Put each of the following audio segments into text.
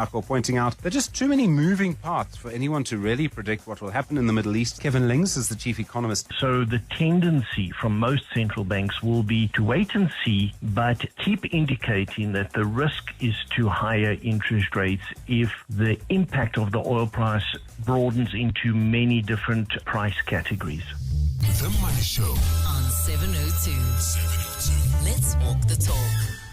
Pointing out there are just too many moving parts for anyone to really predict what will happen in the Middle East. Kevin Lings is the chief economist. So the tendency from most central banks will be to wait and see, but keep indicating that the risk is to higher interest rates if the impact of the oil price broadens into many different price categories. The Money Show on 702. Let's walk the talk.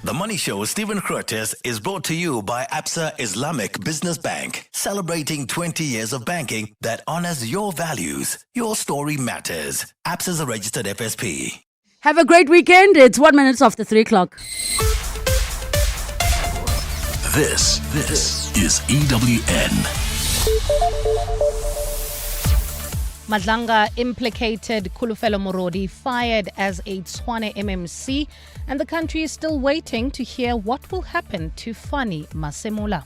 The Money Show with Stephen Curtis is brought to you by Absa Islamic Business Bank, celebrating 20 years of banking that honors your values. Your story matters. Absa is a registered FSP. Have a great weekend. It's 1 minute after 3 o'clock. This is EWN. Madlanga implicated Kulfell Morodi fired as a Tshwane MMC, and the country is still waiting to hear what will happen to Fani Masemola.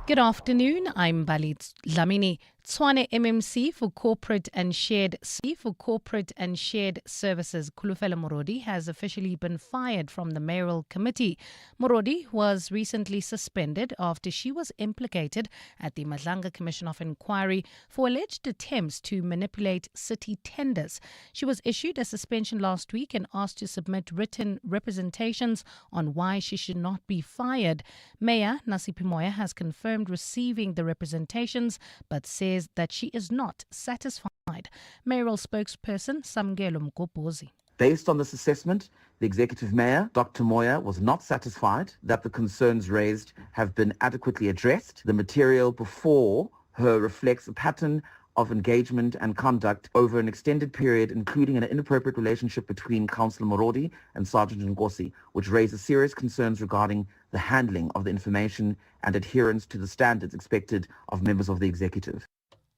Good afternoon, I'm Balit Lamini. Tshwane MMC for corporate and shared services, Kulfell Morodi, has officially been fired from the mayoral committee. Morodi was recently suspended after she was implicated at the Madlanga Commission of Inquiry for alleged attempts to manipulate city tenders. She was issued a suspension last week and asked to submit written representations on why she should not be fired. Mayor Nasipi Moya has confirmed receiving the representations, but says that she is not satisfied. Mayoral spokesperson Samgelo Mgobozi. Based on this assessment, the Executive Mayor, Dr. Moya, was not satisfied that the concerns raised have been adequately addressed. The material before her reflects a pattern of engagement and conduct over an extended period, including an inappropriate relationship between Councillor Morodi and Sergeant Nkosi, which raises serious concerns regarding the handling of the information and adherence to the standards expected of members of the executive.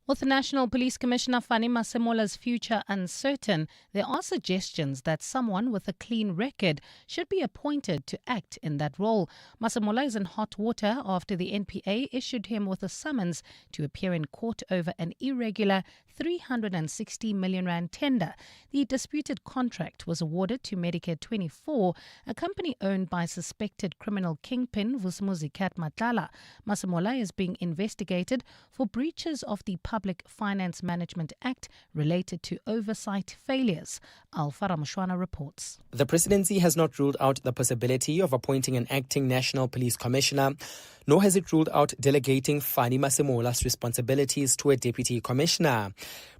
With the National Police Commissioner Fani Masemola's future uncertain, there are suggestions that someone with a clean record should be appointed to act in that role. Masemola is in hot water after the NPA issued him with a summons to appear in court over an irregular 360 million rand tender. The disputed contract was awarded to Medicare 24, a company owned by suspected criminal kingpin Vusumuzi Matlala. Masemola is being investigated for breaches of the Public Finance Management Act related to oversight failures. Alpha Ramushwana reports. The presidency has not ruled out the possibility of appointing an acting National Police Commissioner, nor has it ruled out delegating Fani Masemola's responsibilities to a deputy commissioner.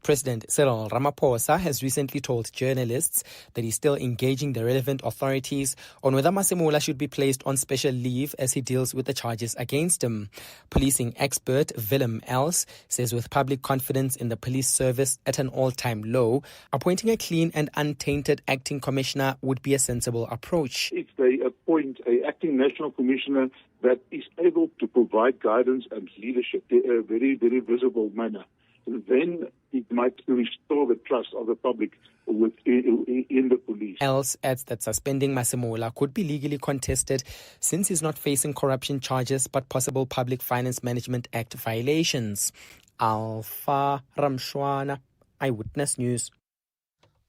President Cyril Ramaphosa has recently told journalists that he's still engaging the relevant authorities on whether Masemola should be placed on special leave as he deals with the charges against him. Policing expert Willem Els says with public confidence in the police service at an all-time low, appointing a clean and untainted acting commissioner would be a sensible approach. If they appoint an acting national commissioner that is able to provide guidance and leadership in a very, very visible manner, then it might restore the trust of the public in the police. Els adds that suspending Masemola could be legally contested since he's not facing corruption charges but possible Public Finance Management Act violations. Alpha Ramshwana, Eyewitness News.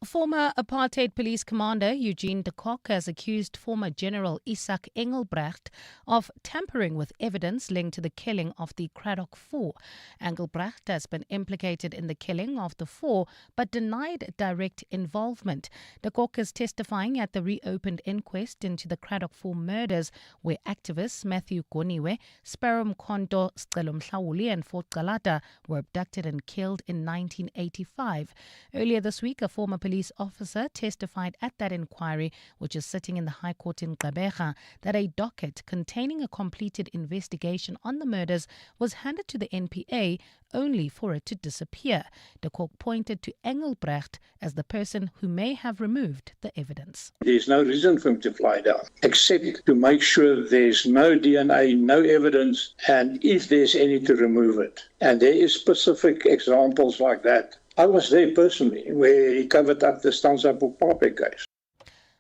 Former apartheid police commander Eugene de Kock has accused former General Isaac Engelbrecht of tampering with evidence linked to the killing of the Cradock Four. Engelbrecht has been implicated in the killing of the four but denied direct involvement. De Kock is testifying at the reopened inquest into the Cradock Four murders, where activists Matthew Goniwe, Sparrow Mkhonto, Sicelo Mhlawuli and Fort Galata were abducted and killed in 1985. Earlier this week, a former police officer testified at that inquiry, which is sitting in the High Court in Gqeberha, that a docket containing a completed investigation on the murders was handed to the NPA only for it to disappear. De Kock pointed to Engelbrecht as the person who may have removed the evidence. There's no reason for him to fly down, except to make sure there's no DNA, no evidence, and if there's any, to remove it. And there is specific examples like that. I was there personally, where he covered up the Stanza Pupape case.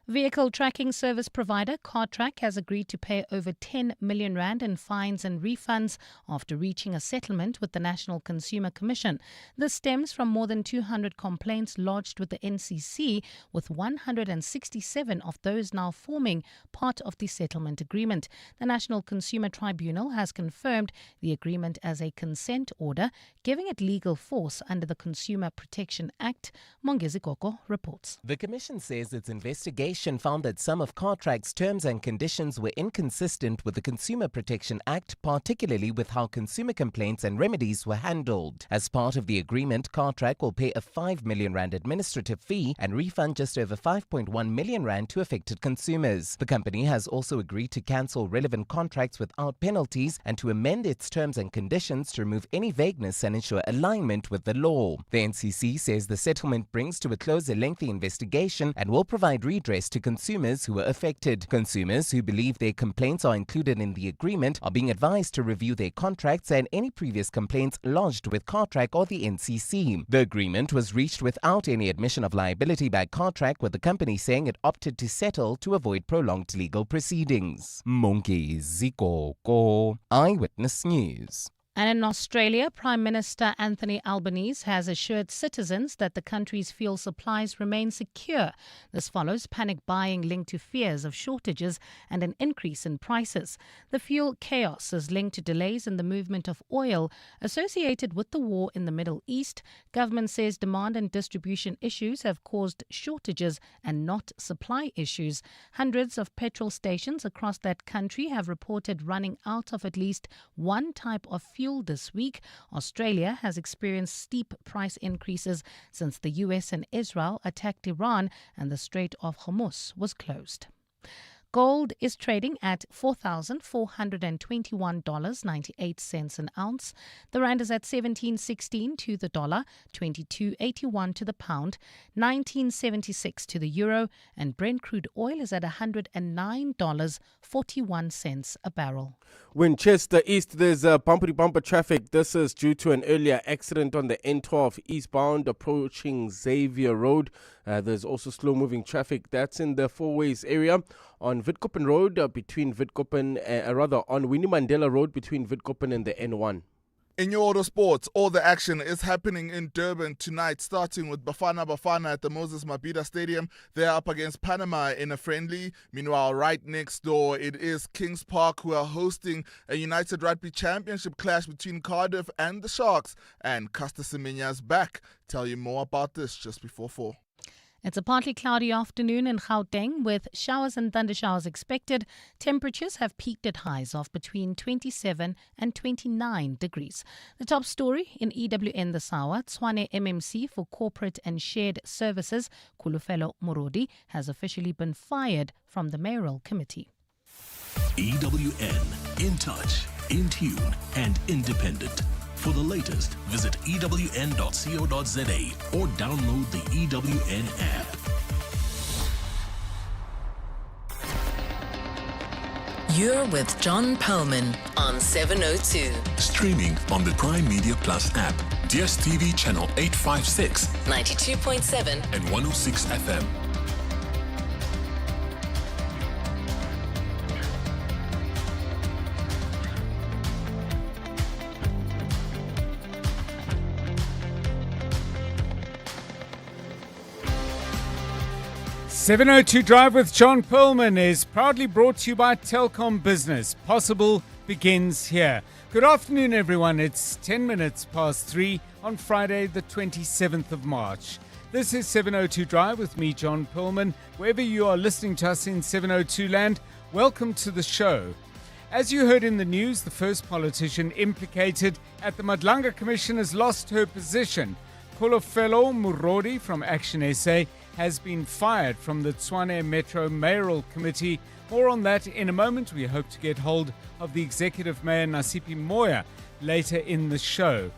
Vehicle tracking service provider Cartrack has agreed to pay over 10 million rand in fines and refunds after reaching a settlement with the National Consumer Commission. This stems from more than 200 complaints lodged with the NCC, with 167 of those now forming part of the settlement agreement. The National Consumer Tribunal has confirmed the agreement as a consent order, giving it legal force under the Consumer Protection Act. Mongezi Koko reports. The Commission says its investigation found that some of Cartrack's terms and conditions were inconsistent with the Consumer Protection Act, particularly with how consumer complaints and remedies were handled. As part of the agreement, Cartrack will pay a 5 million rand administrative fee and refund just over 5.1 million rand to affected consumers. The company has also agreed to cancel relevant contracts without penalties and to amend its terms and conditions to remove any vagueness and ensure alignment with the law. The NCC says the settlement brings to a close a lengthy investigation and will provide redress to consumers who were affected. Consumers who believe their complaints are included in the agreement are being advised to review their contracts and any previous complaints lodged with Cartrack or the NCC. The agreement was reached without any admission of liability by Cartrack, with the company saying it opted to settle to avoid prolonged legal proceedings. Mongezi Koko, Eyewitness News. And in Australia, Prime Minister Anthony Albanese has assured citizens that the country's fuel supplies remain secure. This follows panic buying linked to fears of shortages and an increase in prices. The fuel chaos is linked to delays in the movement of oil associated with the war in the Middle East. Government says demand and distribution issues have caused shortages and not supply issues. Hundreds of petrol stations across that country have reported running out of at least one type of fuel this week. Australia has experienced steep price increases since the US and Israel attacked Iran and the Strait of Hormuz was closed. Gold is trading at $4,421.98 an ounce. The rand is at 17.16 to the dollar, 22.81 to the pound, 19.76 to the euro, and Brent crude oil is at $109.41 a barrel. Winchester East, there's bumper-to-bumper traffic. This is due to an earlier accident on the N12 eastbound approaching Xavier Road. There's also slow-moving traffic. That's in the Four Ways area on Witkoppen Road between Witkoppen, on Winnie Mandela Road between Witkoppen and the N1. In your auto sports, all the action is happening in Durban tonight, starting with Bafana Bafana at the Moses Mabhida Stadium. They're up against Panama in a friendly. Meanwhile, right next door, it is Kings Park, who are hosting a United Rugby Championship clash between Cardiff and the Sharks. And Caster Semenya's back. Tell you more about this just before 4. It's a partly cloudy afternoon in Gauteng with showers and thundershowers expected. Temperatures have peaked at highs of between 27 and 29 degrees. The top story in EWN this hour, Tshwane MMC for Corporate and Shared Services, Kulfell Morodi, has officially been fired from the mayoral committee. EWN, in touch, in tune and independent. For the latest, visit ewn.co.za or download the EWN app. You're with John Perlman on 702. Streaming on the Prime Media Plus app, DSTV channel 856, 92.7 and 106 FM. .702 Drive with John Perlman is proudly brought to you by Telkom Business. Possible begins here. Good afternoon, everyone. It's 10 minutes past 3 on Friday, the 27th of March. This is 702 Drive with me, John Perlman. Wherever you are listening to us in 702 land, welcome to the show. As you heard in the news, the first politician implicated at the Madlanga Commission has lost her position. Kholofelo Morodi from Action SA has been fired from the Tshwane Metro Mayoral Committee. More on that in a moment. We hope to get hold of the Executive Mayor Nasipi Moya later in the show.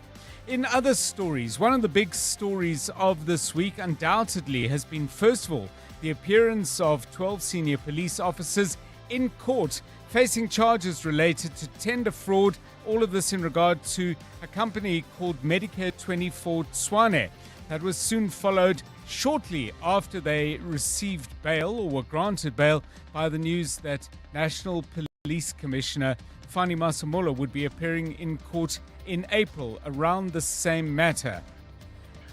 In other stories, one of the big stories of this week undoubtedly has been, first of all, the appearance of 12 senior police officers in court facing charges related to tender fraud. All of this in regard to a company called Medicare 24 Tshwane that was soon followed shortly after they received bail or were granted bail by the news that National Police Commissioner Fanik Masemola would be appearing in court in April around the same matter.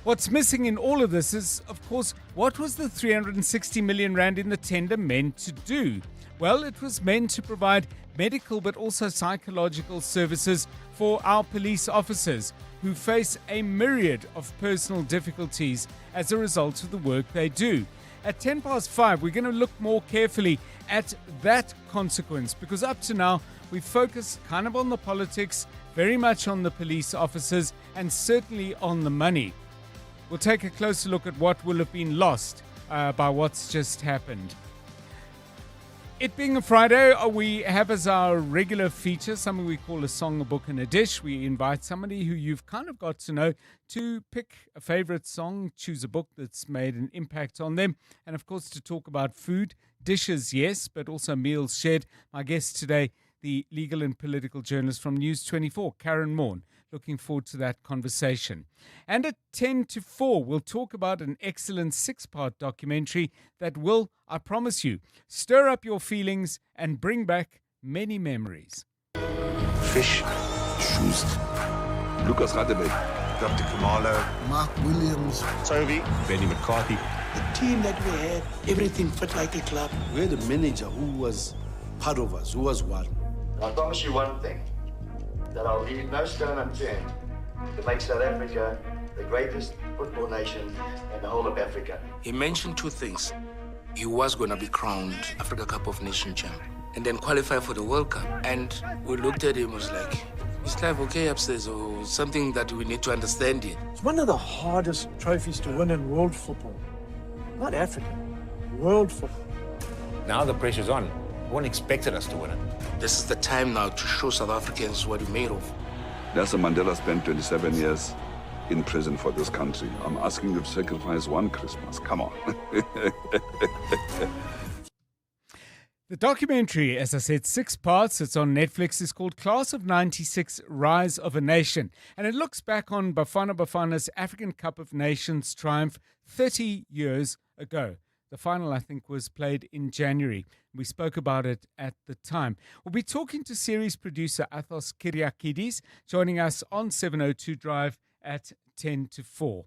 What's missing in all of this is, of course, what was the 360 million rand in the tender meant to do? Well, it was meant to provide medical but also psychological services for our police officers who face a myriad of personal difficulties as a result of the work they do. At 5:10, we're going to look more carefully at that consequence, because up to now, we've focused kind of on the politics, very much on the police officers, and certainly on the money. We'll take a closer look at what will have been lost by what's just happened. It being a Friday, we have as our regular feature something we call a song, a book, and a dish. We invite somebody who you've kind of got to know to pick a favorite song, choose a book that's made an impact on them, and of course to talk about food, dishes, yes, but also meals shared. My guest today, the legal and political journalist from News 24, Karen Mourn. Looking forward to that conversation. And at 3:10, we'll talk about an excellent 6-part documentary that will, I promise you, stir up your feelings and bring back many memories. Fish, shoes, Lucas Radebe, Dr. Kamalo, Mark Williams, Toby, Benny McCarthy. The team that we had, everything fit like a club. We had a manager who was part of us, who was one. I promise you one thing, that I'll leave no stone unturned to make South Africa the greatest football nation in the whole of Africa. He mentioned two things. He was going to be crowned Africa Cup of Nations champ and then qualify for the World Cup. And we looked at him, was like, is life okay upstairs or something that we need to understand it? It's one of the hardest trophies to win in world football. Not Africa, world football. Now the pressure's on. No one expected us to win it. This is the time now to show South Africans what we're made of. Nelson Mandela spent 27 years in prison for this country. I'm asking you to sacrifice one Christmas. Come on. The documentary, as I said, 6 parts. It's on Netflix. It's called Class of 96, Rise of a Nation. And it looks back on Bafana Bafana's African Cup of Nations triumph 30 years ago. The final, I think, was played in January. We spoke about it at the time. We'll be talking to series producer Athos Kiryakidis, joining us on 702 Drive at 3:10.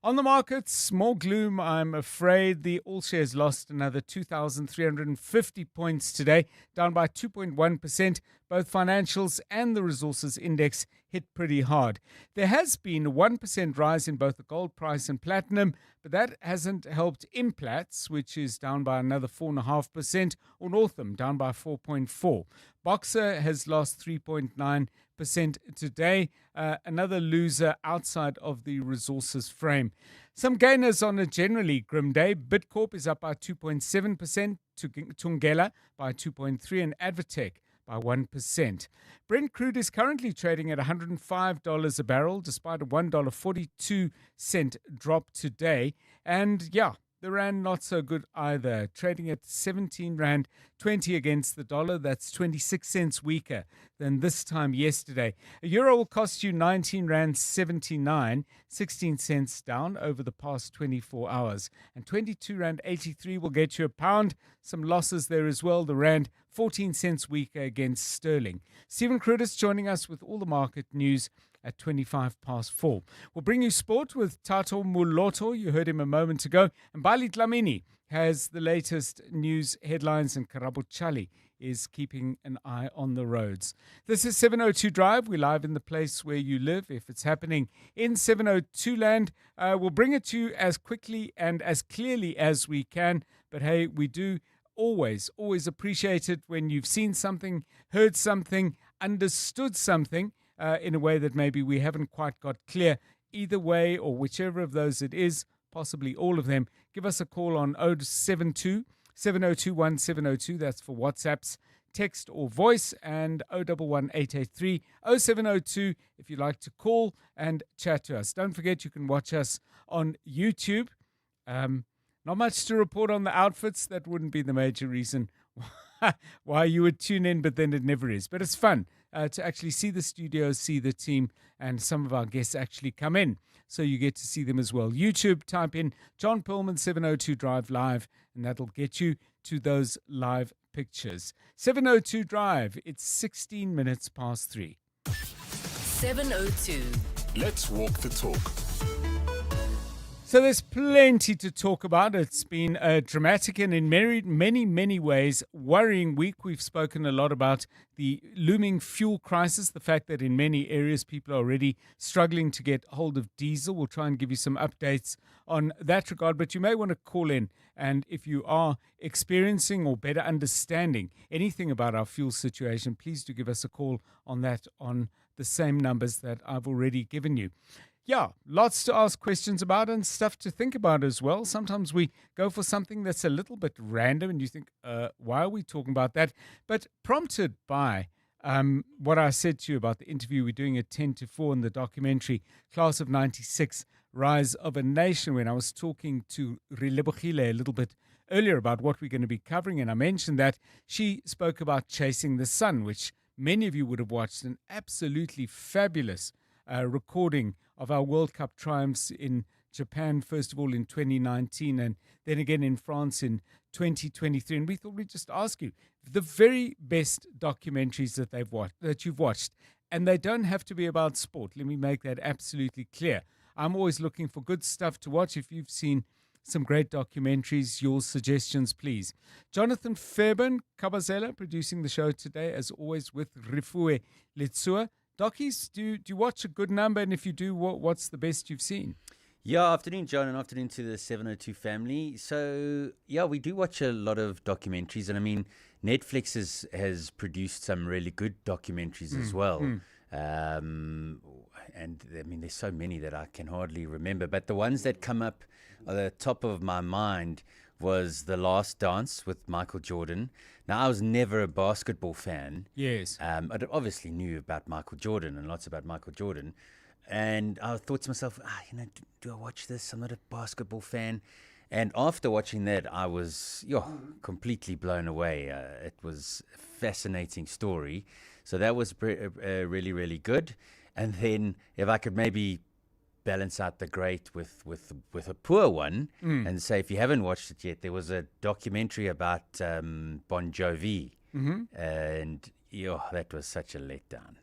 On the markets, more gloom, I'm afraid. The All Shares lost another 2,350 points today, down by 2.1%. Both financials and the resources index hit pretty hard. There has been a 1% rise in both the gold price and platinum, but that hasn't helped Implats, which is down by another 4.5%, or Northam down by 4.4%. Boxer has lost 3.9% today, another loser outside of the resources frame. Some gainers on a generally grim day. Bidcorp is up by 2.7%, Tungela by 2.3%, and Advotech by 1%. Brent crude is currently trading at $105 a barrel, despite a $1.42 drop today. And yeah, the rand not so good either, trading at 17 rand 20 against the dollar. That's 26 cents weaker than this time yesterday. A euro will cost you 19 rand 79, 16 cents down over the past 24 hours. And 22 rand 83 will get you a pound. Some losses there as well. The rand 14 cents weaker against sterling. Stephen Crudis joining us with all the market news at 4:25. We'll bring you sport with Tato Muloto. You heard him a moment ago. And Bali Dlamini has the latest news headlines, and Karabo Chali is keeping an eye on the roads. This is 702 Drive. We're live in the place where you live. If it's happening in 702 land, we'll bring it to you as quickly and as clearly as we can. But hey, we do always appreciate it when you've seen something, heard something, understood something, in a way that maybe we haven't quite got clear. Either way, or whichever of those it is, possibly all of them, give us a call on 072 702 1702. That's for WhatsApps, text or voice, and 011 883 0702 if you'd like to call and chat to us. Don't forget you can watch us on YouTube. Not much to report on the outfits. That wouldn't be the major reason why you would tune in, but then it never is. But it's fun to actually see the studio, see the team, and some of our guests actually come in. so you get to see them as well. YouTube, type in John Perlman 702 Drive Live, and that'll get you to those live pictures. 702 Drive, it's 16 minutes past 3. 702. Let's walk the talk. So there's plenty to talk about. It's been a dramatic and in many ways worrying week. We've spoken a lot about the looming fuel crisis, the fact that in many areas people are already struggling to get hold of diesel. We'll try and give you some updates on that regard, but you may want to call in, and if you are experiencing or better understanding anything about our fuel situation, please do give us a call on that on the same numbers that I've already given you. Yeah, lots to ask questions about and stuff to think about as well. Sometimes we go for something that's a little bit random and you think, why are we talking about that? But prompted by what I said to you about the interview we're doing at 10 to 4 in the documentary Class of 96, Rise of a Nation, when I was talking to Rilebogile a little bit earlier about what we're going to be covering, and I mentioned that she spoke about Chasing the Sun, which many of you would have watched, an absolutely fabulous recording of our World Cup triumphs in Japan, first of all in 2019 and then again in France in 2023. And we thought we'd just ask you the very best documentaries that you've watched. And they don't have to be about sport. Let me make that absolutely clear. I'm always looking for good stuff to watch. If you've seen some great documentaries, your suggestions, please. Jonathan Fairbairn Kabazela producing the show today, as always, with Rifue Letsua. Dockies, do you watch a good number? And if you do, what's the best you've seen? Yeah, afternoon, John, and afternoon to the 702 family. So, yeah, we do watch a lot of documentaries. And, I mean, Netflix has produced some really good documentaries as well. And, I mean, there's so many that I can hardly remember. But the ones that come up at the top of my mind was The Last Dance with Michael Jordan. Now, I was never a basketball fan. Yes. I obviously knew about Michael Jordan and lots about Michael Jordan. And I thought to myself, do I watch this? I'm not a basketball fan. And after watching that, I was completely blown away. It was a fascinating story. So that was really, really good. And then if I could maybe balance out the great with a poor one and say, if you haven't watched it yet, there was a documentary about Bon Jovi. And that was such a letdown.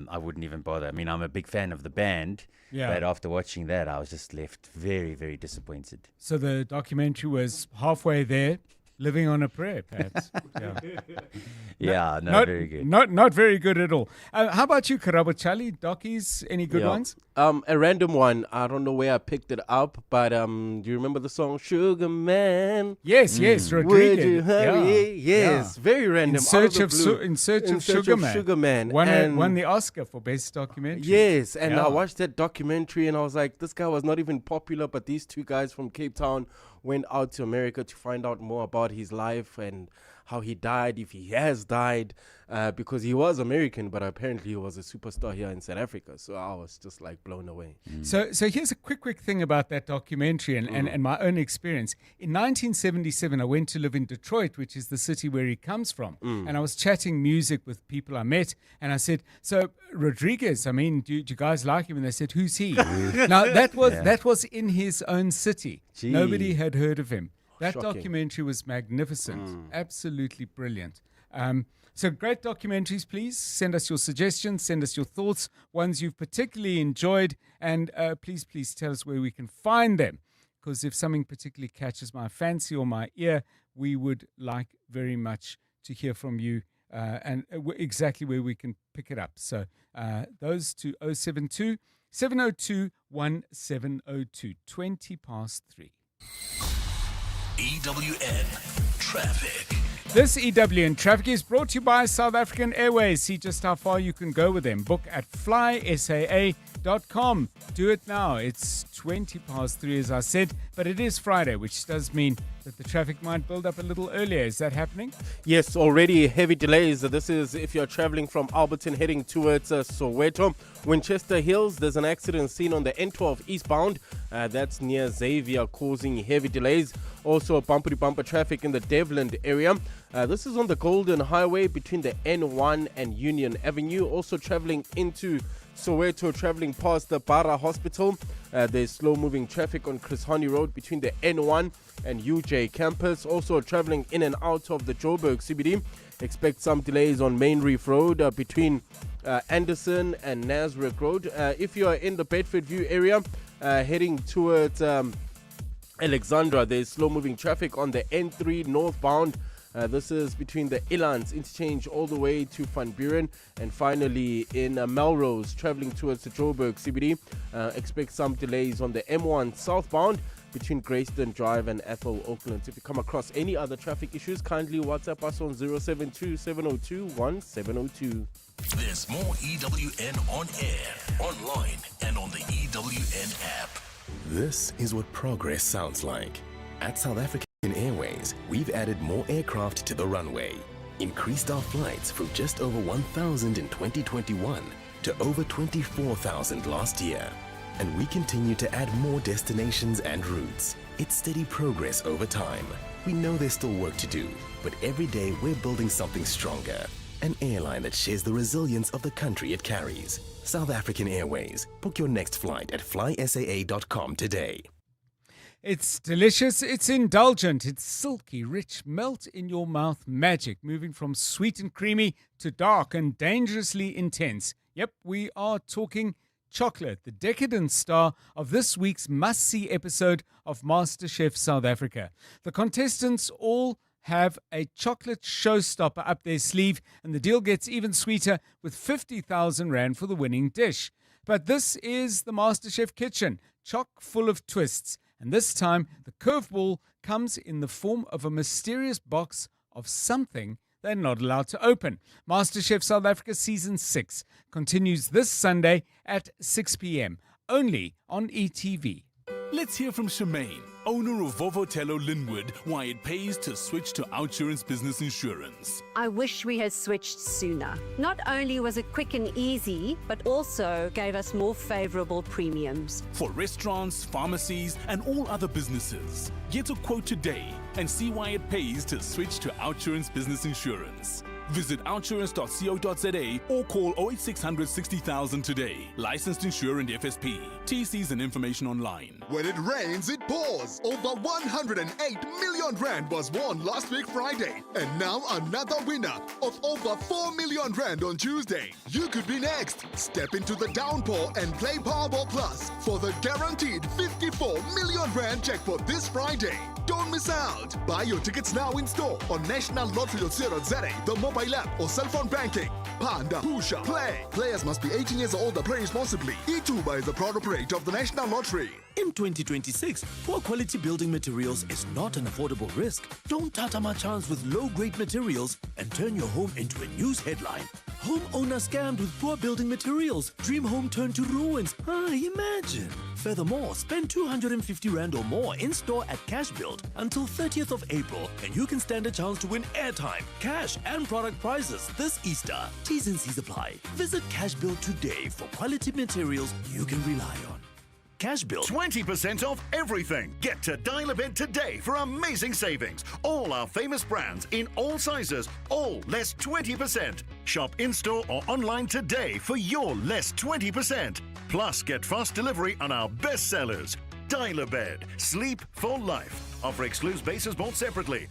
I wouldn't even bother. I mean, I'm a big fan of the band, but after watching that, I was just left very, very disappointed. So the documentary was halfway there, living on a prayer, perhaps. Very good. Not very good at all. How about you, Karabachali? Dockies, any good ones? A random one. I don't know where I picked it up, but do you remember the song Sugar Man? Yes, Rodriguez. Would you hurry? Yes, very random. In search of Sugar Man. Won the Oscar for best documentary. Yes, and I watched that documentary and I was like, this guy was not even popular, but these two guys from Cape Town went out to America to find out more about his life and how he died, if he has died, because he was American, but apparently he was a superstar here in South Africa. So I was just like blown away. So here's a quick thing about that documentary and my own experience. In 1977, I went to live in Detroit, which is the city where he comes from. And I was chatting music with people I met. And I said, so Rodriguez, I mean, do you guys like him? And they said, who's he? Now, that was in his own city. Gee. Nobody had heard of him. That Shocking. documentary was magnificent. Absolutely brilliant. So great documentaries, please. Send us your suggestions. Send us your thoughts, ones you've particularly enjoyed. And please tell us where we can find them. Because if something particularly catches my fancy or my ear, we would like very much to hear from you and exactly where we can pick it up. So those to 072 702 1702, 20 past 3. EWN Traffic. This EWN Traffic is brought to you by South African Airways. See just how far you can go with them. Book at flysaa.com. Do it now. It's 20 past 3, as I said, but it is Friday, which does mean that the traffic might build up a little earlier. Is that happening? Yes, already heavy delays. This is if you're traveling from Alberton heading towards Soweto. Winchester Hills, there's an accident seen on the N12 eastbound. That's near Xavier, causing heavy delays. Also, bumper-to-bumper traffic in the Devland area. This is on the Golden Highway between the N1 and Union Avenue. Also traveling into Soweto traveling past the Bara Hospital. There's slow-moving traffic on Chris Hani Road between the N1 and UJ campus. Also traveling in and out of the Joburg CBD. Expect some delays on Main Reef Road between Anderson and Nazareth Road. If you are in the Bedford View area, heading towards Alexandra, there's slow-moving traffic on the N3 northbound. This is between the Ilans interchange all the way to Van Buren. And finally, in Melrose, traveling towards the Joburg CBD, expect some delays on the M1 southbound between Greyston Drive and Ethel Oakland. If you come across any other traffic issues, kindly WhatsApp us on 072-702-1702. There's more EWN on air, online, and on the EWN app. This is what progress sounds like. At South African Airways, we've added more aircraft to the runway, increased our flights from just over 1,000 in 2021 to over 24,000 last year. And we continue to add more destinations and routes. It's steady progress over time. We know there's still work to do, but every day we're building something stronger. An airline that shares the resilience of the country it carries. South African Airways. Book your next flight at flysaa.com today. It's delicious, it's indulgent, it's silky, rich, melt in your mouth magic, moving from sweet and creamy to dark and dangerously intense. Yep, we are talking chocolate, the decadent star of this week's must-see episode of MasterChef South Africa. The contestants all have a chocolate showstopper up their sleeve, and the deal gets even sweeter with 50,000 Rand for the winning dish. But this is the MasterChef kitchen, chock full of twists. And this time, the curveball comes in the form of a mysterious box of something they're not allowed to open. MasterChef South Africa Season 6 continues this Sunday at 6 p.m. only on ETV. Let's hear from Shemaine, owner of Vovotello Linwood, why it pays to switch to Outsurance Business Insurance. I wish we had switched sooner. Not only was it quick and easy, but also gave us more favorable premiums. For restaurants, pharmacies, and all other businesses. Get a quote today and see why it pays to switch to Outsurance Business Insurance. Visit outsurance.co.za or call 08600 60,000 today. Licensed insurer and FSP. TCs and information online. When it rains, it pours. Over 108 million Rand was won last week Friday. And now another winner of over 4 million Rand on Tuesday. You could be next. Step into the downpour and play Powerball Plus for the guaranteed 54 million Rand jackpot this Friday. Don't miss out. Buy your tickets now in store on nationallottery.co.za, the mobile app or cell phone banking. Panda, Pusha, play. Players must be 18 years old or play responsibly. E2 is the proud operator of the National Lottery. In 2026, poor quality building materials is not an affordable risk. Don't tatama chance with low-grade materials and turn your home into a news headline. Homeowner scammed with poor building materials. Dream home turned to ruins. Imagine. Furthermore, spend 250 Rand or more in store at Cash Build until 30th of April, and you can stand a chance to win airtime, cash, and product prizes this Easter. T's and C's apply. Visit Cash Build today for quality materials you can rely on. Cash Build. 20% off everything. Get to Dial-A-Bed today for amazing savings. All our famous brands in all sizes, all less 20%. Shop in-store or online today for your less 20%. Plus, get fast delivery on our best sellers. Dial-A-Bed. Sleep for life. Offer excludes bases bought separately.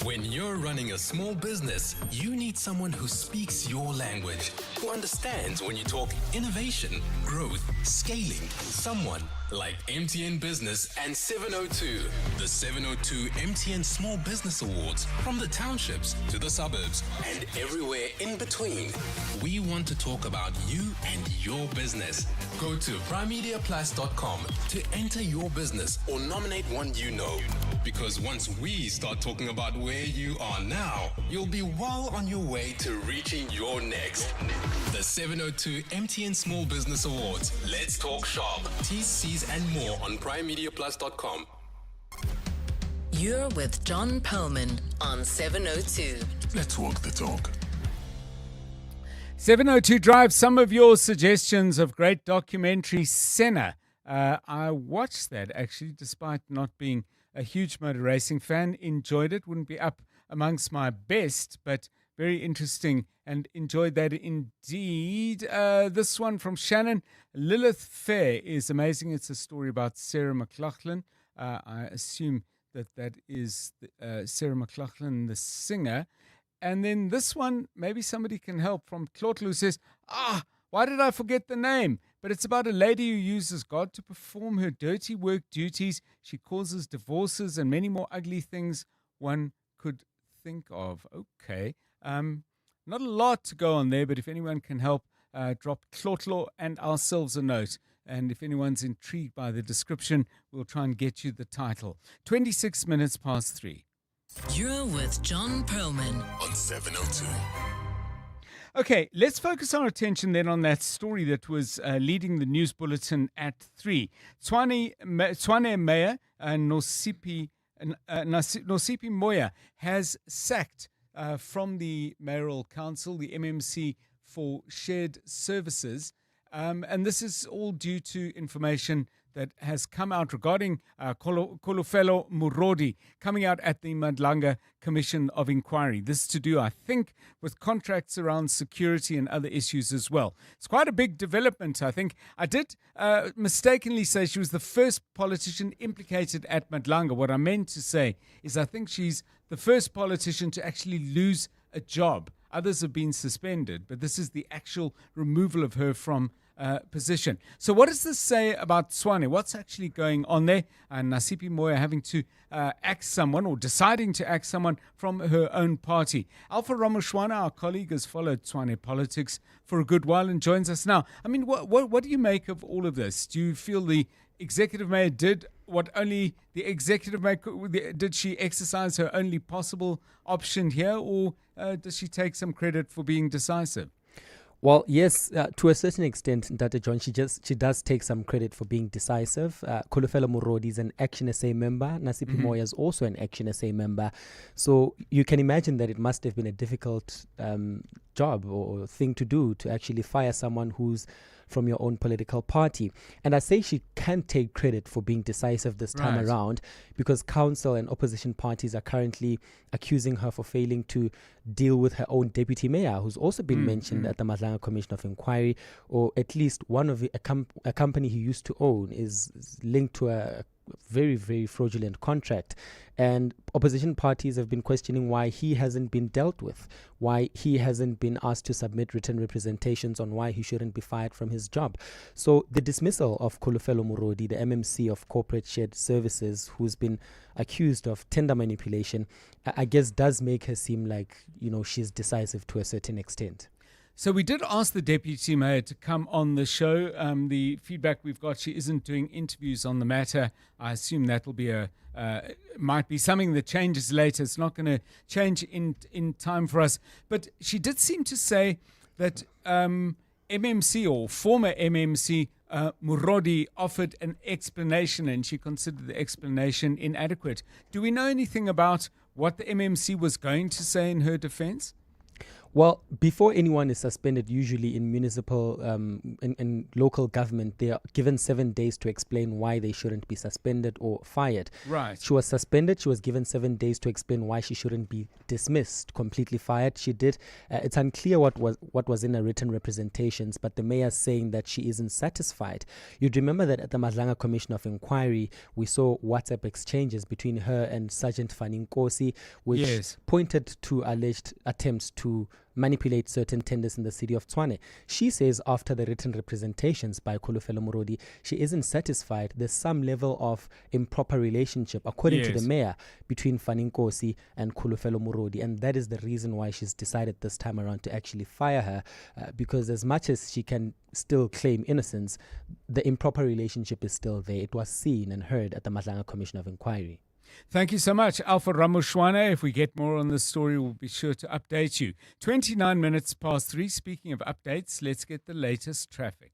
When you're running a small business, you need someone who speaks your language, who understands when you talk innovation, growth, scaling. Someone like MTN Business and 702. The 702 MTN Small Business Awards, from the townships to the suburbs and everywhere in between. We want to talk about you and your business. Go to primemediaplus.com to enter your business or nominate one you know. Because once we start talking about where you are now, you'll be well on your way to reaching your next. The 702 MTN Small Business Awards. Let's talk shop. TCs and more on primemediaplus.com. You're with John Perlman on 702. Let's walk the talk. 702 Drive, some of your suggestions of great documentary Senna. I watched that actually, despite not being a huge motor racing fan. Enjoyed it. Wouldn't be up amongst my best, but Very interesting, and enjoyed that indeed. This one from Shannon. Lilith Fair is amazing. It's a story about Sarah McLachlan. I assume that is Sarah McLachlan, the singer. And then this one, maybe somebody can help, from Claude, who says, why did I forget the name? But it's about a lady who uses God to perform her dirty work duties. She causes divorces and many more ugly things one could think of. Okay. Not a lot to go on there, but if anyone can help, drop Tlotlo and ourselves a note. And if anyone's intrigued by the description, we'll try and get you the title. 26 minutes past 3. You're with John Perlman on 702. Okay, let's focus our attention then on that story that was leading the news bulletin at 3. Tshwane Mayor Nosipi Moya has sacked from the mayoral council, the MMC for shared services. And this is all due to information that has come out regarding Kholofelo Morodi coming out at the Madlanga Commission of Inquiry. This is to do, I think, with contracts around security and other issues as well. It's quite a big development, I think. I did mistakenly say she was the first politician implicated at Madlanga. What I meant to say is I think she's the first politician to actually lose a job. Others have been suspended, but this is the actual removal of her from position. So what does this say about Tshwane? What's actually going on there? And Nosipi Moya having to axe someone, or deciding to axe someone from her own party. Alpha Ramushwana, our colleague, has followed Tshwane politics for a good while and joins us now. I mean, what do you make of all of this? Do you feel the executive mayor did what only the executive mayor could? Did she exercise her only possible option here, or does she take some credit for being decisive? Well, yes, to a certain extent, Dr. John, she does take some credit for being decisive. Kulfell Morudi is an Action SA member. Nosipi Moya is also an Action SA member. So you can imagine that it must have been a difficult job or thing to do, to actually fire someone who's from your own political party. And I say she can take credit for being decisive this time around, because council and opposition parties are currently accusing her for failing to deal with her own deputy mayor, who's also been mentioned at the Madlanga Commission of Inquiry, or at least one of a company he used to own is linked to a very, very fraudulent contract. And opposition parties have been questioning why he hasn't been dealt with, why he hasn't been asked to submit written representations on why he shouldn't be fired from his job. So the dismissal of Kulfell Morudi, the MMC of Corporate Shared Services, who's been accused of tender manipulation, I guess does make her seem like, she's decisive to a certain extent. So we did ask the deputy mayor to come on the show. The feedback we've got, she isn't doing interviews on the matter. I assume that will be might be something that changes later. It's not going to change in time for us. But she did seem to say that MMC, or former MMC Morodi, offered an explanation, and she considered the explanation inadequate. Do we know anything about what the MMC was going to say in her defense? Well, before anyone is suspended, usually in municipal and local government, they are given 7 days to explain why they shouldn't be suspended or fired. Right. She was suspended. She was given 7 days to explain why she shouldn't be dismissed, completely fired. She did. It's unclear what was in her written representations, but the mayor is saying that she isn't satisfied. You'd remember that at the Madlanga Commission of Inquiry, we saw WhatsApp exchanges between her and Sergeant Fanik, which pointed to alleged attempts to manipulate certain tenders in the city of Tshwane. She says after the written representations by Kulfell Morudi, she isn't satisfied. There's some level of improper relationship, according to the mayor, between Fanik and Kulfell Morudi, and that is the reason why she's decided this time around to actually fire her, because as much as she can still claim innocence, the improper relationship is still there. It was seen and heard at the Madlanga Commission of Inquiry. Thank you so much, Alpha Ramushwana. If we get more on this story, we'll be sure to update you. 29 minutes past 3. Speaking of updates, let's get the latest traffic.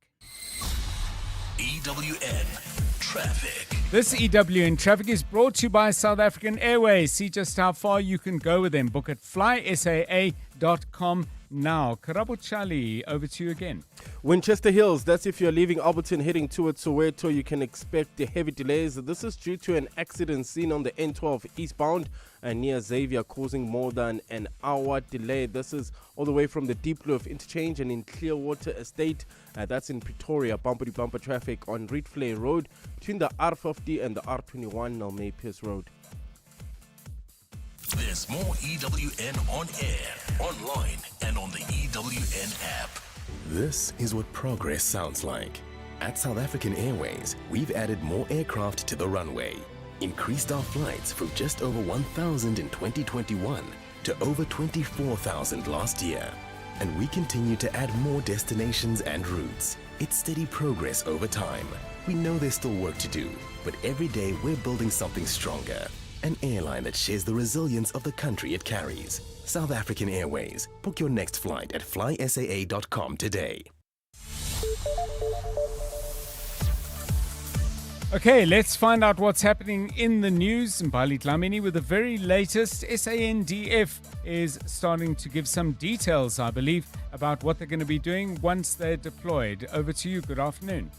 EWN Traffic. This EWN Traffic is brought to you by South African Airways. See just how far you can go with them. Book at flysaa.com now. Karabo Chali, over to you again. Winchester Hills, that's if you're leaving Alberton heading towards Soweto, you can expect the heavy delays. This is due to an accident seen on the N12 eastbound. near Xavier, causing more than an hour delay. This is all the way from the Deep Blue interchange and in Clearwater Estate. That's in Pretoria. Bumper traffic on Rietvlei Road between the R50 and the R21 Nelmay Pierce Road. There's more EWN on air, online, and on the EWN app. This is what progress sounds like. At South African Airways, we've added more aircraft to the runway, increased our flights from just over 1,000 in 2021 to over 24,000 last year. And we continue to add more destinations and routes. It's steady progress over time. We know there's still work to do, but every day we're building something stronger. An airline that shares the resilience of the country it carries. South African Airways. Book your next flight at flysaa.com today. Okay, let's find out what's happening in the news. Mbali Dlamini with the very latest. SANDF is starting to give some details, I believe, about what they're going to be doing once they're deployed. Over to you. Good afternoon.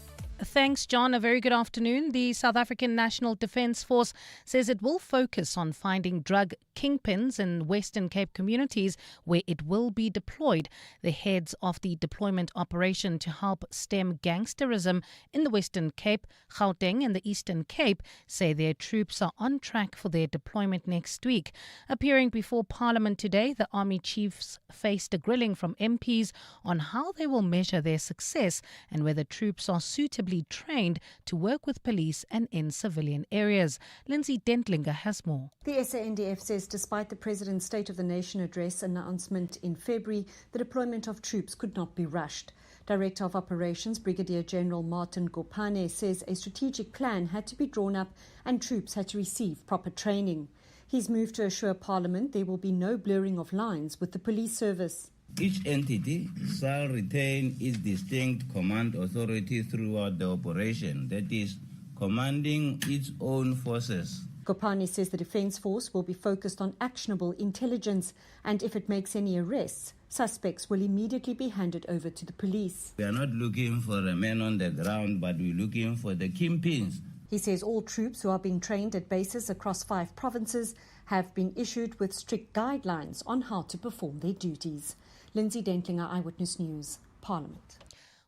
Thanks, John. A very good afternoon. The South African National Defence Force says it will focus on finding drug kingpins in Western Cape communities where it will be deployed. The heads of the deployment operation to help stem gangsterism in the Western Cape, Gauteng and the Eastern Cape say their troops are on track for their deployment next week. Appearing before Parliament today, the Army chiefs faced a grilling from MPs on how they will measure their success and whether troops are suitably trained to work with police and in civilian areas. Lindsay Dentlinger has more. The SANDF says despite the President's State of the Nation address announcement in February, the deployment of troops could not be rushed. Director of Operations Brigadier General Martin Gopane says a strategic plan had to be drawn up and troops had to receive proper training. He's moved to assure Parliament there will be no blurring of lines with the police service. Each entity shall retain its distinct command authority throughout the operation, that is, commanding its own forces. Gopani says the Defence Force will be focused on actionable intelligence and if it makes any arrests, suspects will immediately be handed over to the police. We are not looking for a man on the ground, but we're looking for the kingpins. He says all troops who are being trained at bases across 5 provinces have been issued with strict guidelines on how to perform their duties. Lindsay Dentlinger, Eyewitness News, Parliament.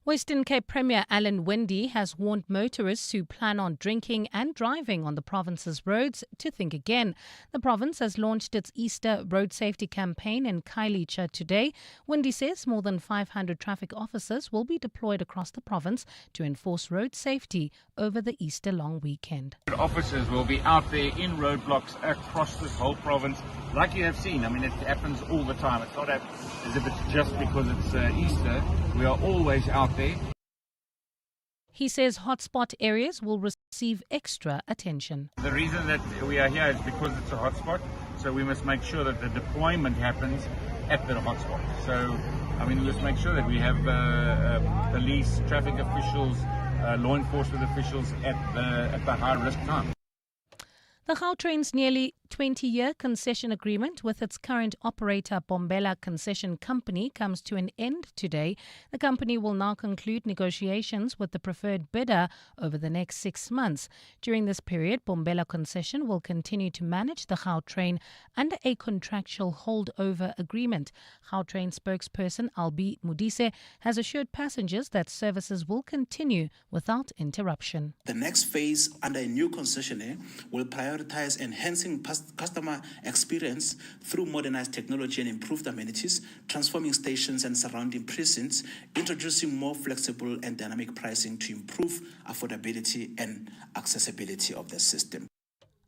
Western Cape Premier Alan Winde has warned motorists who plan on drinking and driving on the province's roads to think again. The province has launched its Easter road safety campaign in Khayelitsha today. Winde says more than 500 traffic officers will be deployed across the province to enforce road safety over the Easter long weekend. Officers will be out there in roadblocks across this whole province, like you have seen. I mean, it happens all the time. It's not as if it's just because it's Easter. We are always out there. He says hotspot areas will receive extra attention. The reason that we are here is because it's a hotspot, so we must make sure that the deployment happens at the hotspot. So, I mean, we must make sure that we have police, traffic officials, law enforcement officials at the high-risk time. The Gautrain's nearly 20-year concession agreement with its current operator Bombela Concession Company comes to an end today. The company will now conclude negotiations with the preferred bidder over the next 6 months. During this period, Bombela Concession will continue to manage the Gautrain under a contractual holdover agreement. Gautrain spokesperson Albi Mudise has assured passengers that services will continue without interruption. The next phase under a new concessionaire will prioritize enhancing customer experience through modernized technology and improved amenities, transforming stations and surrounding precincts, introducing more flexible and dynamic pricing to improve affordability and accessibility of the system.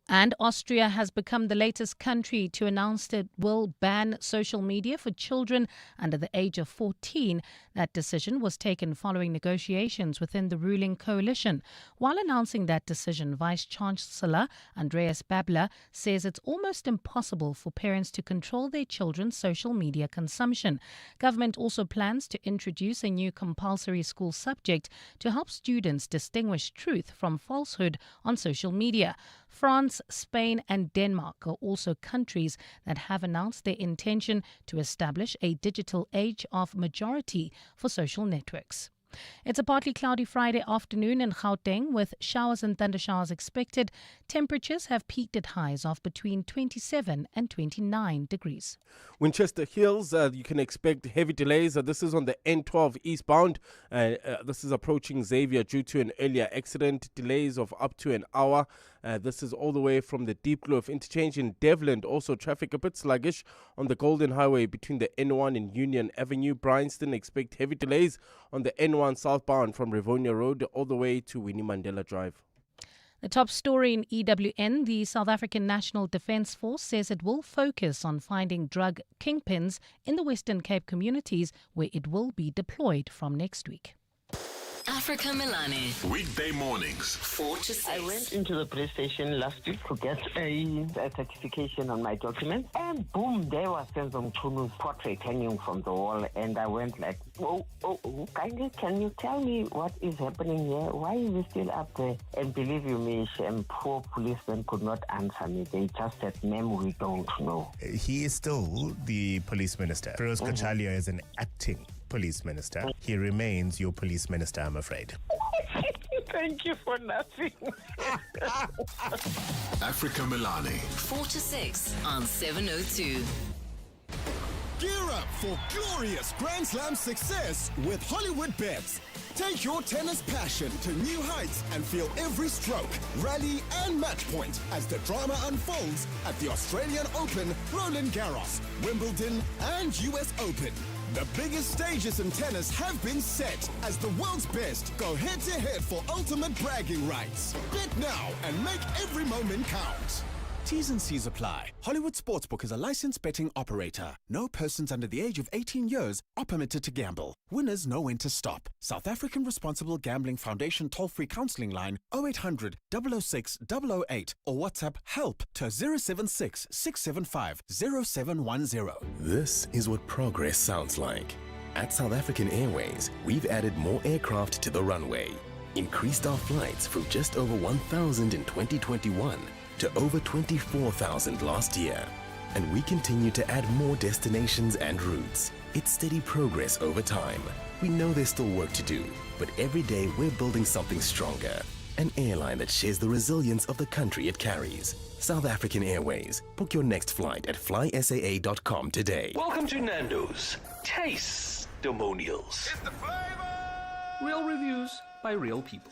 And Austria has become the latest country to announce that it will ban social media for children under the age of 14. That decision was taken following negotiations within the ruling coalition. While announcing that decision, Vice-Chancellor Andreas Babler says it's almost impossible for parents to control their children's social media consumption. Government also plans to introduce a new compulsory school subject to help students distinguish truth from falsehood on social media. France, Spain and Denmark are also countries that have announced their intention to establish a digital age of majority for social networks. It's a partly cloudy Friday afternoon in Gauteng with showers and thundershowers expected. Temperatures have peaked at highs of between 27 and 29 degrees. Winchester Hills, you can expect heavy delays. This is on the N12 eastbound. This is approaching Xavier due to an earlier accident. Delays of up to an hour. This is all the way from the Deep Kloof interchange in Devland. Also, traffic a bit sluggish on the Golden Highway between the N1 and Union Avenue. Bryanston expect heavy delays on the N1 southbound from Rivonia Road all the way to Winnie Mandela Drive. The top story in EWN, the South African National Defence Force says it will focus on finding drug kingpins in the Western Cape communities where it will be deployed from next week. Africa Milani. Weekday mornings, 4 to 6. I went into the police station last week to get a certification on my documents, and boom, there was Senzong Chunu's portrait hanging from the wall, and I went like, oh, kindly, can you tell me what is happening here? Why is he still up there? And believe you me, poor policemen could not answer me. They just said, ma'am, we don't know. He is still the police minister. Feroz Kachalia is an acting police minister. He remains your police minister, I'm afraid. Thank you for nothing. Africa Milani. 4 to 6 on 702. Gear up for glorious Grand Slam success with Hollywood Bets. Take your tennis passion to new heights and feel every stroke, rally and match point as the drama unfolds at the Australian Open, Roland Garros, Wimbledon and US Open. The biggest stages in tennis have been set as the world's best go head-to-head for ultimate bragging rights. Bet now and make every moment count. T's and C's apply. Hollywood Sportsbook is a licensed betting operator. No persons under the age of 18 years are permitted to gamble. Winners know when to stop. South African Responsible Gambling Foundation toll-free counseling line 0800 006 008 or WhatsApp help to 076 675 0710. This is what progress sounds like. At South African Airways, we've added more aircraft to the runway, increased our flights from just over 1,000 in 2021 to over 24,000 last year. And we continue to add more destinations and routes. It's steady progress over time. We know there's still work to do, but every day we're building something stronger. An airline that shares the resilience of the country it carries. South African Airways. Book your next flight at flysaa.com today. Welcome to Nando's. Testimonials. Real reviews by real people.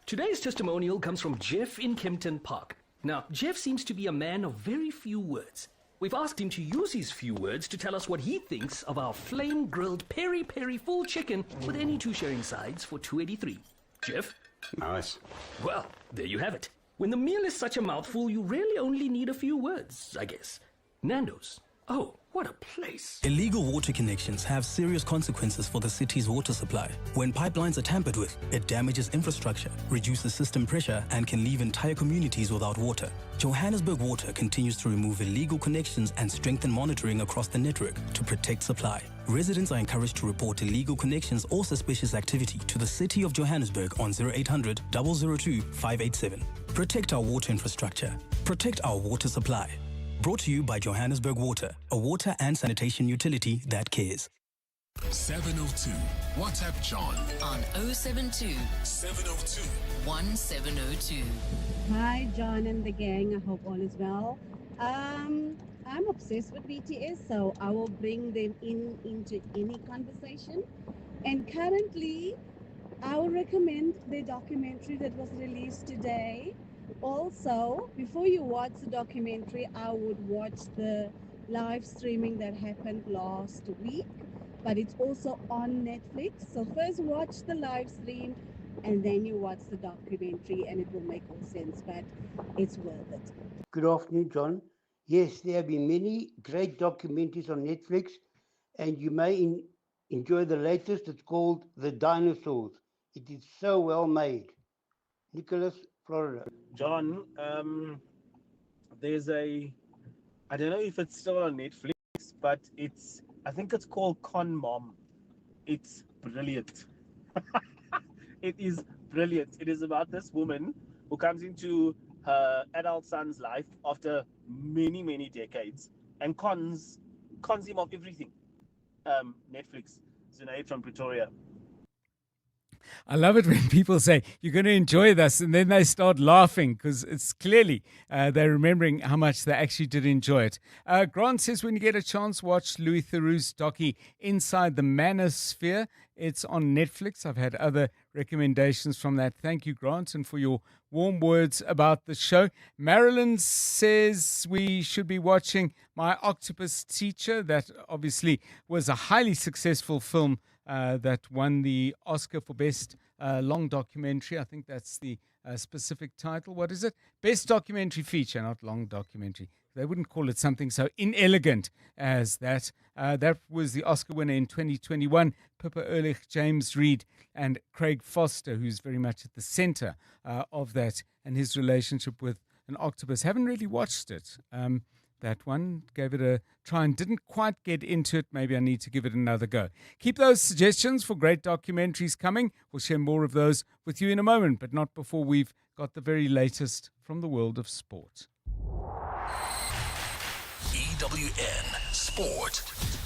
Today's testimonial comes from Jeff in Kempton Park. Now, Jeff seems to be a man of very few words. We've asked him to use his few words to tell us what he thinks of our flame-grilled peri-peri full chicken with any two sharing sides for $2.83. Jeff? Nice. Well, there you have it. When the meal is such a mouthful, you really only need a few words, I guess. Nando's. Oh, what a place. Illegal water connections have serious consequences for the city's water supply. When pipelines are tampered with, it damages infrastructure, reduces system pressure, and can leave entire communities without water. Johannesburg Water continues to remove illegal connections and strengthen monitoring across the network to protect supply. Residents are encouraged to report illegal connections or suspicious activity to the City of Johannesburg on 0800 002 587. Protect our water infrastructure. Protect our water supply. Brought to you by Johannesburg Water, a water and sanitation utility that cares. 702. WhatsApp John on 072 702 1702. Hi, John and the gang. I hope all is well. I'm obsessed with BTS, so I will bring them into any conversation. And currently, I will recommend the documentary that was released today. Also, before you watch the documentary, I would watch the live streaming that happened last week, but it's also on Netflix. So first watch the live stream and then you watch the documentary and it will make all sense, but it's worth it. Good afternoon, John. Yes, there have been many great documentaries on Netflix, and you may enjoy the latest. It's called The Dinosaurs. It is so well made. Nicholas, Florida. John, there's I don't know if it's still on Netflix, but I think it's called Con Mom. It's brilliant. It is brilliant. It is about this woman who comes into her adult son's life after many, many decades and cons him of everything. Netflix. Zunaid from Pretoria. I love it when people say, you're going to enjoy this, and then they start laughing because it's clearly they're remembering how much they actually did enjoy it. Grant says, when you get a chance, watch Louis Theroux's docu Inside the Manosphere. It's on Netflix. I've had other recommendations from that. Thank you, Grant, and for your warm words about the show. Marilyn says we should be watching My Octopus Teacher. That obviously was a highly successful film that won the Oscar for Best Long Documentary. I think that's the specific title. What is it? Best Documentary Feature, not Long Documentary. They wouldn't call it something so inelegant as that. That was the Oscar winner in 2021. Pippa Ehrlich, James Reed, and Craig Foster, who's very much at the center of that, and his relationship with an octopus. Haven't really watched it. That one, gave it a try and didn't quite get into it. Maybe I need to give it another go. Keep those suggestions for great documentaries coming. We'll share more of those with you in a moment, but not before we've got the very latest from the world of sport. EWN Sport.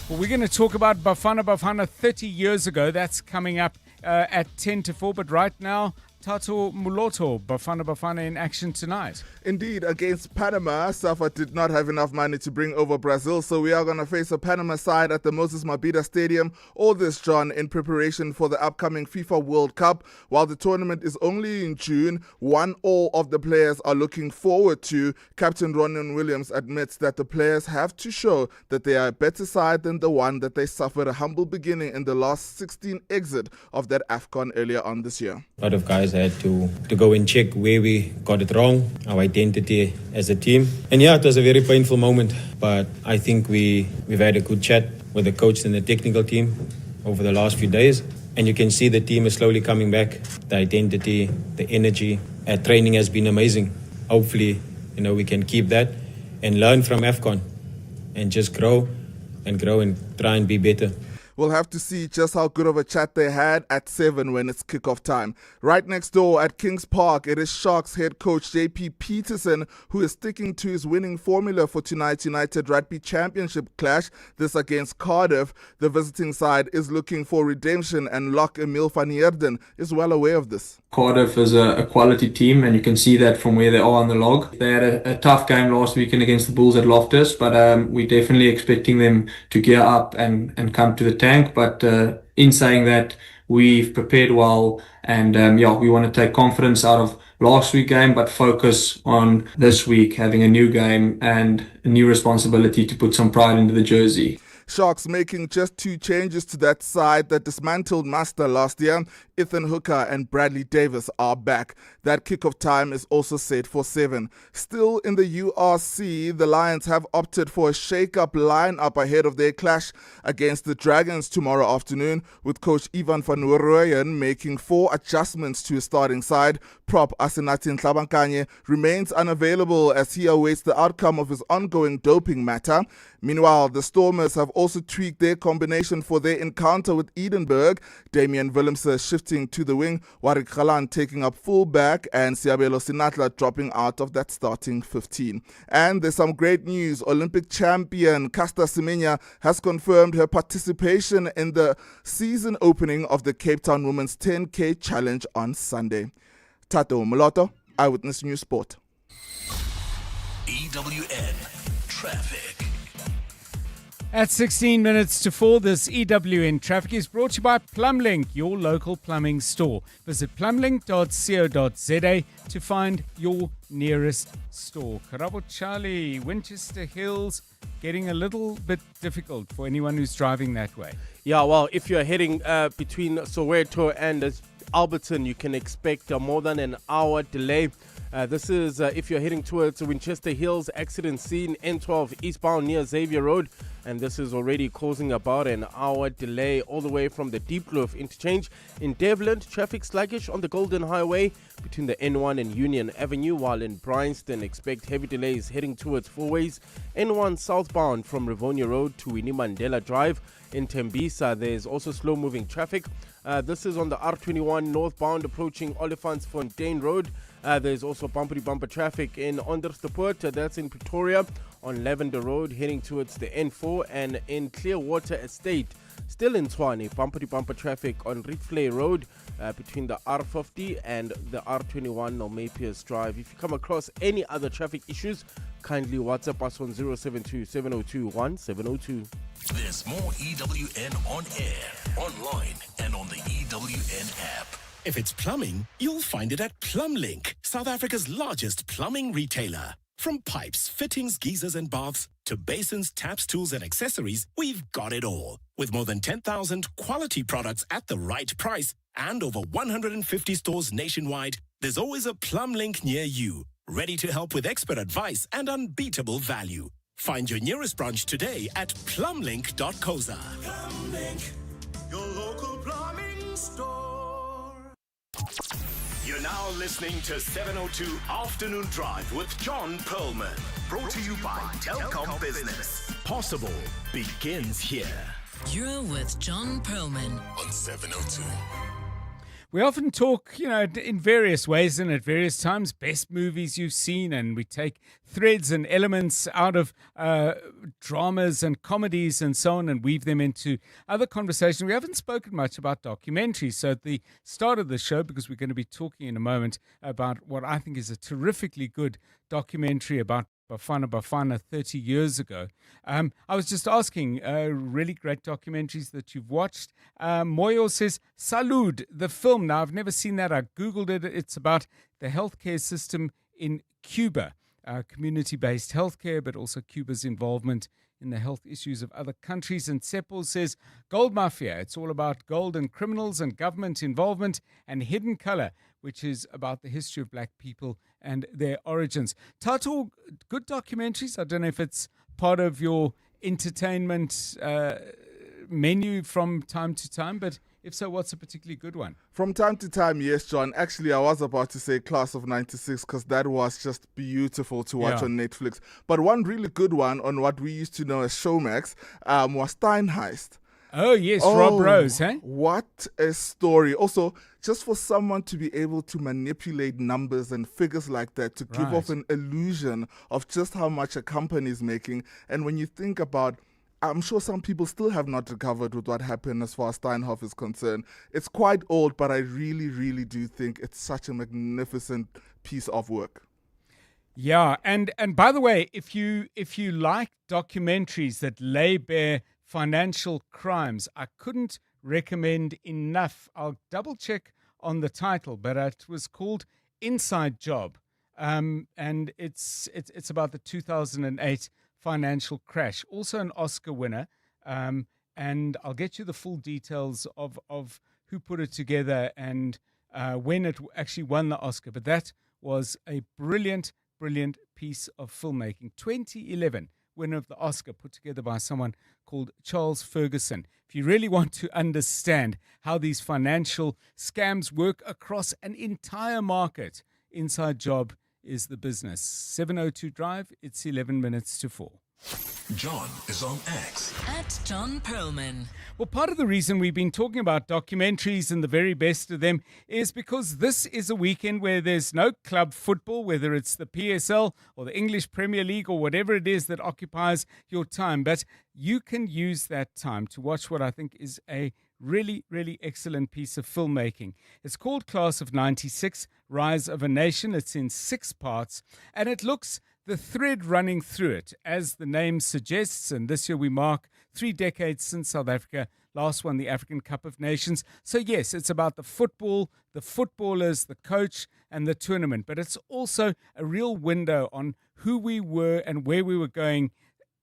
Well, we're going to talk about Bafana Bafana 30 years ago. That's coming up at 10 to 4. But right now, Tato Muloto, Bafana Bafana in action tonight. Indeed, against Panama, Safa did not have enough money to bring over Brazil, so we are going to face a Panama side at the Moses Mabhida Stadium. All this, John, in preparation for the upcoming FIFA World Cup. While the tournament is only in June, one all of the players are looking forward to. Captain Ronan Williams admits that the players have to show that they are a better side than the one that they suffered a humble beginning in the last 16 exit of that AFCON earlier on this year. A lot of guys had to go and check where we got it wrong, our identity as a team. And yeah, it was a very painful moment, but I think we've had a good chat with the coach and the technical team over the last few days. And you can see the team is slowly coming back. The identity, the energy, training has been amazing. Hopefully, we can keep that and learn from AFCON and just grow and try and be better. We'll have to see just how good of a chat they had at 7 when it's kickoff time. Right next door at Kings Park, it is Sharks head coach JP Peterson who is sticking to his winning formula for tonight's United Rugby Championship clash, this against Cardiff. The visiting side is looking for redemption, and Locke Emil van Heerden is well aware of this. Cardiff is a quality team, and you can see that from where they are on the log. They had a tough game last weekend against the Bulls at Loftus, but we're definitely expecting them to gear up and come to the tank. But in saying that, we've prepared well, and we want to take confidence out of last week's game, but focus on this week, having a new game and a new responsibility to put some pride into the jersey. Sharks making just 2 changes to that side that dismantled Master last year. Ethan Hooker and Bradley Davis are back. That kickoff time is also set for 7. Still in the URC, the Lions have opted for a shake-up lineup ahead of their clash against the Dragons tomorrow afternoon, with coach Ivan van Rooyen making 4 adjustments to his starting side. Prop Asenathi Nhlabankanye remains unavailable as he awaits the outcome of his ongoing doping matter. Meanwhile, the Stormers have also tweaked their combination for their encounter with Edinburgh. Damian Willemse shifting to the wing, Warwick Galan taking up full-back, and Siabelo Sinatla dropping out of that starting 15. And there's some great news. Olympic champion Caster Semenya has confirmed her participation in the season opening of the Cape Town Women's 10K Challenge on Sunday. Tato Muloto, Eyewitness News Sport. EWN Traffic. At 16 minutes to 4, this EWN Traffic is brought to you by Plumlink, your local plumbing store. Visit plumlink.co.za to find your nearest store. Karabo Charlie, Winchester Hills, getting a little bit difficult for anyone who's driving that way. Yeah, well, if you're heading between Soweto and Alberton, you can expect more than an hour delay. This is if you're heading towards Winchester Hills, accident scene, N12 eastbound near Xavier Road. And this is already causing about an hour delay all the way from the Deep Kloof interchange. In Devland, traffic sluggish on the Golden Highway between the N1 and Union Avenue, while in Bryanston, expect heavy delays heading towards Fourways. N1 southbound from Rivonia Road to Winnie Mandela Drive. In Tembisa, there's also slow-moving traffic. This is on the R21 northbound approaching Olifantsfontein Road. There's also bumper traffic in Onderstepoort, that's in Pretoria, on Lavender Road heading towards the N4, and in Clearwater Estate. Still in Tshwane, bumper-to-bumper traffic on Rifley Road between the R50 and the R21 Nalmepius Drive. If you come across any other traffic issues, kindly WhatsApp us on 072-702-1702. There's more EWN on air, online, and on the EWN app. If it's plumbing, you'll find it at Plumlink, South Africa's largest plumbing retailer. From pipes, fittings, geysers and baths, to basins, taps, tools and accessories, we've got it all. With more than 10,000 quality products at the right price and over 150 stores nationwide, there's always a Plumlink near you, ready to help with expert advice and unbeatable value. Find your nearest branch today at plumlink.coza. Plumlink, your local plumbing store. You're now listening to 702 Afternoon Drive with John Perlman. Brought to you by Telkom Business. Possible begins here. You're with John Perlman on 702. We often talk, in various ways and at various times, best movies you've seen, and we take threads and elements out of dramas and comedies and so on and weave them into other conversations. We haven't spoken much about documentaries. So at the start of the show, because we're going to be talking in a moment about what I think is a terrifically good documentary about Bafana Bafana 30 years ago. I was just asking, really great documentaries that you've watched. Moyo says, Salud, the film. Now, I've never seen that. I Googled it. It's about the healthcare system in Cuba, community-based healthcare, but also Cuba's involvement in the health issues of other countries. And Seppo says, Gold Mafia. It's all about gold and criminals and government involvement, and Hidden Color, which is about the history of black people and their origins. Tato, good documentaries. I don't know if it's part of your entertainment menu from time to time, but if so, what's a particularly good one? From time to time, yes, John. Actually, I was about to say Class of 96 because that was just beautiful to watch on Netflix. But one really good one on what we used to know as Showmax was Steinheist. Oh, yes, Rob Rose, eh? What a story. Also, just for someone to be able to manipulate numbers and figures like that to give off an illusion of just how much a company is making. And when you think about, I'm sure some people still have not recovered with what happened as far as Steinhoff is concerned. It's quite old, but I really, really do think it's such a magnificent piece of work. Yeah, and by the way, if you like documentaries that lay bare financial crimes, I couldn't recommend enough. I'll double check on the title, but it was called Inside Job, and it's about the 2008 financial crash. Also an Oscar winner, and I'll get you the full details of who put it together and when it actually won the Oscar. But that was a brilliant piece of filmmaking. 2011 winner of the Oscar, put together by someone called Charles Ferguson. If you really want to understand how these financial scams work across an entire market, Inside Job is the business. 702 Drive, it's 11 minutes to 4. John is on X. At John Perlman. Well, part of the reason we've been talking about documentaries and the very best of them is because this is a weekend where there's no club football, whether it's the PSL or the English Premier League or whatever it is that occupies your time. But you can use that time to watch what I think is a really excellent piece of filmmaking. It's called Class of 96, Rise of a Nation. It's in 6 parts, and it looks the thread running through it, as the name suggests, and this year we mark 3 decades since South Africa last won the African Cup of Nations. So yes, it's about the football, the footballers, the coach, and the tournament, but it's also a real window on who we were and where we were going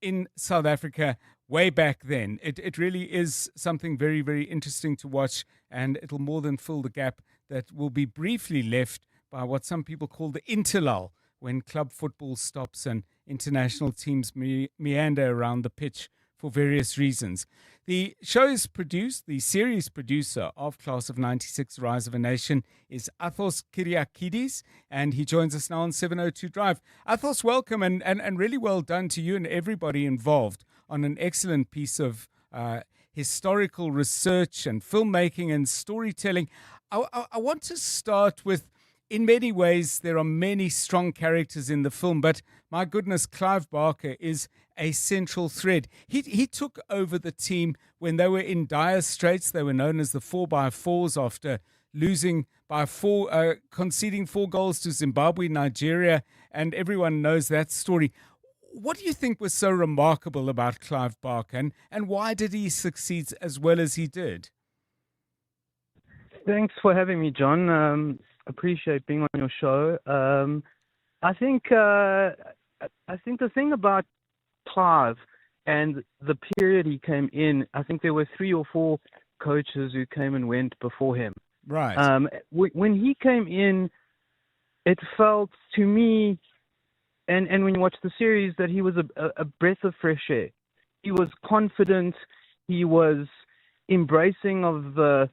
in South Africa way back then. It really is something very interesting to watch, and it'll more than fill the gap that will be briefly left by what some people call the interlull, when club football stops and international teams meander around the pitch for various reasons. The show is produced, the series producer of Class of 96, Rise of a Nation, is Athos Kiryakidis, and he joins us now on 702 Drive. Athos, welcome, and really well done to you and everybody involved on an excellent piece of historical research and filmmaking and storytelling. I want to start with, in many ways, there are many strong characters in the film, but my goodness, Clive Barker is a central thread. He took over the team when they were in dire straits. They were known as the 4x4s after losing by conceding 4 goals to Zimbabwe, Nigeria, and everyone knows that story. What do you think was so remarkable about Clive Barker, and why did he succeed as well as he did? Thanks for having me, John. Appreciate being on your show. I think the thing about Clive and the period he came in, I think there were 3 or 4 coaches who came and went before him. Right. When he came in, it felt to me, and when you watch the series, that he was a breath of fresh air. He was confident. He was embracing of the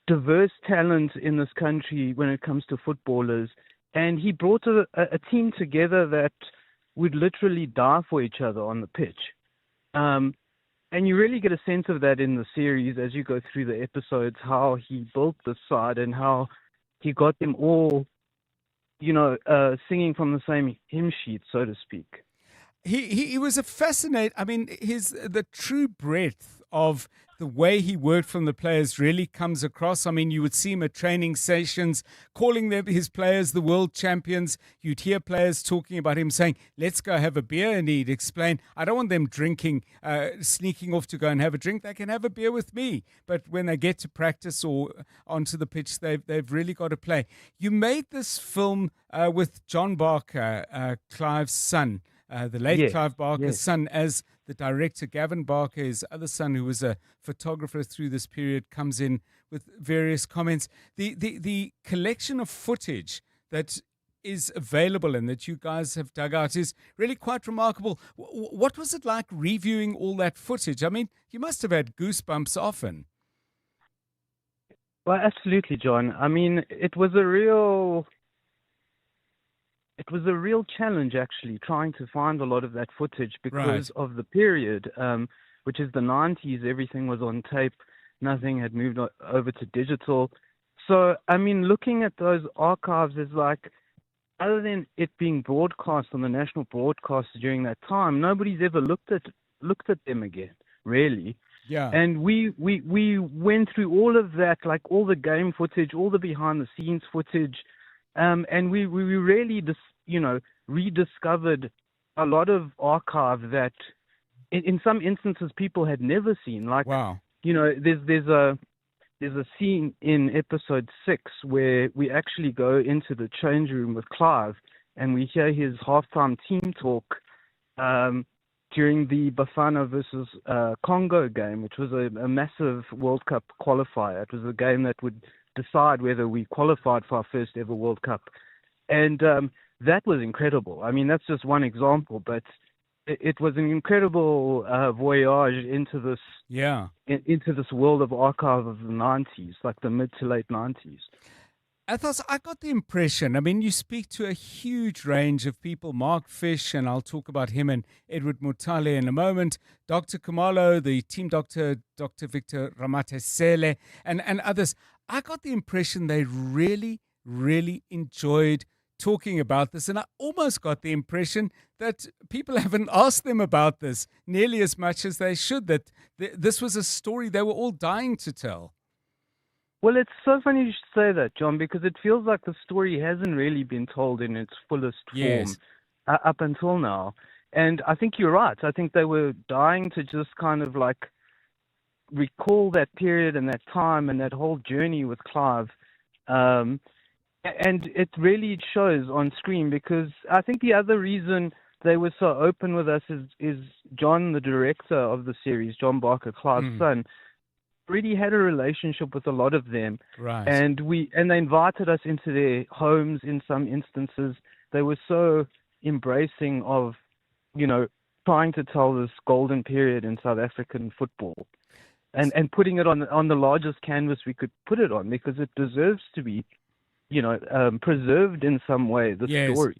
diverse talent in this country when it comes to footballers. And he brought a team together that would literally die for each other on the pitch. And you really get a sense of that in the series as you go through the episodes, how he built the side and how he got them all, singing from the same hymn sheet, so to speak. He was a fascinating. I mean, the true breadth of the way he worked from the players really comes across. I mean, you would see him at training sessions, calling his players the world champions. You'd hear players talking about him saying, let's go have a beer. And he'd explain, I don't want them drinking, sneaking off to go and have a drink. They can have a beer with me. But when they get to practice or onto the pitch, they've really got to play. You made this film with John Barker, Clive's son. The late Clive Barker's son, as the director. Gavin Barker, his other son, who was a photographer through this period, comes in with various comments. The collection of footage that is available and that you guys have dug out is really quite remarkable. What was it like reviewing all that footage? I mean, you must have had goosebumps often. Well, absolutely, John. I mean, it was a real challenge, actually, trying to find a lot of that footage because of the period, which is the 90s. Everything was on tape. Nothing had moved over to digital. So, I mean, looking at those archives is like, other than it being broadcast on the national broadcast during that time, nobody's ever looked at them again, really. Yeah. And we went through all of that, like all the game footage, all the behind-the-scenes footage, and we really rediscovered a lot of archive that in some instances people had never seen. Like, there's a scene in episode 6 where we actually go into the change room with Clive and we hear his halftime team talk during the Bafana versus Congo game, which was a massive World Cup qualifier. It was a game that would decide whether we qualified for our first ever World Cup. And that was incredible. I mean, that's just one example, but it was an incredible voyage into this into this world of archive of the 90s, like the mid to late 90s. Athos, I got the impression, I mean, you speak to a huge range of people, Mark Fish, and I'll talk about him and Edward Mutale in a moment, Dr. Kumalo, the team doctor, Dr. Victor Ramatesele, and others. I got the impression they really, really enjoyed talking about this, and I almost got the impression that people haven't asked them about this nearly as much as they should, that this was a story they were all dying to tell. Well, it's so funny you should say that, John, because it feels like the story hasn't really been told in its fullest form up until now. And I think you're right. I think they were dying to just kind of like recall that period and that time and that whole journey with Clive. And it really shows on screen, because I think the other reason they were so open with us is John, the director of the series, John Barker, Clive's son, already had a relationship with a lot of them. Right. And they invited us into their homes in some instances. They were so embracing of, trying to tell this golden period in South African football. And putting it on the largest canvas we could put it on, because it deserves to be preserved in some way, the story.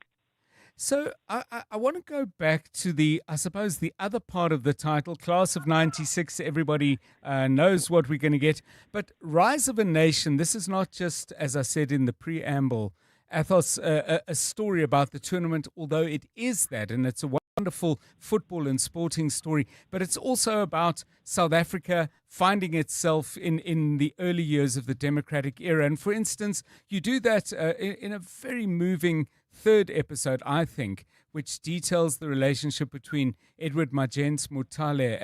So I want to go back to the other part of the title, Class of 96. Everybody knows what we're going to get. But Rise of a Nation, this is not just, as I said in the preamble, Athos, a story about the tournament, although it is that, and it's a wonderful football and sporting story, but it's also about South Africa finding itself in the early years of the democratic era. And for instance, you do that in a very moving third episode, I think, which details the relationship between Edward Magents Mutale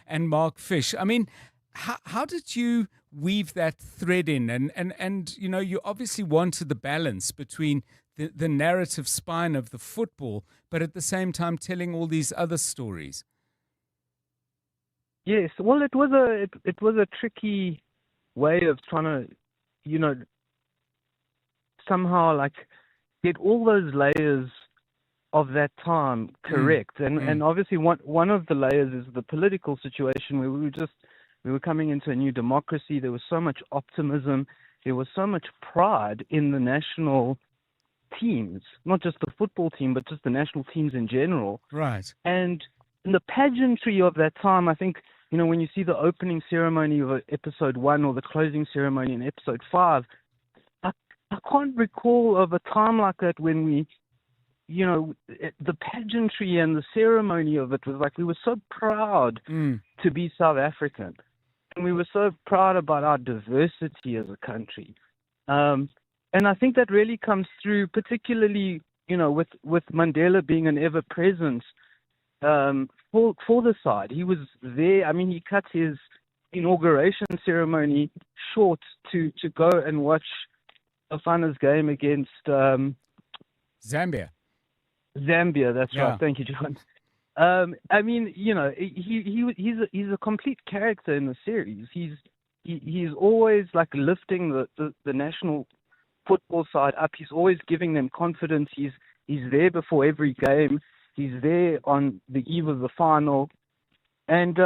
and Mark Fish. I mean, how did you weave that thread in? And you know, you obviously wanted the balance between the narrative spine of the football, but at the same time telling all these other stories. Yes, well, it was a tricky way of trying to, you know, somehow like get all those layers of that time correct. And obviously one of the layers is the political situation where we were coming into a new democracy. There was so much optimism. There was so much pride in the national teams, not just the football team, but just the national teams in general. Right. And in the pageantry of that time, I think, you know, when you see the opening ceremony of episode 1 or the closing ceremony in episode 5, I can't recall of a time like that when we, you know, the pageantry and the ceremony of it was like we were so proud to be South African. And we were so proud about our diversity as a country. And I think that really comes through, particularly, you know, with Mandela being an ever-presence for the side. He was there. I mean, he cut his inauguration ceremony short to go and watch Bafana's game against Zambia. That's Yeah. right. Thank you, John. I mean, you know, he's a complete character in the series. He's always like lifting the national football side up. He's always giving them confidence. He's there before every game. He's there on the eve of the final, and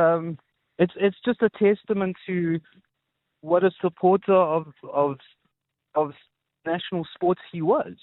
it's just a testament to what a supporter of national sports he was.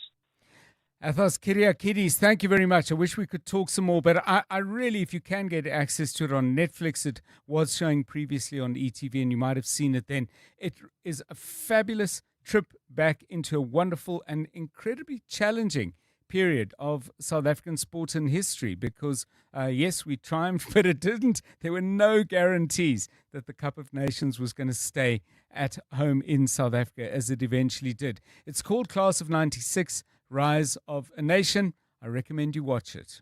Athos, Kiryakidis, thank you very much. I wish we could talk some more, but I really, if you can get access to it on Netflix, it was showing previously on ETV, and you might have seen it then. It is a fabulous trip back into a wonderful and incredibly challenging period of South African sport and history because, yes, we triumphed, but it didn't. There were no guarantees that the Cup of Nations was going to stay at home in South Africa, as it eventually did. It's called Class of 96, Rise of a Nation. I recommend you watch it.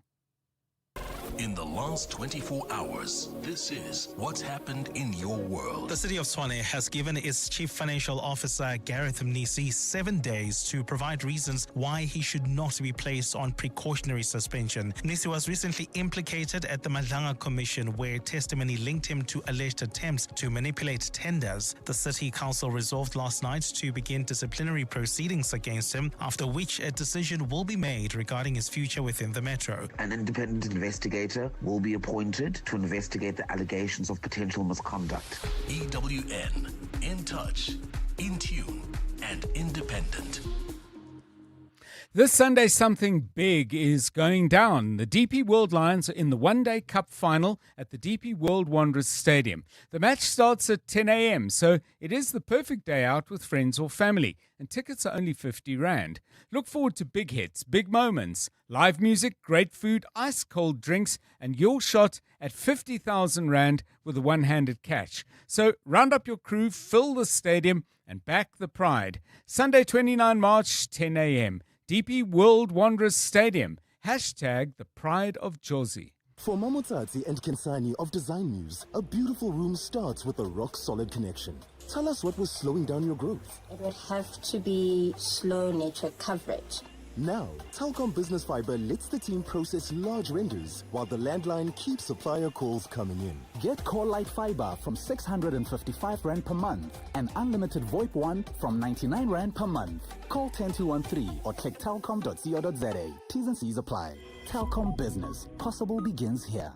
In the last 24 hours, this is what's happened in your world. The city of Tshwane has given its chief financial officer, Gareth Mnisi, 7 days to provide reasons why he should not be placed on precautionary suspension. Mnisi was recently implicated at the Madlanga Commission, where testimony linked him to alleged attempts to manipulate tenders. The city council resolved last night to begin disciplinary proceedings against him, after which a decision will be made regarding his future within the metro. An independent investigator will be appointed to investigate the allegations of potential misconduct. EWN, in touch, in tune, and independent. This Sunday, something big is going down. The DP World Lions are in the One-Day Cup final at the DP World Wanderers Stadium. The match starts at 10 a.m., so it is the perfect day out with friends or family, and tickets are only 50 Rand. Look forward to big hits, big moments, live music, great food, ice-cold drinks, and your shot at 50,000 Rand with a one-handed catch. So round up your crew, fill the stadium, and back the pride. Sunday, 29 March, 10 a.m., DP World Wanderers Stadium. Hashtag the pride of Jozi. For Mamotsatsi and Kensani of Design News, a beautiful room starts with a rock-solid connection. Tell us what was slowing down your growth. It would have to be slow network coverage. Now, Telkom Business Fiber lets the team process large renders while the landline keeps supplier calls coming in. Get Call Light Fiber from 655 Rand per month and unlimited VoIP 1 from 99 Rand per month. Call 10213 or click telkom.co.za. T's and C's apply. Telkom Business. Possible begins here.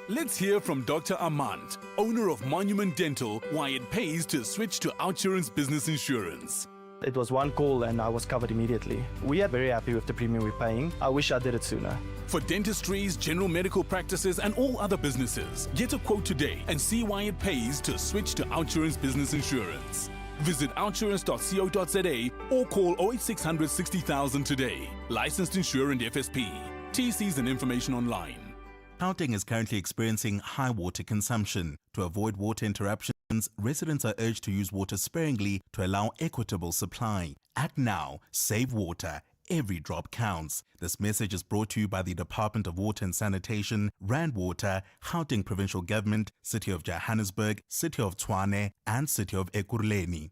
Let's hear from Dr. Armand, owner of Monument Dental, why it pays to switch to OUTsurance Business Insurance. It was one call and I was covered immediately. We are very happy with the premium we're paying. I wish I did it sooner. For dentistries, general medical practices and all other businesses, get a quote today and see why it pays to switch to OUTsurance Business Insurance. Visit outsurance.co.za or call 08600 60,000 today. Licensed insurer and FSP. TCs and information online. Gauteng is currently experiencing high water consumption. To avoid water interruptions, residents are urged to use water sparingly to allow equitable supply. Act now, save water. Every drop counts. This message is brought to you by the Department of Water and Sanitation, Rand Water, Gauteng Provincial Government, City of Johannesburg, City of Tshwane, and City of Ekurhuleni.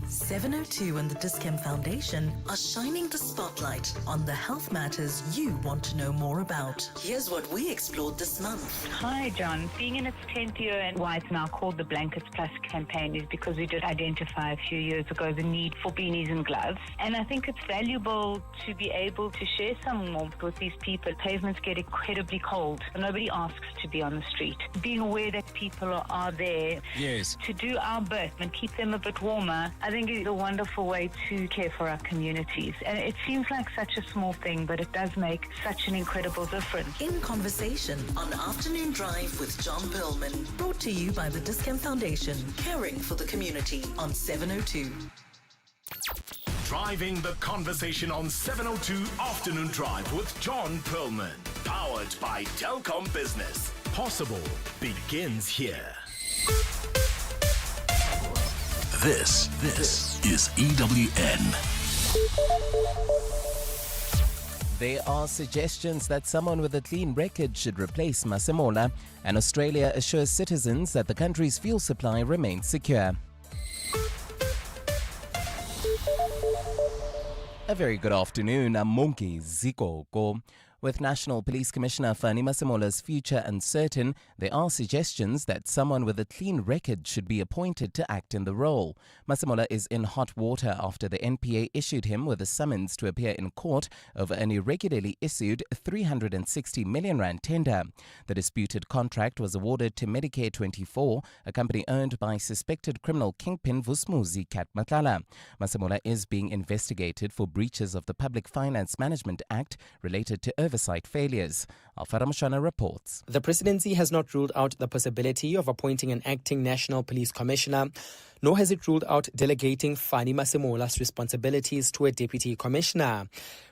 702 and the Discount Foundation are shining the spotlight on the health matters you want to know more about. Here's what we explored this month. Hi, John. Being in its 10th year and why it's now called the Blankets Plus campaign is because we did identify a few years ago the need for beanies and gloves. And I think it's valuable to be able to share some warmth with these people. Pavements get incredibly cold. Nobody asks to be on the street. Being aware that people are there to do our bit and keep them a bit warmer, I think is a wonderful way to care for our communities. And it seems like such a small thing, but it does make such an incredible difference. In Conversation on Afternoon Drive with John Perlman. Brought to you by the Discount Foundation, caring for the community on 702. Driving the conversation on 702 Afternoon Drive with John Perlman. Powered by Telkom Business. Possible begins here. This is EWN. There are suggestions that someone with a clean record should replace Masemola, and Australia assures citizens that the country's fuel supply remains secure. A very good afternoon. I'm Monkey Zikoko. With National Police Commissioner Fani Masemola's future uncertain, there are suggestions that someone with a clean record should be appointed to act in the role. Masemola is in hot water after the NPA issued him with a summons to appear in court over an irregularly issued 360 million rand tender. The disputed contract was awarded to Medicare 24, a company owned by suspected criminal kingpin Vusmuzi Kat Matlala. Masemola is being investigated for breaches of the Public Finance Management Act related to oversight failures. Alfara Mushana reports. The presidency has not ruled out the possibility of appointing an acting National Police Commissioner, nor has it ruled out delegating Fani Masemola's responsibilities to a deputy commissioner.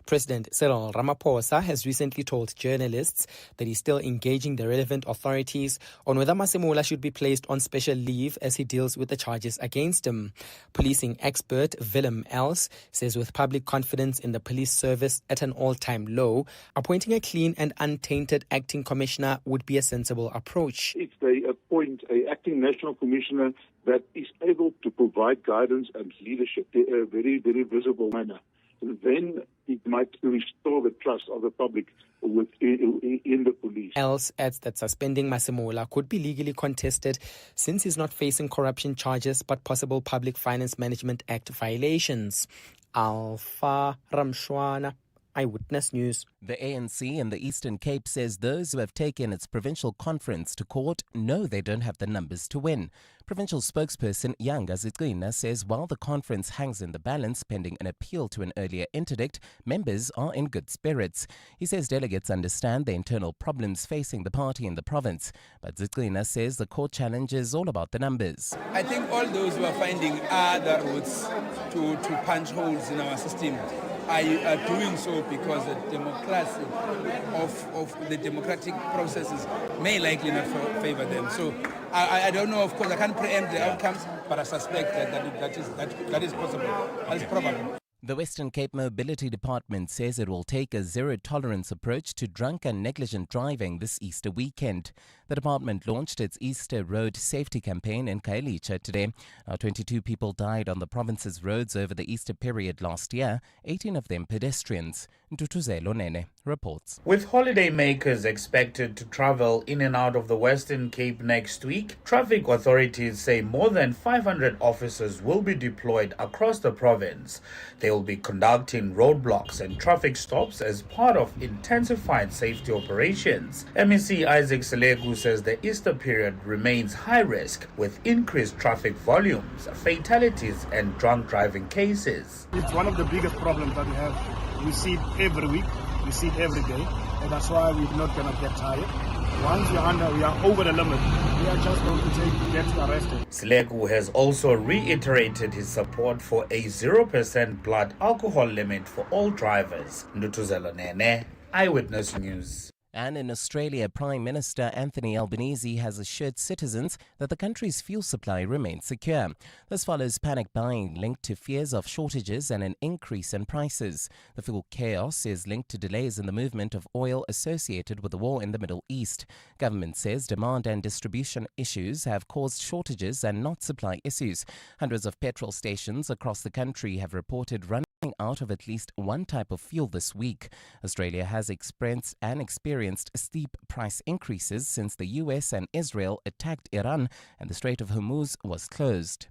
President Cyril Ramaphosa has recently told journalists that he's still engaging the relevant authorities on whether Masemola should be placed on special leave as he deals with the charges against him. Policing expert Willem Els says with public confidence in the police service at an all-time low, appointing a clean and untainted acting commissioner would be a sensible approach. If they appoint an acting national commissioner that is able to provide guidance and leadership in a very, very visible manner, then it might restore the trust of the public in the police. Els adds that suspending Masemola could be legally contested since he's not facing corruption charges but possible Public Finance Management Act violations. Alpha Ramshwana, Eyewitness News. The ANC in the Eastern Cape says those who have taken its provincial conference to court know they don't have the numbers to win. Provincial spokesperson Yanga Zitrina says while the conference hangs in the balance pending an appeal to an earlier interdict, members are in good spirits. He says delegates understand the internal problems facing the party in the province, but Zitrina says the court challenge is all about the numbers. I think all those who are finding other routes to punch holes in our system are doing so because the democracy of the democratic processes may likely not favor them. So I don't know, of course, I can't preempt the outcomes, but I suspect that is possible. That is probable. The Western Cape Mobility Department says it will take a zero-tolerance approach to drunk and negligent driving this Easter weekend. The department launched its Easter Road Safety Campaign in Khayelitsha today. Now, 22 people died on the province's roads over the Easter period last year, 18 of them pedestrians. Ntutuzelo Nene reports. With holidaymakers expected to travel in and out of the Western Cape next week, traffic authorities say more than 500 officers will be deployed across the province. They will be conducting roadblocks and traffic stops as part of intensified safety operations. MEC Isaac Selegu says the Easter period remains high risk with increased traffic volumes, fatalities and drunk driving cases. It's one of the biggest problems that we have. We see it every week, we see it every day, and that's why we're not going to get tired. once we are over the limit, we are just going to get arrested. Gagu has also reiterated his support for a 0% blood alcohol limit for all drivers. Ndutuzelo Nene, Eyewitness News. And in Australia, Prime Minister Anthony Albanese has assured citizens that the country's fuel supply remains secure. This follows panic buying linked to fears of shortages and an increase in prices. The fuel chaos is linked to delays in the movement of oil associated with the war in the Middle East. Government says demand and distribution issues have caused shortages and not supply issues. Hundreds of petrol stations across the country have reported running out of at least one type of fuel this week. Australia has experienced steep price increases since the US and Israel attacked Iran and the Strait of Hormuz was closed.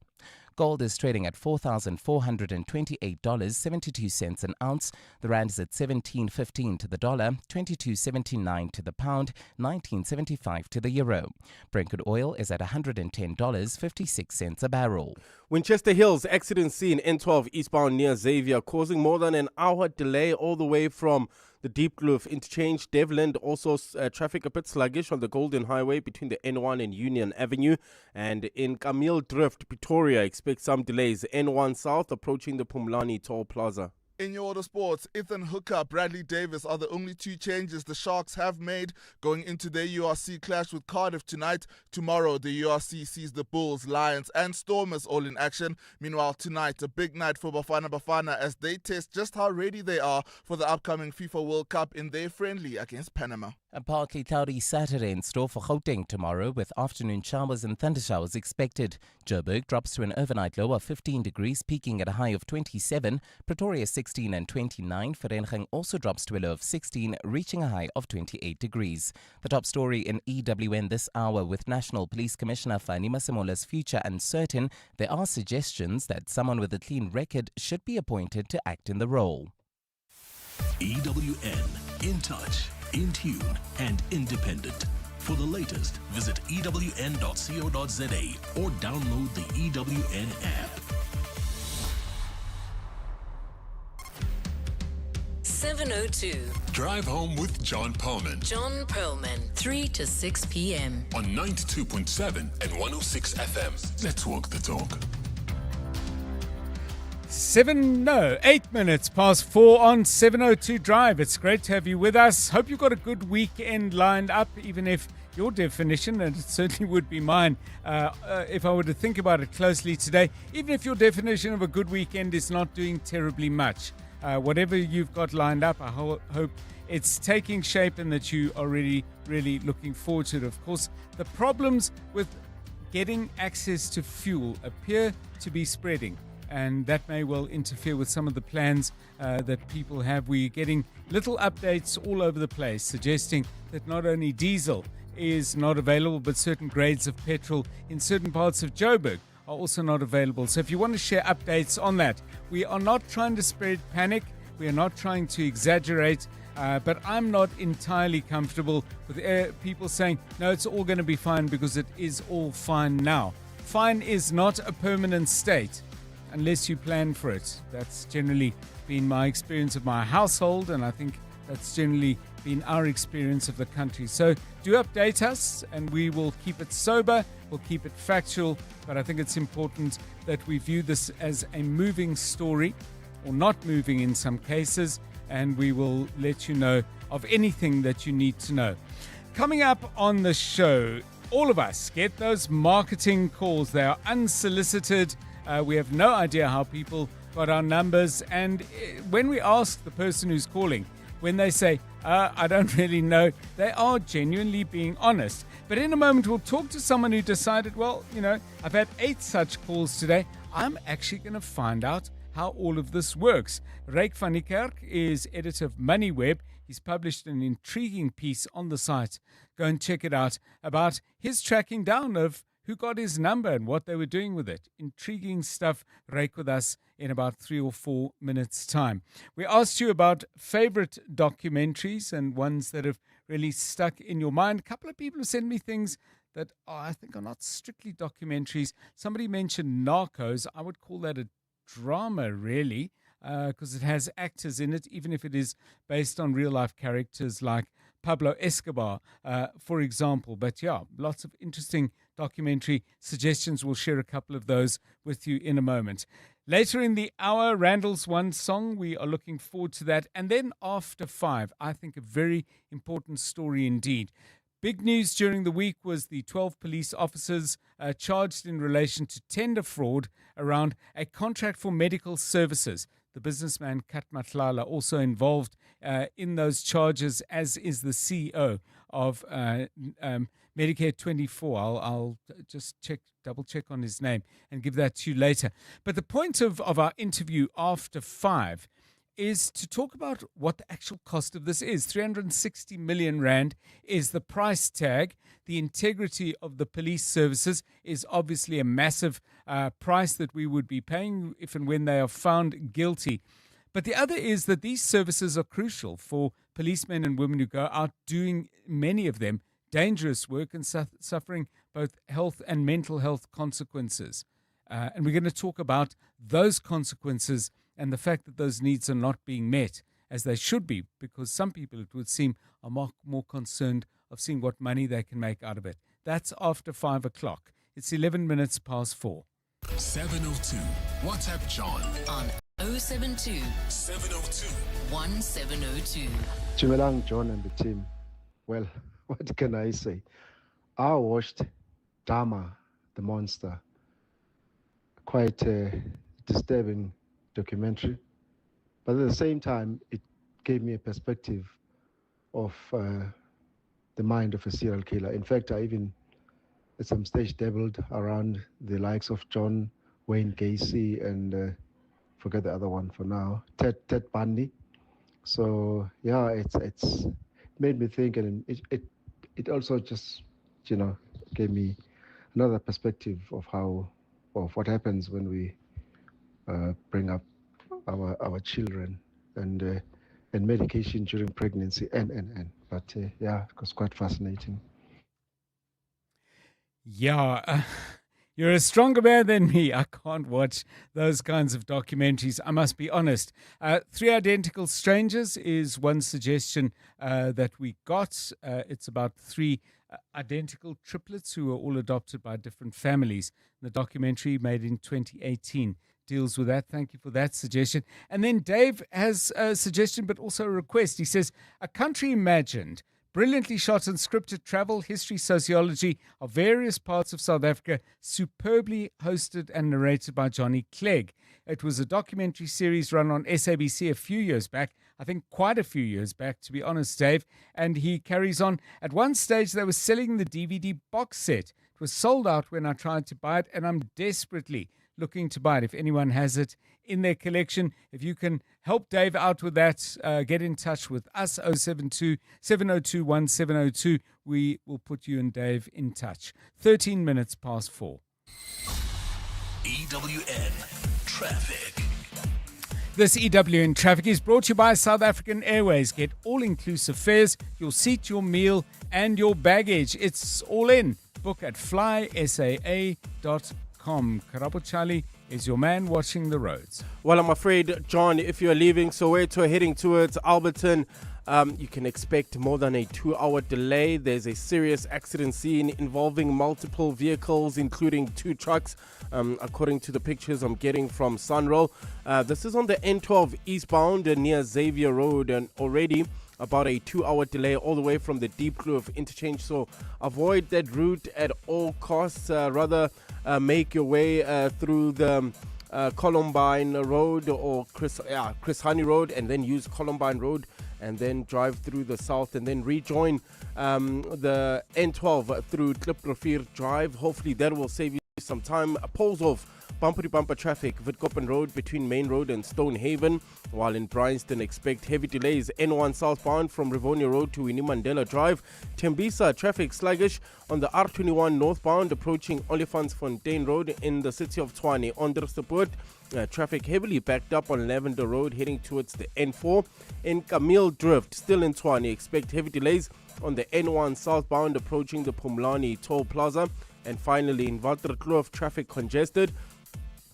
Gold is trading at $4,428.72 an ounce. The rand is at 17.15 to the dollar, 22.79 to the pound, 19.75 to the euro. Brent crude oil is at $110.56 a barrel. Winchester Hills accident scene N12 eastbound near Xavier, causing more than an hour delay all the way from the Deep Kloof interchange. Devland also traffic a bit sluggish on the Golden Highway between the N1 and Union Avenue. And in Camille Drift, Pretoria, expect some delays. N1 South approaching the Pumlani Toll Plaza. In your other sports, Ethan Hooker, Bradley Davis are the only two changes the Sharks have made going into their URC clash with Cardiff tonight. Tomorrow, the URC sees the Bulls, Lions and Stormers all in action. Meanwhile, tonight, a big night for Bafana Bafana as they test just how ready they are for the upcoming FIFA World Cup in their friendly against Panama. A partly cloudy Saturday in store for Gauteng tomorrow, with afternoon showers and thundershowers expected. Joburg drops to an overnight low of 15 degrees, peaking at a high of 27. Pretoria 16 and 29. Vereeniging also drops to a low of 16, reaching a high of 28 degrees. The top story in EWN this hour, with National Police Commissioner Fanik Masemola's future uncertain, there are suggestions that someone with a clean record should be appointed to act in the role. EWN, in touch, in tune and independent. For the latest, visit ewn.co.za or download the EWN app. 7:02. Drive home with John Perlman. John Perlman, 3 to 6 p.m. On 92.7 and 106 FM. Let's walk the talk. 8 minutes past 4 on 7:02 Drive. It's great to have you with us. Hope you've got a good weekend lined up, even if your definition, and it certainly would be mine, if I were to think about it closely today, even if your definition of a good weekend is not doing terribly much. Whatever you've got lined up, I hope it's taking shape and that you are really looking forward to it. Of course, the problems with getting access to fuel appear to be spreading, and that may well interfere with some of the plans that people have. We're getting little updates all over the place suggesting that not only diesel is not available, but certain grades of petrol in certain parts of Joburg are also not available. So if you want to share updates on that, we are not trying to spread panic. We are not trying to exaggerate, but I'm not entirely comfortable with people saying, no, it's all going to be fine, because it is all fine now. Fine is not a permanent state unless you plan for it. That's generally been my experience of my household, and I think that's generally been our experience of the country. So do update us, and we will keep it sober, we'll keep it factual, but I think it's important that we view this as a moving story, or not moving in some cases, and we will let you know of anything that you need to know. Coming up on the show, all of us get those marketing calls. They are unsolicited. We have no idea how people got our numbers, and when we ask the person who's calling, when they say, I don't really know, they are genuinely being honest. But in a moment, we'll talk to someone who decided, well, I've had 8 such calls today. I'm actually going to find out how all of this works. Rake Fanik is editor of MoneyWeb. He's published an intriguing piece on the site. Go and check it out, about his tracking down of who got his number and what they were doing with it. Intriguing stuff. Rake with us in about 3 or 4 minutes' time. We asked you about favorite documentaries and ones that have really stuck in your mind. A couple of people have sent me things that I think are not strictly documentaries. Somebody mentioned Narcos. I would call that a drama, really, because it has actors in it, even if it is based on real-life characters like Pablo Escobar, for example. But yeah, lots of interesting documentary suggestions. We'll share a couple of those with you in a moment. Later in the hour, Randall's One Song. We are looking forward to that. And then after 5, I think a very important story indeed. Big news during the week was the 12 police officers charged in relation to tender fraud around a contract for medical services. The businessman Kat Matlala also involved in those charges, as is the CEO of Medicare 24. I'll just double check on his name and give that to you later. But the point of our interview after 5 is to talk about what the actual cost of this is. 360 million rand is the price tag. The integrity of the police services is obviously a massive price that we would be paying if and when they are found guilty. But the other is that these services are crucial for policemen and women who go out doing, many of them, dangerous work and suffering both health and mental health consequences. And we're going to talk about those consequences and the fact that those needs are not being met as they should be, because some people, it would seem, are more concerned of seeing what money they can make out of it. That's after 5 o'clock. It's 11 minutes past 4. 702. WhatsApp John on 072 702 1702. Dumelang, John and the team. Well, what can I say? I watched Dama, the Monster. Quite a disturbing documentary, but at the same time, it gave me a perspective of the mind of a serial killer. In fact, I even at some stage dabbled around the likes of John Wayne Gacy and forget the other one for now, Ted Bundy. So yeah, it's made me think, and it also just gave me another perspective of what happens when we bring up our children and medication during pregnancy and but yeah, it was quite fascinating. Yeah, you're a stronger man than me. I can't watch those kinds of documentaries, I must be honest. 3 Identical Strangers is one suggestion that we got. It's about 3 identical triplets who were all adopted by different families. The documentary, made in 2018, deals with that. Thank you for that suggestion. And then Dave has a suggestion, but also a request. He says, A Country Imagined, brilliantly shot and scripted travel, history, sociology of various parts of South Africa, superbly hosted and narrated by Johnny Clegg. It was a documentary series run on SABC a few years back, I think quite a few years back, to be honest, Dave. And he carries on. At one stage, they were selling the DVD box set. It was sold out when I tried to buy it, and I'm desperately looking to buy it. If anyone has it in their collection, if you can help Dave out with that, get in touch with us, 072 702 1702. We will put you and Dave in touch. 13 minutes past 4. EWN Traffic. This EWN Traffic is brought to you by South African Airways. Get all-inclusive fares, your seat, your meal, and your baggage. It's all in. Book at flysaa.com. Karabo Charlie is your man watching the roads. Well, I'm afraid, John, if you're leaving Soweto heading towards Alberton, you can expect more than a 2-hour delay. There's a serious accident scene involving multiple vehicles, including 2 trucks, according to the pictures I'm getting from Sunroll. This is on the N12 eastbound near Xavier Road, and already about a 2-hour delay all the way from the Deep Kloof interchange. So avoid that route at all costs. Rather make your way through the Columbine Road or Chris Hani Road, and then use Columbine Road, and then drive through the south, and then rejoin the N12 through Kliprofir Drive. Hopefully that will save you some time. Pulls off bumper-to-bumper traffic, Witkoppen Road between Main Road and Stonehaven, while in Bryanston expect heavy delays. N1 southbound from Rivonia Road to Winnie Mandela Drive. Tembisa traffic sluggish on the R21 northbound approaching Olifantsfontein Road in the city of Tshwane. Onderstepoort, traffic heavily backed up on Lavender Road heading towards the N4. In Camille Drift, still in Tshwane, expect heavy delays on the N1 southbound approaching the Pumlani Toll Plaza. And finally, in Waterkloof, traffic congested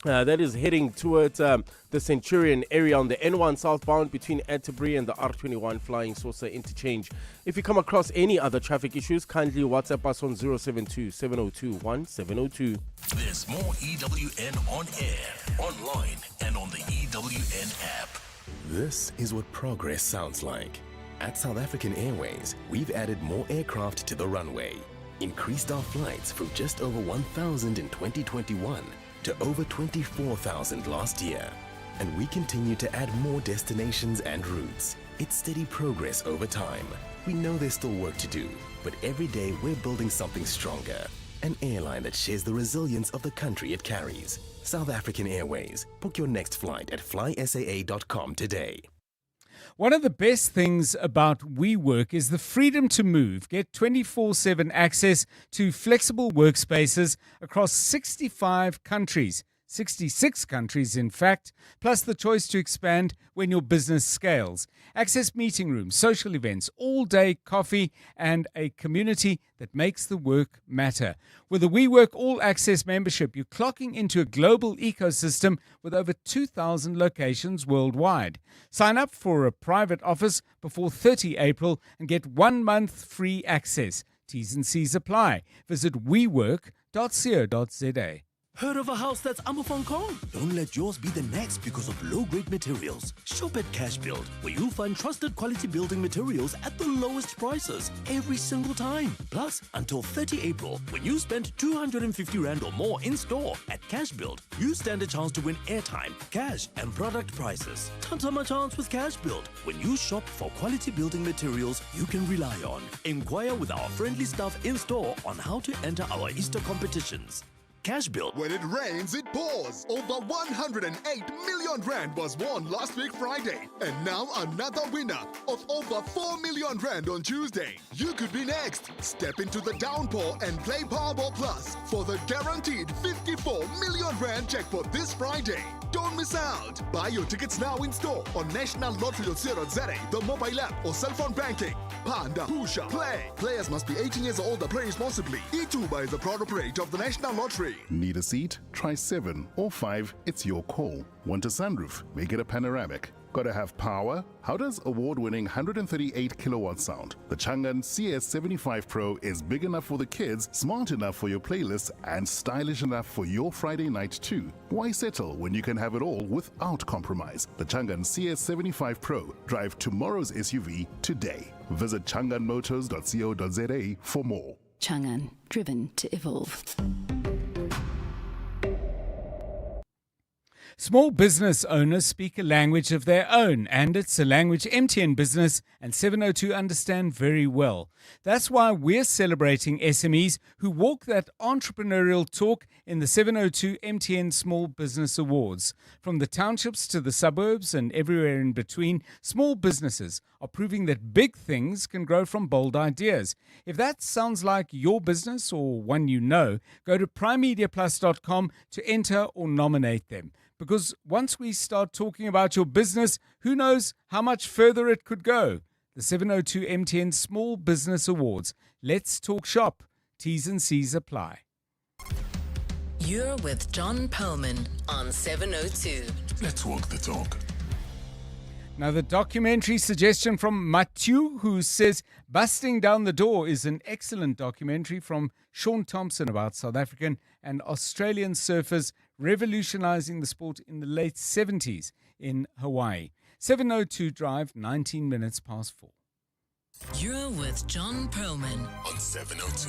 that is heading towards the Centurion area on the N1 southbound between Atterbury and the R21 Flying Saucer interchange. If you come across any other traffic issues, kindly WhatsApp us on 072-702-1702. There's more EWN on air, online, and on the EWN app. This is what progress sounds like. At South African Airways, we've added more aircraft to the runway, increased our flights from just over 1,000 in 2021 to over 24,000 last year. And we continue to add more destinations and routes. It's steady progress over time. We know there's still work to do, but every day we're building something stronger. An airline that shares the resilience of the country it carries. South African Airways. Book your next flight at flysaa.com today. One of the best things about WeWork is the freedom to move. Get 24/7 access to flexible workspaces across 65 countries. 66 countries, in fact, plus the choice to expand when your business scales. Access meeting rooms, social events, all-day coffee, and a community that makes the work matter. With a WeWork All-Access membership, you're clocking into a global ecosystem with over 2,000 locations worldwide. Sign up for a private office before 30 April and get 1 month free access. T's and C's apply. Visit wework.co.za. Heard of a house that's Amazon Kong? Don't let yours be the next because of low-grade materials. Shop at Cash Build, where you'll find trusted quality building materials at the lowest prices every single time. Plus, until 30 April, when you spend 250 Rand or more in store at Cash Build, you stand a chance to win airtime, cash, and product prices. Tantama chance with Cash Build. When you shop for quality building materials you can rely on. Inquire with our friendly staff in store on how to enter our Easter competitions. Cash Build. When it rains, it pours. Over 108 million Rand was won last week Friday. And now another winner of over 4 million Rand on Tuesday. You could be next. Step into the downpour and play Powerball Plus for the guaranteed 54 million Rand jackpot this Friday. Don't miss out. Buy your tickets now in store on nationallottery.co.za, the mobile app or cell phone banking. Panda, Pusha, play. Players must be 18 years old or play responsibly. E2 is the proud operator of the National Lottery. Need a seat? Try 7 or 5. It's your call. Want a sunroof? Make it a panoramic. Gotta have power? How does award-winning 138 kilowatt sound? The Changan CS75 Pro is big enough for the kids, smart enough for your playlist, and stylish enough for your Friday night too. Why settle when you can have it all without compromise? The Changan CS75 Pro. Drive tomorrow's SUV today. Visit changanmotors.co.za for more. Changan, driven to evolve. Small business owners speak a language of their own, and it's a language MTN Business and 702 understand very well. That's why we're celebrating SMEs who walk that entrepreneurial talk in the 702 MTN Small Business Awards. From the townships to the suburbs and everywhere in between, small businesses are proving that big things can grow from bold ideas. If that sounds like your business or one you know, go to primemediaplus.com to enter or nominate them. Because once we start talking about your business, who knows how much further it could go. The 702 MTN Small Business Awards. Let's talk shop. T's and C's apply. You're with John Perlman on 702. Let's walk the talk. Now, the documentary suggestion from Matthew, who says Busting Down the Door is an excellent documentary from Sean Thompson about South African and Australian surfers revolutionizing the sport in the late 70s in Hawaii. 702 Drive, 19 minutes past 4. You're with John Perlman on 702.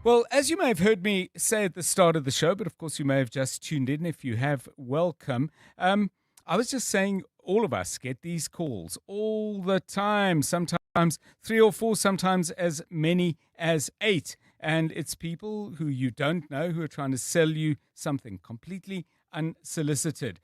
Well, as you may have heard me say at the start of the show, but of course you may have just tuned in. If you have, welcome. I was just saying all of us get these calls all the time, sometimes 3 or 4, sometimes as many as 8. And it's people who you don't know who are trying to sell you something completely unsolicited.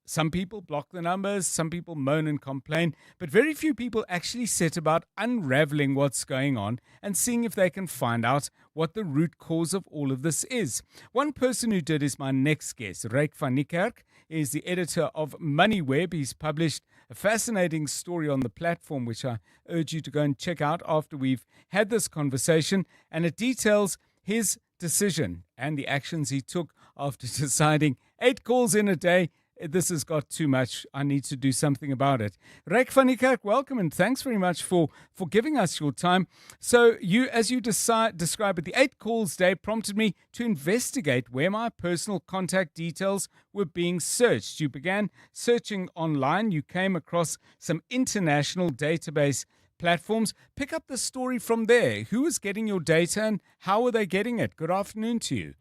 Some people block the numbers, some people moan and complain, but very few people actually set about unraveling what's going on and seeing if they can find out what the root cause of all of this is. One person who did is my next guest. Rake Fanik is the editor of MoneyWeb. He's published a fascinating story on the platform, which I urge you to go and check out after we've had this conversation, and it details his decision and the actions he took after deciding 8 calls in a day. This has got too much. I need to do something about it. Rake, Fanik, welcome and thanks very much for giving us your time. So you, as you describe it, the 8 calls day prompted me to investigate where my personal contact details were being searched. You began searching online. You came across some international database platforms. Pick up the story from there. Who was getting your data and how were they getting it? Good afternoon to you.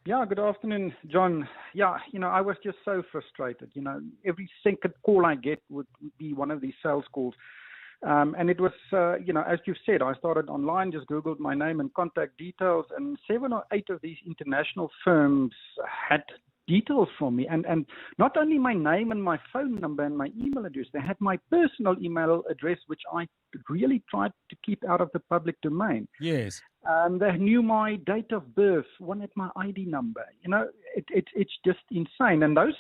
Yeah, good afternoon, John. Yeah, I was just so frustrated. Every second call I get would be one of these sales calls. And it was, as you've said, I started online, just Googled my name and contact details, and 7 or 8 of these international firms had details from me. And not only my name and my phone number and my email address, they had my personal email address, which I really tried to keep out of the public domain. Yes. They knew my date of birth, one had my ID number. It's just insane. And those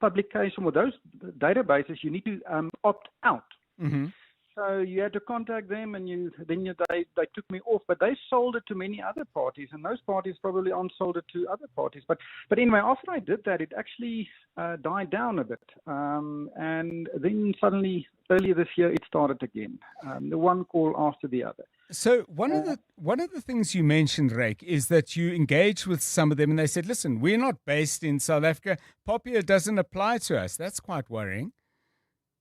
publications or those databases, you need to opt out. Mm-hmm. So you had to contact them, and they took me off. But they sold it to many other parties, and those parties probably unsold it to other parties. But anyway, after I did that, it actually died down a bit. And then suddenly, earlier this year, it started again. The one call after the other. So one of the things you mentioned, Rake, is that you engaged with some of them, and they said, "Listen, we're not based in South Africa. POPIA doesn't apply to us." That's quite worrying.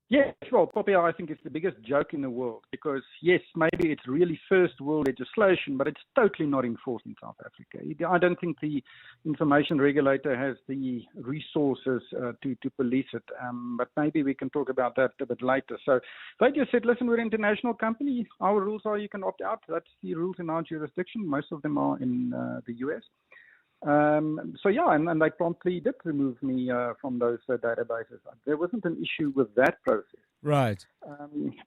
Yes, well, POPIA, I think, is the biggest joke in the world because, yes, maybe it's really first world legislation, but it's totally not enforced in South Africa. I don't think the information regulator has the resources to police it, but maybe we can talk about that a bit later. So they just said, listen, we're an international company. Our rules are you can opt out. That's the rules in our jurisdiction. Most of them are in the US. And they promptly did remove me from those databases. There wasn't an issue with that process. Right.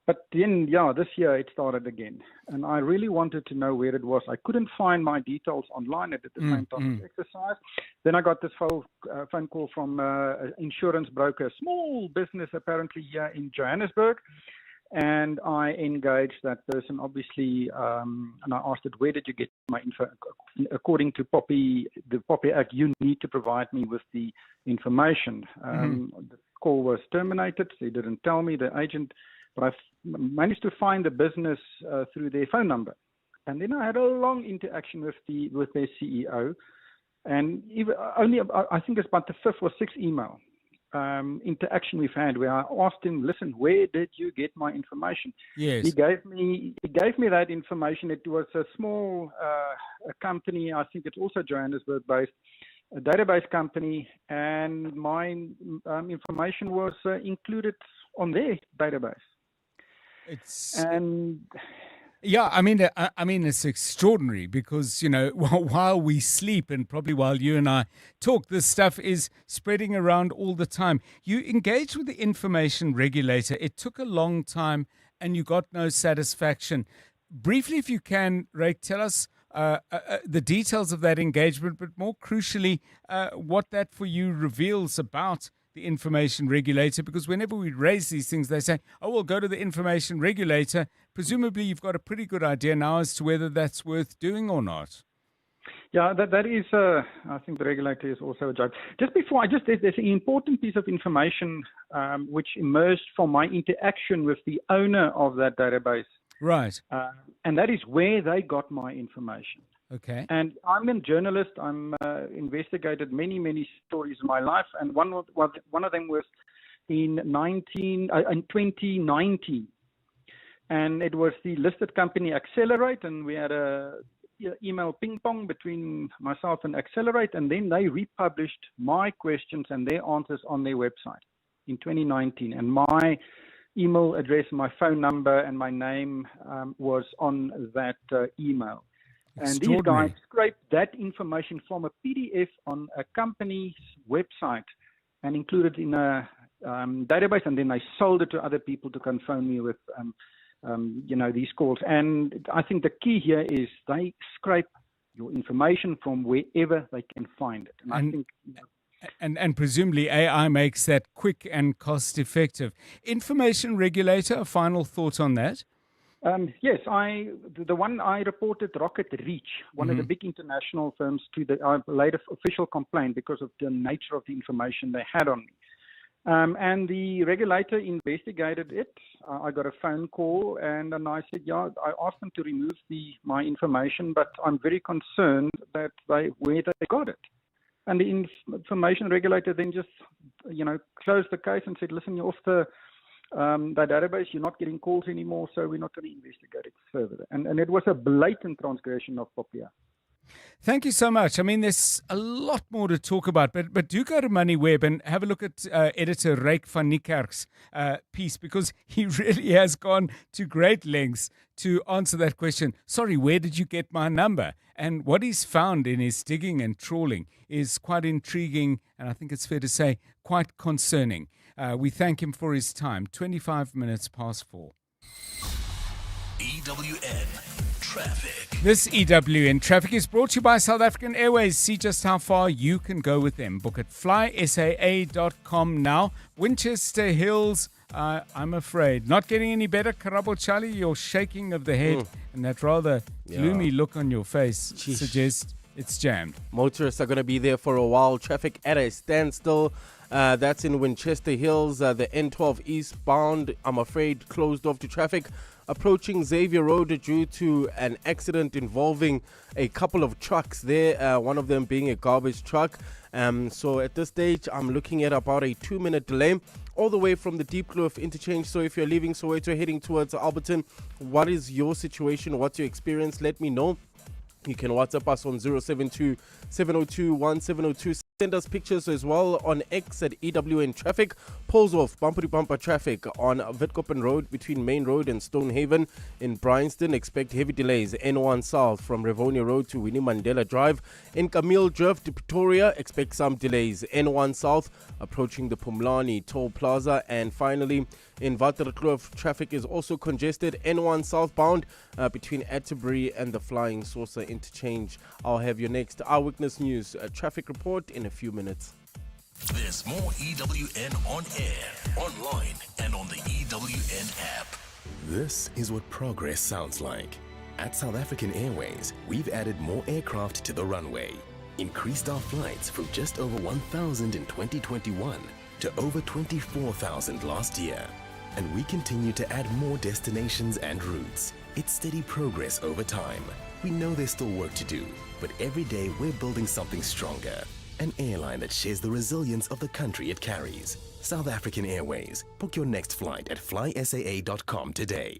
But then, this year it started again. And I really wanted to know where it was. I couldn't find my details online at the same time of exercise. Then I got this phone call from an insurance broker, a small business apparently here in Johannesburg. And I engaged that person, obviously, and I asked it, where did you get my info? According to the POPIA Act, you need to provide me with the information. The call was terminated. They didn't tell me, the agent, but I managed to find the business through their phone number. And then I had a long interaction with their CEO. And I think it's about the 5th or 6th email interaction we've had where I asked him, listen, where did you get my information? Yes. He gave me that information. It was a small a company, I think it's also Johannesburg based, a database company, and my information was included on their database. Yeah, I mean, it's extraordinary because, while we sleep and probably while you and I talk, this stuff is spreading around all the time. You engaged with the information regulator. It took a long time and you got no satisfaction. Briefly, if you can, Rake, tell us the details of that engagement, but more crucially, what that for you reveals about the information regulator, because whenever we raise these things, they say, we'll go to the information regulator. Presumably, you've got a pretty good idea now as to whether that's worth doing or not. Yeah, that is, I think the regulator is also a joke. Just before, there's an important piece of information which emerged from my interaction with the owner of that database. Right. And that is where they got my information. Okay. And I'm a journalist. I'm investigated many stories in my life, and one of them was in 2019, and it was the listed company Accelerate, and we had a email ping pong between myself and Accelerate, and then they republished my questions and their answers on their website in 2019, and my email address, my phone number, and my name was on that email. And these guys scraped that information from a PDF on a company's website and included in a database, and then they sold it to other people to confirm me with, these calls. And I think the key here is they scrape your information from wherever they can find it. And I think. And presumably AI makes that quick and cost effective. Information regulator, a final thought on that? Yes, the one I reported, Rocket Reach, one of the big international firms, I laid an official complaint because of the nature of the information they had on me. And the regulator investigated it. I got a phone call and I said, I asked them to remove my information, but I'm very concerned that where they got it. And the information regulator then just, closed the case and said, listen, you're off the database, you're not getting calls anymore, so we're not going to investigate it further. And it was a blatant transgression of POPIA. Thank you so much. I mean, there's a lot more to talk about, but do go to MoneyWeb and have a look at editor Rake van Niekerk's piece, because he really has gone to great lengths to answer that question. Sorry, where did you get my number? And what he's found in his digging and trawling is quite intriguing, and I think it's fair to say quite concerning. We thank him for his time. 25 minutes past 4. EWN Traffic. This EWN Traffic is brought to you by South African Airways. See just how far you can go with them. Book at flysaa.com now. Winchester Hills, I'm afraid, not getting any better. Karabo Charlie, your shaking of the head and that rather gloomy look on your face suggests it's jammed. Motorists are going to be there for a while. Traffic at a standstill. That's in Winchester Hills. The N12 eastbound, I'm afraid, closed off to traffic. Approaching Xavier Road due to an accident involving a couple of trucks there, one of them being a garbage truck. So at this stage, I'm looking at about a 2-minute delay all the way from the Deep Kloof interchange. So if you're leaving Soweto heading towards Alberton, what is your situation? What's your experience? Let me know. You can WhatsApp us on 072-702-1702. Send us pictures as well on X at EWN Traffic. Pulls off bumper-to-bumper traffic on Witkoppen Road between Main Road and Stonehaven. In Bryanston, expect heavy delays. N1 South from Rivonia Road to Winnie Mandela Drive. In Camille Drift to Pretoria, expect some delays. N1 South approaching the Pumlani Toll Plaza. And finally, in Waterkloof, traffic is also congested. N1 southbound between Atterbury and the Flying Saucer interchange. I'll have your next Eyewitness News traffic report in a few minutes. There's more EWN on air, online, and on the EWN app. This is what progress sounds like. At South African Airways, we've added more aircraft to the runway, increased our flights from just over 1,000 in 2021 to over 24,000 last year. And we continue to add more destinations and routes. It's steady progress over time. We know there's still work to do, but every day we're building something stronger. An airline that shares the resilience of the country it carries. South African Airways. Book your next flight at flysaa.com today.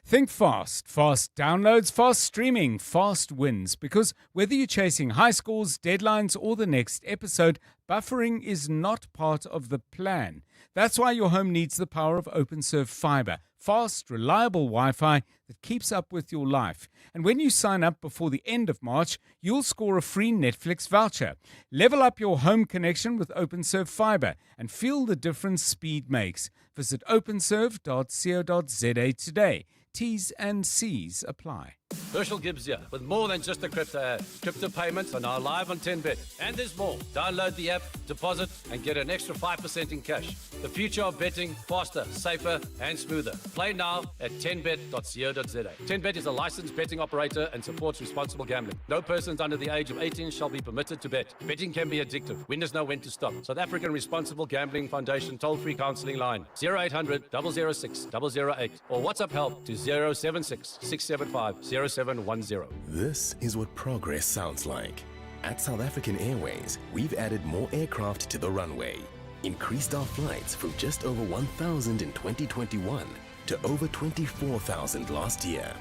Think fast. Fast downloads, fast streaming, fast wins. Because whether you're chasing high scores, deadlines, or the next episode, buffering is not part of the plan. That's why your home needs the power of OpenServe Fiber. Fast, reliable Wi-Fi that keeps up with your life. And when you sign up before the end of March, you'll score a free Netflix voucher. Level up your home connection with OpenServe Fiber and feel the difference speed makes. Visit openserve.co.za today. T's and C's apply. Herschel Gibbs here with more than just a crypto ad. Crypto payments are now live on 10Bet. And there's more. Download the app, deposit, and get an extra 5% in cash. The future of betting, faster, safer, and smoother. Play now at 10bet.co.za. 10Bet is a licensed betting operator and supports responsible gambling. No persons under the age of 18 shall be permitted to bet. Betting can be addictive. Winners know when to stop. South African Responsible Gambling Foundation toll-free counselling line 0800 006 008 or WhatsApp help to 076 675 0710. This is what progress sounds like. At South African Airways, we've added more aircraft to the runway, increased our flights from just over 1,000 in 2021 to over 24,000 last year.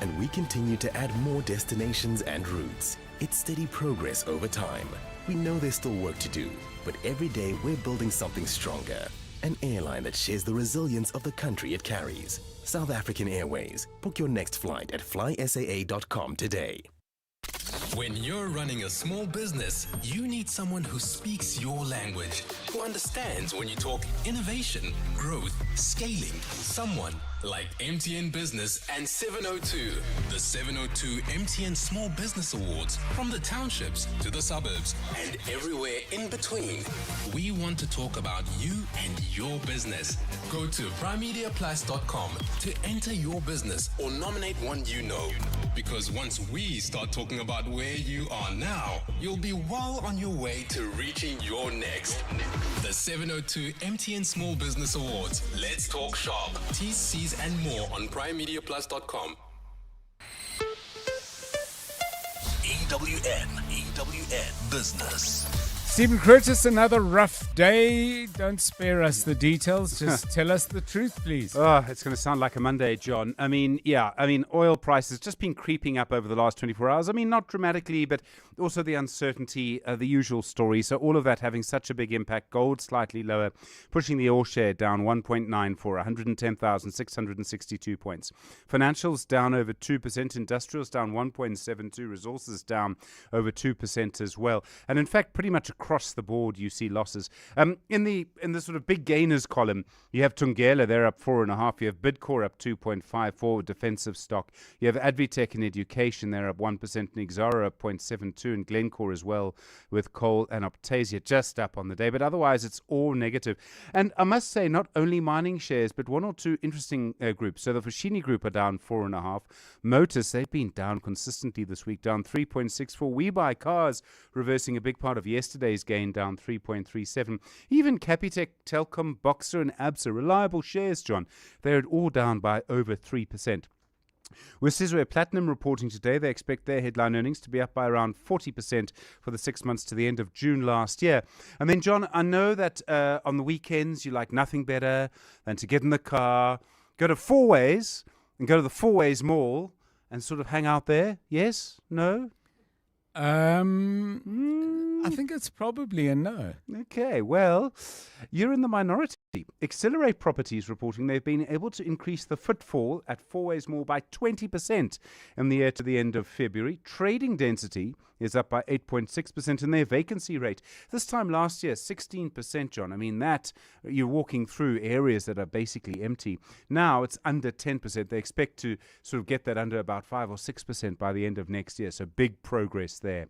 And we continue to add more destinations and routes. It's steady progress over time. We know there's still work to do, but every day we're building something stronger. An airline that shares the resilience of the country it carries. South African Airways. Book your next flight at flysaa.com today. When you're running a small business, you need someone who speaks your language, who understands when you talk innovation, growth, scaling. Someone like MTN Business and 702. The 702 MTN Small Business Awards, from the townships to the suburbs and everywhere in between. We want to talk about you and your business. Go to primemediaplus.com to enter your business or nominate one you know. Because once we start talking about where you are now, you'll be well on your way to reaching your next. The 702 MTN Small Business Awards. Let's talk shop. T's, C's and more on primemediaplus.com. EWN Business. Stephen Curtis, another rough day. Don't spare us the details. Just tell us the truth, please. Oh, it's going to sound like a Monday, John. Oil prices just been creeping up over the last 24 hours. Not dramatically, but also the uncertainty, the usual story. So all of that having such a big impact. Gold slightly lower, pushing the all share down 1.94, 110,662 points. Financials down over 2%. Industrials down 1.72. Resources down over 2% as well. And in fact, pretty much across the board, you see losses. In the sort of big gainers column, you have Thungela, they're up 4.5%. You have Bidcore up 2.54%, defensive stock. You have Advitech in education, they're up 1%. Nixara up 0.72%, and Glencore as well, with coal and Optasia just up on the day. But otherwise, it's all negative. And I must say, not only mining shares, but one or two interesting groups. So the Foschini group are down 4.5%. Motors, they've been down consistently this week, down 3.64%. We Buy Cars reversing a big part of yesterday's gain, down 3.37%. Even Capitec, Telkom, Boxer and Absa, reliable shares, John, they're all down by over 3%. With Sizwe Platinum reporting today, they expect their headline earnings to be up by around 40% for the 6 months to the end of June last year. And then, John, I know that on the weekends you like nothing better than to get in the car, go to Four Ways and go to the Four Ways Mall and sort of hang out there. Yes? No? I think it's probably a no. Okay, well, you're in the minority. Accelerate Properties reporting they've been able to increase the footfall at Four Ways Mall by 20% in the year to the end of February. Trading density is up by 8.6%, and their vacancy rate this time last year 16%, John. That you're walking through areas that are basically empty. Now it's under 10%. They expect to sort of get that under about 5 or 6% by the end of next year. So big progress there.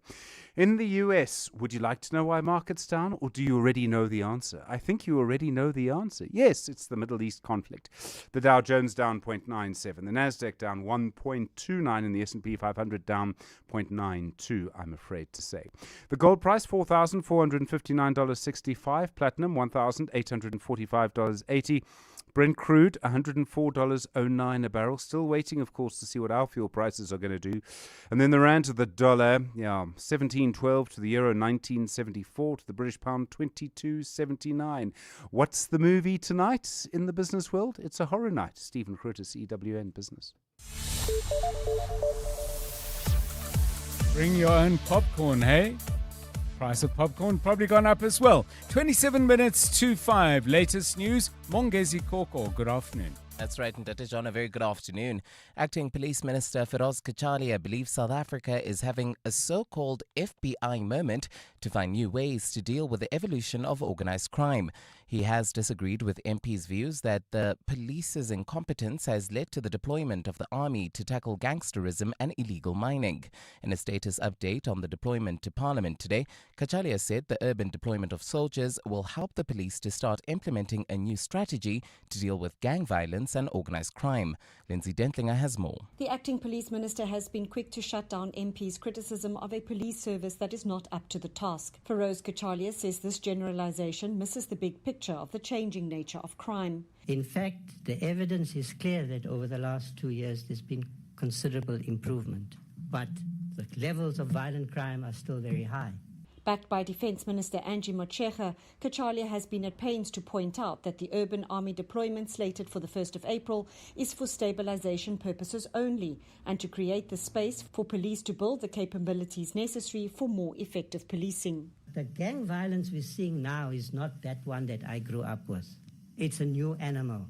In the US, would you like to know why market's down, or do you already know the answer? I think you already know the answer. Yes, it's the Middle East conflict. The Dow Jones down 0.97, the Nasdaq down 1.29, and the S&P 500 down 0.92, I'm afraid to say. The gold price, $4,459.65, platinum $1,845.80. Brent crude, $104.09 a barrel. Still waiting, of course, to see what our fuel prices are going to do. And then the rand to the dollar, 17.12 to the euro, 19.74 to the British pound, 22.79. What's the movie tonight in the business world? It's a horror night. Stephen Curtis, EWN Business. Bring your own popcorn, hey? Price of popcorn probably gone up as well. 27 minutes to 5. Latest news. Mongezi Koko, good afternoon. That's right, and Dr. John, a very good afternoon. Acting Police Minister Feroz Kachalia believes South Africa is having a so-called FBI moment to find new ways to deal with the evolution of organized crime. He has disagreed with MP's views that the police's incompetence has led to the deployment of the army to tackle gangsterism and illegal mining. In a status update on the deployment to Parliament today, Kachalia said the urban deployment of soldiers will help the police to start implementing a new strategy to deal with gang violence and organized crime. Lindsay Dentlinger has more. The acting police minister has been quick to shut down MP's criticism of a police service that is not up to the task. Feroz Kachalia says this generalization misses the big picture of the changing nature of crime. In fact, the evidence is clear that over the last 2 years there's been considerable improvement, but the levels of violent crime are still very high. Backed by Defence Minister Angie Motshekga, Kachalia has been at pains to point out that the urban army deployment slated for the 1st of April is for stabilisation purposes only and to create the space for police to build the capabilities necessary for more effective policing. The gang violence we're seeing now is not that one that I grew up with. It's a new animal,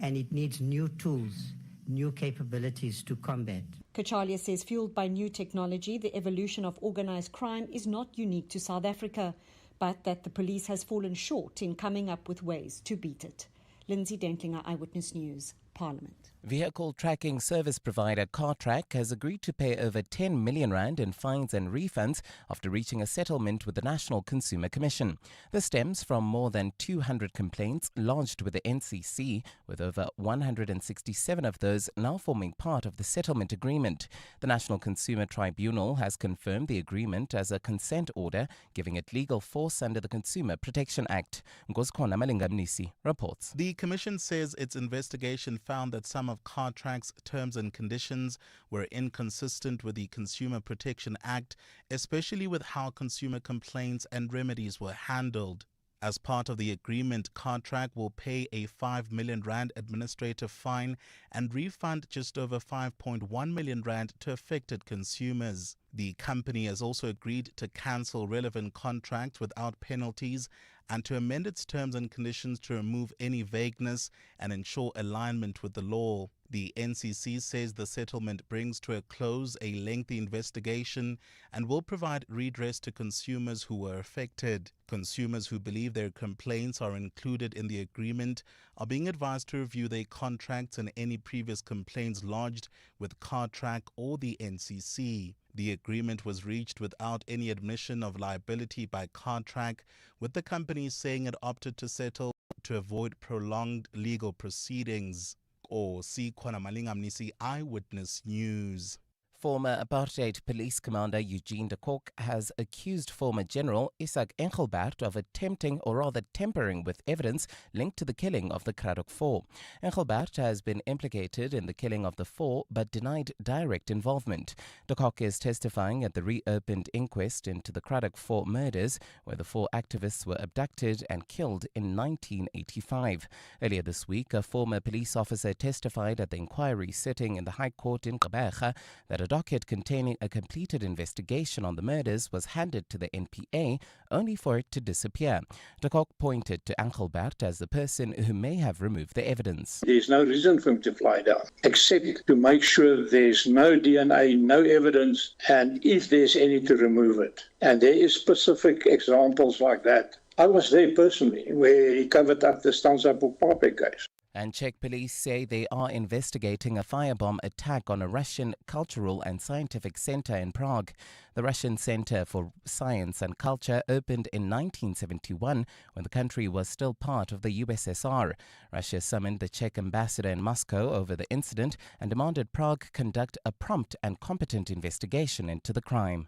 and it needs new tools, new capabilities to combat. Kachalia says fueled by new technology, the evolution of organised crime is not unique to South Africa, but that the police has fallen short in coming up with ways to beat it. Lindsay Dentlinger, Eyewitness News, Parliament. Vehicle tracking service provider Cartrack has agreed to pay over 10 million rand in fines and refunds after reaching a settlement with the National Consumer Commission. This stems from more than 200 complaints lodged with the NCC, with over 167 of those now forming part of the settlement agreement. The National Consumer Tribunal has confirmed the agreement as a consent order, giving it legal force under the Consumer Protection Act. Ngozkhona Malingamnisi reports. The Commission says its investigation found that some of Cartrack's terms and conditions were inconsistent with the Consumer Protection Act, especially with how consumer complaints and remedies were handled. As part of the agreement, Cartrack will pay a 5 million rand administrative fine and refund just over 5.1 million rand to affected consumers. The company has also agreed to cancel relevant contracts without penalties and to amend its terms and conditions to remove any vagueness and ensure alignment with the law. The NCC says the settlement brings to a close a lengthy investigation and will provide redress to consumers who were affected. Consumers who believe their complaints are included in the agreement are being advised to review their contracts and any previous complaints lodged with Cartrack or the NCC. The agreement was reached without any admission of liability by Cartrack, with the company saying it opted to settle to avoid prolonged legal proceedings. Or see Kwana Malingamnisi, Eyewitness News. Former apartheid police commander Eugene de Kock has accused former General Isaac Engelbert of attempting or rather tampering with evidence linked to the killing of the Cradock Four. Engelbert has been implicated in the killing of the four but denied direct involvement. De Kock is testifying at the reopened inquest into the Cradock Four murders, where the four activists were abducted and killed in 1985. Earlier this week, a former police officer testified at the inquiry sitting in the High Court in Gqeberha that a docket containing a completed investigation on the murders was handed to the NPA only for it to disappear. De Kock pointed to Engelbert as the person who may have removed the evidence. There's no reason for him to fly down, except to make sure there's no DNA, no evidence, and if there's any, to remove it. And there is specific examples like that. I was there personally, where he covered up the Stanza Pape case. And Czech police say they are investigating a firebomb attack on a Russian cultural and scientific center in Prague. The Russian Center for Science and Culture opened in 1971 when the country was still part of the USSR. Russia summoned the Czech ambassador in Moscow over the incident and demanded Prague conduct a prompt and competent investigation into the crime.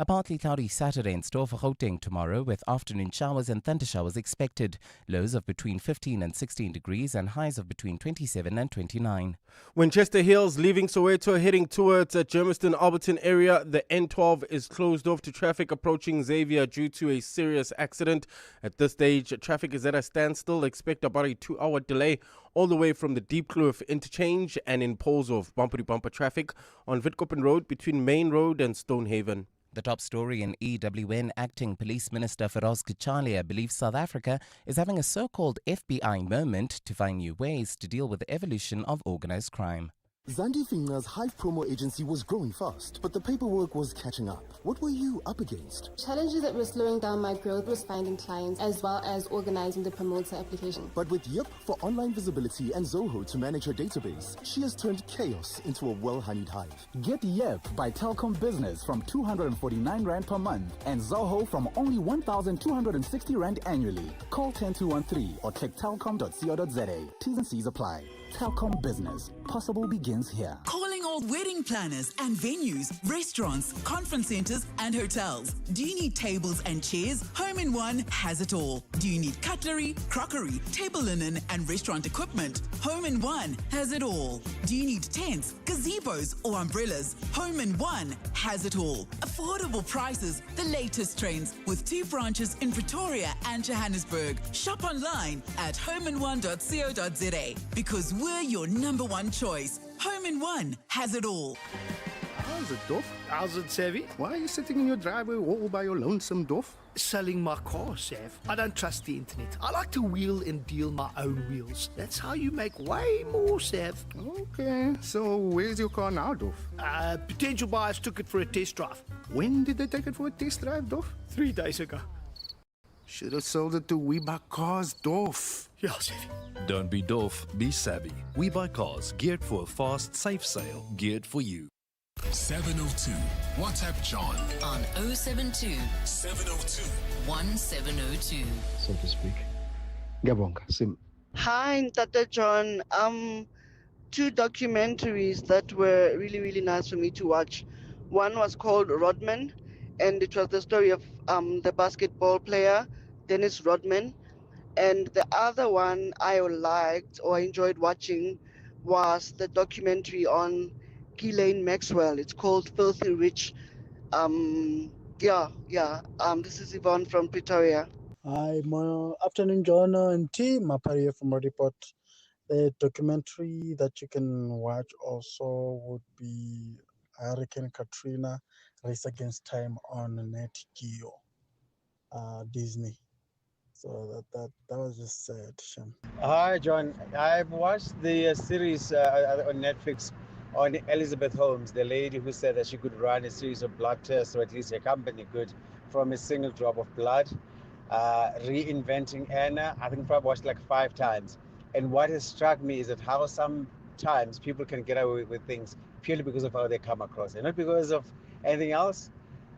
A partly cloudy Saturday in store for Gauteng tomorrow, with afternoon showers and thundershowers expected. Lows of between 15 and 16 degrees and highs of between 27 and 29. Winchester Hills leaving Soweto heading towards Germiston Alberton area. The N12 is closed off to traffic approaching Xavier due to a serious accident. At this stage, traffic is at a standstill. Expect about a 2-hour delay all the way from the Diepkloof interchange and in poles of bumper-to-bumper traffic on Witkoppen Road between Main Road and Stonehaven. The top story in EWN, Acting Police Minister Feroz Kachalia believes South Africa is having a so-called FBI moment to find new ways to deal with the evolution of organized crime. Zandi Finga's Hive promo agency was growing fast, but the paperwork was catching up. What were you up against? Challenges that were slowing down my growth was finding clients as well as organizing the promoter application. But with Yep for online visibility and Zoho to manage her database, she has turned chaos into a well-honeyed hive. Get Yep by Telkom Business from 249 Rand per month and Zoho from only 1,260 Rand annually. Call 10213 or click telkom.co.za. T's and C's apply. Telkom Business. Possible begins here. Calling all wedding planners and venues, restaurants, conference centers, and hotels. Do you need tables and chairs? Home in One has it all. Do you need cutlery, crockery, table linen, and restaurant equipment? Home in One has it all. Do you need tents, gazebos, or umbrellas? Home in One has it all. Affordable prices, the latest trends, with 2 branches in Pretoria and Johannesburg. Shop online at homein1.co.za because we're your #1 choice. Home in One has it all. How's is it, Doff? How's it, Savvy? Why are you sitting in your driveway all by your lonesome, Doff? Selling my car, Sav. I don't trust the internet. I like to wheel and deal my own wheels. That's how you make way more, Sav. Okay, so where's your car now, Doff? Potential buyers took it for a test drive. When did they take it for a test drive, Doff? 3 days ago. Should have sold it to We Buy Cars, Doff. Yeah, Savvy. Don't be doof, be savvy. We buy cars geared for a fast, safe sale, geared for you. 702. WhatsApp John on 072 702 1702. So to speak. Ngiyabonga, Sim. Hi, Tata John. 2 documentaries that were really, really nice for me to watch. One was called Rodman, and it was the story of the basketball player, Dennis Rodman. And the other one I liked or enjoyed watching was the documentary on Ghislaine Maxwell. It's called Filthy Rich. This is Yvonne from Pretoria. Hi, afternoon, John and team. Mapari here from Report. The documentary that you can watch also would be Hurricane Katrina, Race Against Time on Net Geo, Disney. So that was just sad, Shem. Hi, John. I've watched the series on Netflix on Elizabeth Holmes, the lady who said that she could run a series of blood tests, or at least her company could, from a single drop of blood. Reinventing Anna, I think I've watched like 5 times. And what has struck me is that how sometimes people can get away with things purely because of how they come across, and not because of anything else.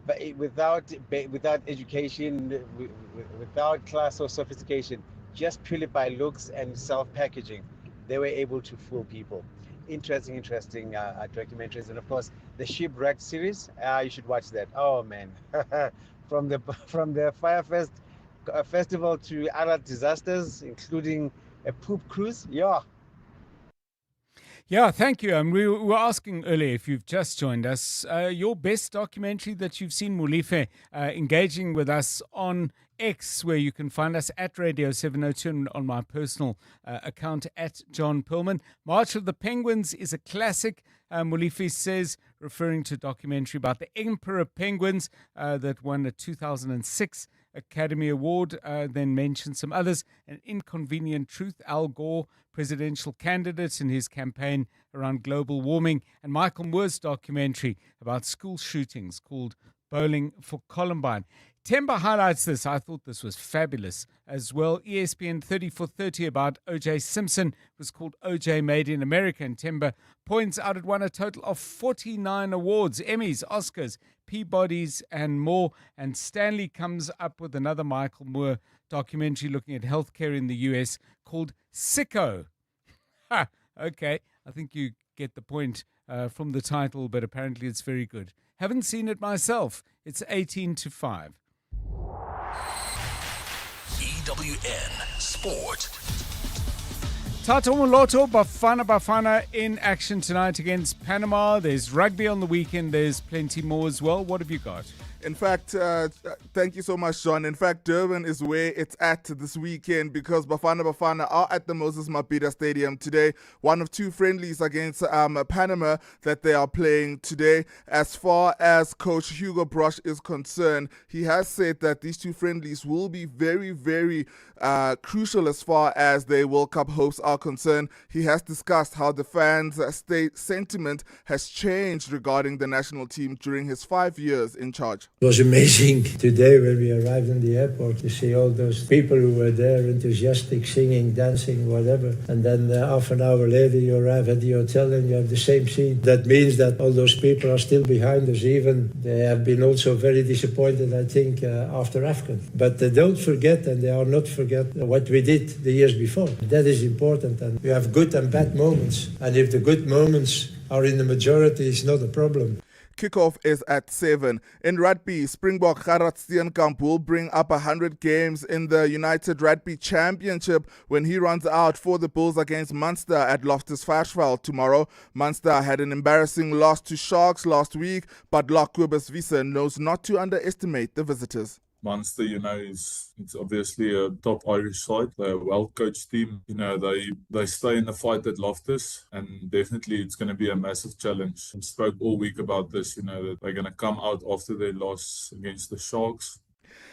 But without education, without class or sophistication, just purely by looks and self-packaging, they were able to fool people. Interesting documentaries, and of course the Shipwrecked series. You should watch that. Oh man, from the Fire Festival to other disasters, including a poop cruise. Yeah, thank you. We were asking earlier, if you've just joined us, your best documentary that you've seen, Mulife, engaging with us on X, where you can find us at Radio 702 and on my personal account at John Perlman. March of the Penguins is a classic, Mulife says, referring to a documentary about the Emperor Penguins that won a 2006 Academy Award, then mentioned some others. An Inconvenient Truth, Al Gore, presidential candidate in his campaign around global warming, and Michael Moore's documentary about school shootings called Bowling for Columbine. Temba highlights this. I thought this was fabulous as well. ESPN 30 for 30 about O.J. Simpson was called O.J. Made in America, and Temba points out it won a total of 49 awards, Emmys, Oscars, Peabodys and more. And Stanley comes up with another Michael Moore documentary looking at healthcare in the US called Sicko. Okay, I think you get the point from the title, but apparently it's very good. Haven't seen it myself. It's 18 to 5. EWN Sport. Tato Moloto, Bafana Bafana in action tonight against Panama. There's rugby on the weekend. There's plenty more as well. What have you got? In fact, thank you so much, John. In fact, Durban is where it's at this weekend because Bafana Bafana are at the Moses Mabhida Stadium today. One of 2 friendlies against Panama that they are playing today. As far as Coach Hugo Brosh is concerned, he has said that these 2 friendlies will be very, very crucial as far as the World Cup hopes are concerned. He has discussed how the fans' state sentiment has changed regarding the national team during his 5 years in charge. It was amazing today when we arrived in the airport to see all those people who were there, enthusiastic, singing, dancing, whatever. And then half an hour later you arrive at the hotel and you have the same scene. That means that all those people are still behind us. Even they have been also very disappointed, I think, after AFCON. But they don't forget, and they are not forget what we did the years before. That is important, and we have good and bad moments. And if the good moments are in the majority, it's not a problem. Kickoff is at 7. In rugby, Springbok Gerard Steenkamp will bring up 100 games in the United Rugby Championship when he runs out for the Bulls against Munster at Loftus Versfeld tomorrow. Munster had an embarrassing loss to Sharks last week, but Locke Wiese knows not to underestimate the visitors. Munster, it's obviously a top Irish side. They're a well-coached team. They stay in the fight at Loftus, and definitely it's going to be a massive challenge. I spoke all week about this, that they're going to come out after their loss against the Sharks.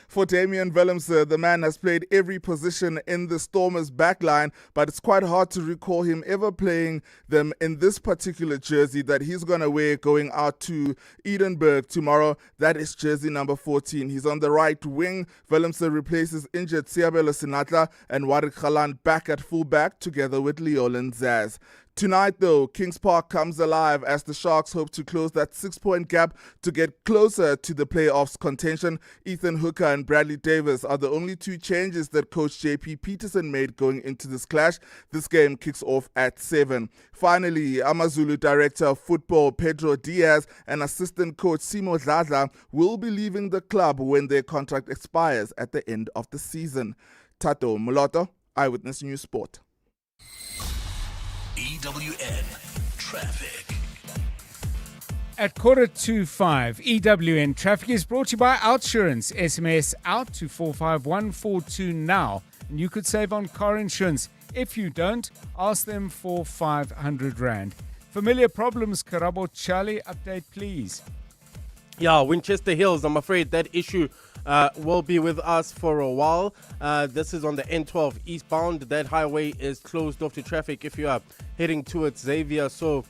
For Damian Willemse, the man has played every position in the Stormers' backline, but it's quite hard to recall him ever playing them in this particular jersey that he's going to wear going out to Edinburgh tomorrow. That is jersey number 14. He's on the right wing. Willemse replaces injured Siabelo Sinatla and Warwick Khalan back at fullback together with Leolin Zaz. Tonight, though, Kings Park comes alive as the Sharks hope to close that 6-point gap to get closer to the playoffs contention. Ethan Hooker and Bradley Davis are the only two changes that coach JP Peterson made going into this clash. This game kicks off at 7. Finally, AmaZulu Director of Football Pedro Diaz and assistant coach Simo Dladla will be leaving the club when their contract expires at the end of the season. Tato Moloto, Eyewitness News Sport. EWN Traffic. At 4:45, EWN Traffic is brought to you by Outsurance. SMS out to 45142 now. And you could save on car insurance. If you don't, ask them for 500 Rand. Familiar problems, Karabo Charlie, update please. Yeah, Winchester Hills, I'm afraid that issue will be with us for a while. This is on the N12 eastbound. That highway is closed off to traffic if you are heading towards Xavier. So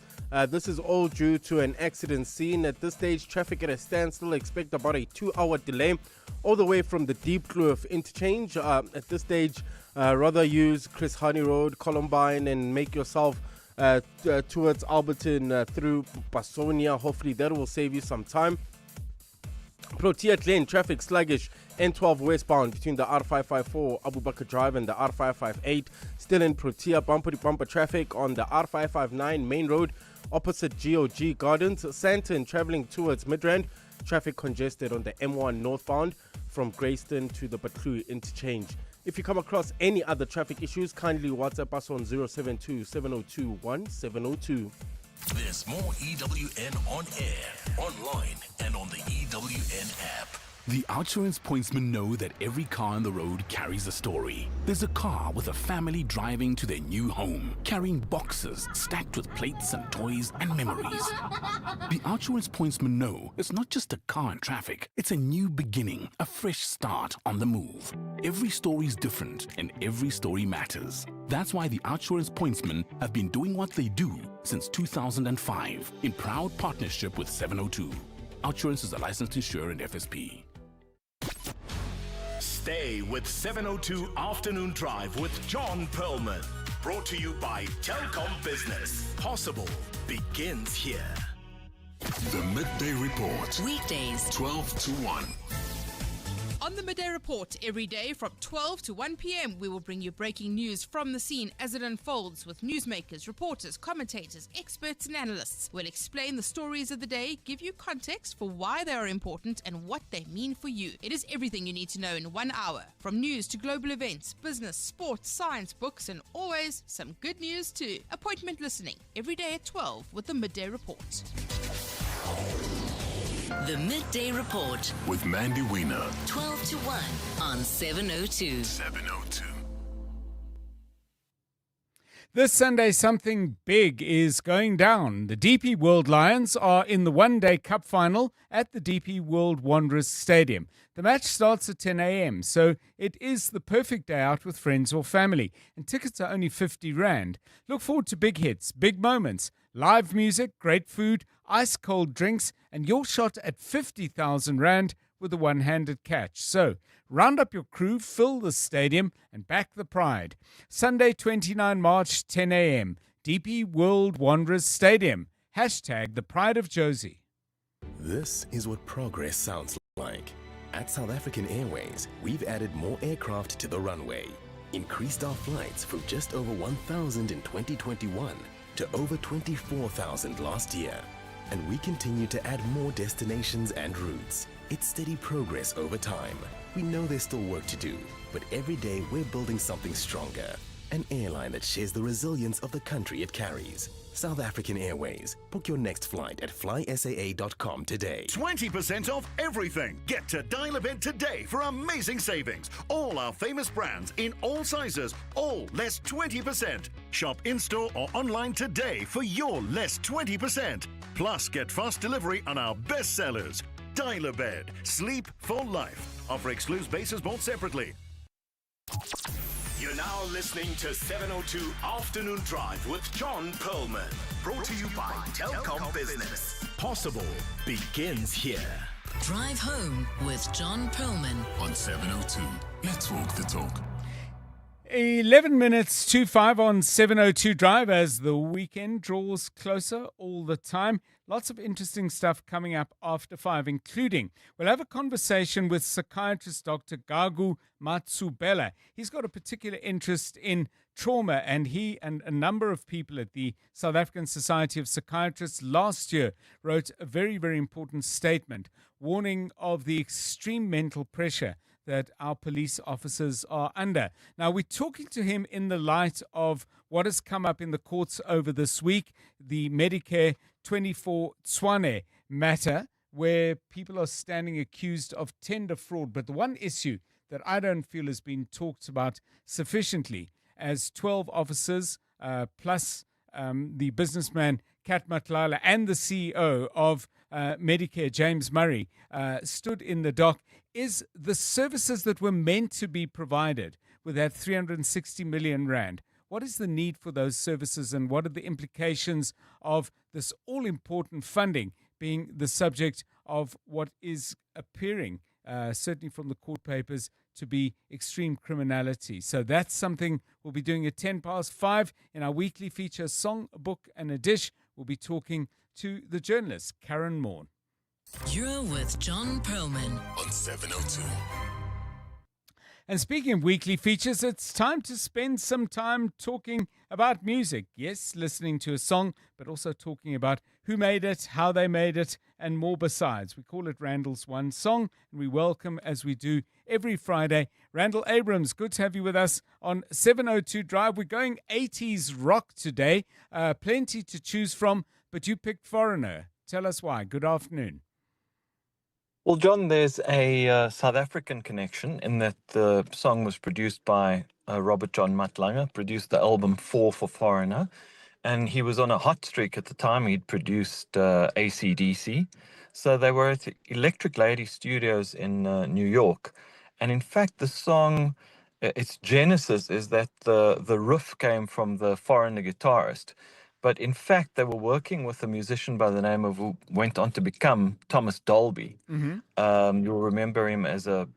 this is all due to an accident scene. At this stage, traffic at a standstill. Expect about a 2-hour delay all the way from the Deep Kloof interchange. At this stage, rather use Chris Honey Road, Columbine, and make yourself towards Alberton through Pasonia. Hopefully that will save you some time. Protea Glen, traffic sluggish, N12 westbound between the R554 Abu Bakr Drive and the R558. Still in Protea, bumper-to-bumper traffic on the R559 main road opposite GOG Gardens. Santon traveling towards Midrand, traffic congested on the M1 northbound from Greyston to the Batlu interchange. If you come across any other traffic issues, kindly WhatsApp us on 072-702-1702. There's more EWN on air, online, and on the EWN app. The Outsurance pointsmen know that every car on the road carries a story. There's a car with a family driving to their new home, carrying boxes stacked with plates and toys and memories. The Outsurance pointsmen know it's not just a car in traffic, it's a new beginning, a fresh start on the move. Every story's different and every story matters. That's why the Outsurance pointsmen have been doing what they do since 2005 in proud partnership with 702. Outsurance is a licensed insurer and FSP. Stay with 702 Afternoon Drive with John Perlman. Brought to you by Telkom Business. Possible begins here. The Midday Report. Weekdays 12 to 1. On the Midday Report, every day from 12 to 1 p.m, we will bring you breaking news from the scene as it unfolds with newsmakers, reporters, commentators, experts and analysts. We'll explain the stories of the day, give you context for why they are important and what they mean for you. It is everything you need to know in 1 hour, from news to global events, business, sports, science, books, and always some good news too. Appointment listening every day at 12 with the Midday Report. The Midday Report with Mandy Wiener. 12 to 1 on 702. 702. This Sunday, something big is going down. The DP World Lions are in the one-day cup final at the DP World Wanderers Stadium. The match starts at 10 a.m, so it is the perfect day out with friends or family. And tickets are only 50 Rand. Look forward to big hits, big moments, live music, great food, ice-cold drinks, and your shot at 50,000 Rand with a one-handed catch. So, round up your crew, fill the stadium, and back the pride. Sunday, 29 March, 10 a.m, DP World Wanderers Stadium. Hashtag the pride of Josie. This is what progress sounds like. At South African Airways, we've added more aircraft to the runway, increased our flights from just over 1,000 in 2021 to over 24,000 last year. And we continue to add more destinations and routes. It's steady progress over time. We know there's still work to do, but every day we're building something stronger. An airline that shares the resilience of the country it carries. South African Airways. Book your next flight at flysaa.com today. 20% off everything. Get to Dial a Bed today for amazing savings. All our famous brands in all sizes, all less 20%. Shop in-store or online today for your less 20%. Plus, get fast delivery on our best sellers. Dial a Bed. Sleep for life. Offer excludes bases bought separately. You're now listening to 702 Afternoon Drive with John Perlman. Brought to you by Telkom Business. Possible begins here. Drive home with John Perlman On 702, let's walk the talk. 11 minutes to 5 on 702 Drive as the weekend draws closer all the time. Lots of interesting stuff coming up after 5, including we'll have a conversation with psychiatrist Dr. Gagu Matubule. He's got a particular interest in trauma, and he and a number of people at the South African Society of Psychiatrists last year wrote a very, very important statement warning of the extreme mental pressure that our police officers are under. Now, we're talking to him in the light of what has come up in the courts over this week, the Medicare 24 Tshwane matter, where people are standing accused of tender fraud. But the one issue that I don't feel has been talked about sufficiently, as 12 officers plus the businessman Kat Matlala and the CEO of Medicare, James Murray, stood in the dock, is the services that were meant to be provided with that 360 million rand. What is the need for those services, and what are the implications of this all-important funding being the subject of what is appearing, certainly from the court papers, to be extreme criminality? So that's something we'll be doing at 10 past 5 in our weekly feature, Song, a Book and a Dish. We'll be talking to the journalist, Karen Mourn. You're with John Perlman On 702. And speaking of weekly features, it's time to spend some time talking about music. Yes, listening to a song, but also talking about who made it, how they made it, and more besides. We call it Randall's One Song, and we welcome, as we do every Friday, Randall Abrams. Good to have you with us on 702 Drive. We're going 80s rock today. Plenty to choose from, but you picked Foreigner. Tell us why. Good afternoon. Well, John, there's a South African connection in that the song was produced by Robert John Matlanga, produced the album Four for Foreigner, and he was on a hot streak at the time. He'd produced AC/DC. So they were at Electric Lady Studios in New York. And in fact, the song, its genesis is that the riff came from the Foreigner guitarist. But in fact, they were working with a musician by the name of, who went on to become Thomas Dolby. Mm-hmm. You'll remember him as I'd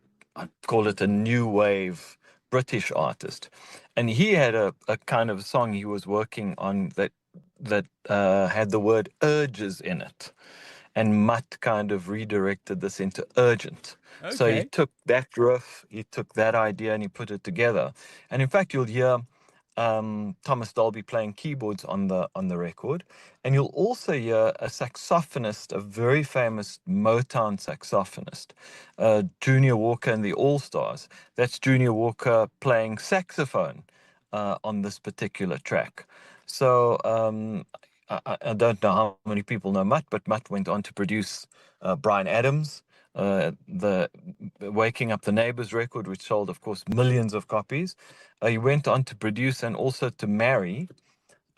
call it a new wave British artist. And he had a kind of song he was working on that had the word urges in it. And Mutt kind of redirected this into urgent. Okay. So he took that riff, he took that idea, and he put it together. And in fact, you'll hear Thomas Dolby playing keyboards on the record, and you'll also hear a saxophonist, a very famous Motown saxophonist, Junior Walker and the All Stars. That's Junior Walker playing saxophone on this particular track. So I don't know how many people know Mutt, but Mutt went on to produce Bryan Adams, the Waking Up the Neighbors record, which sold, of course, millions of copies. He went on to produce and also to marry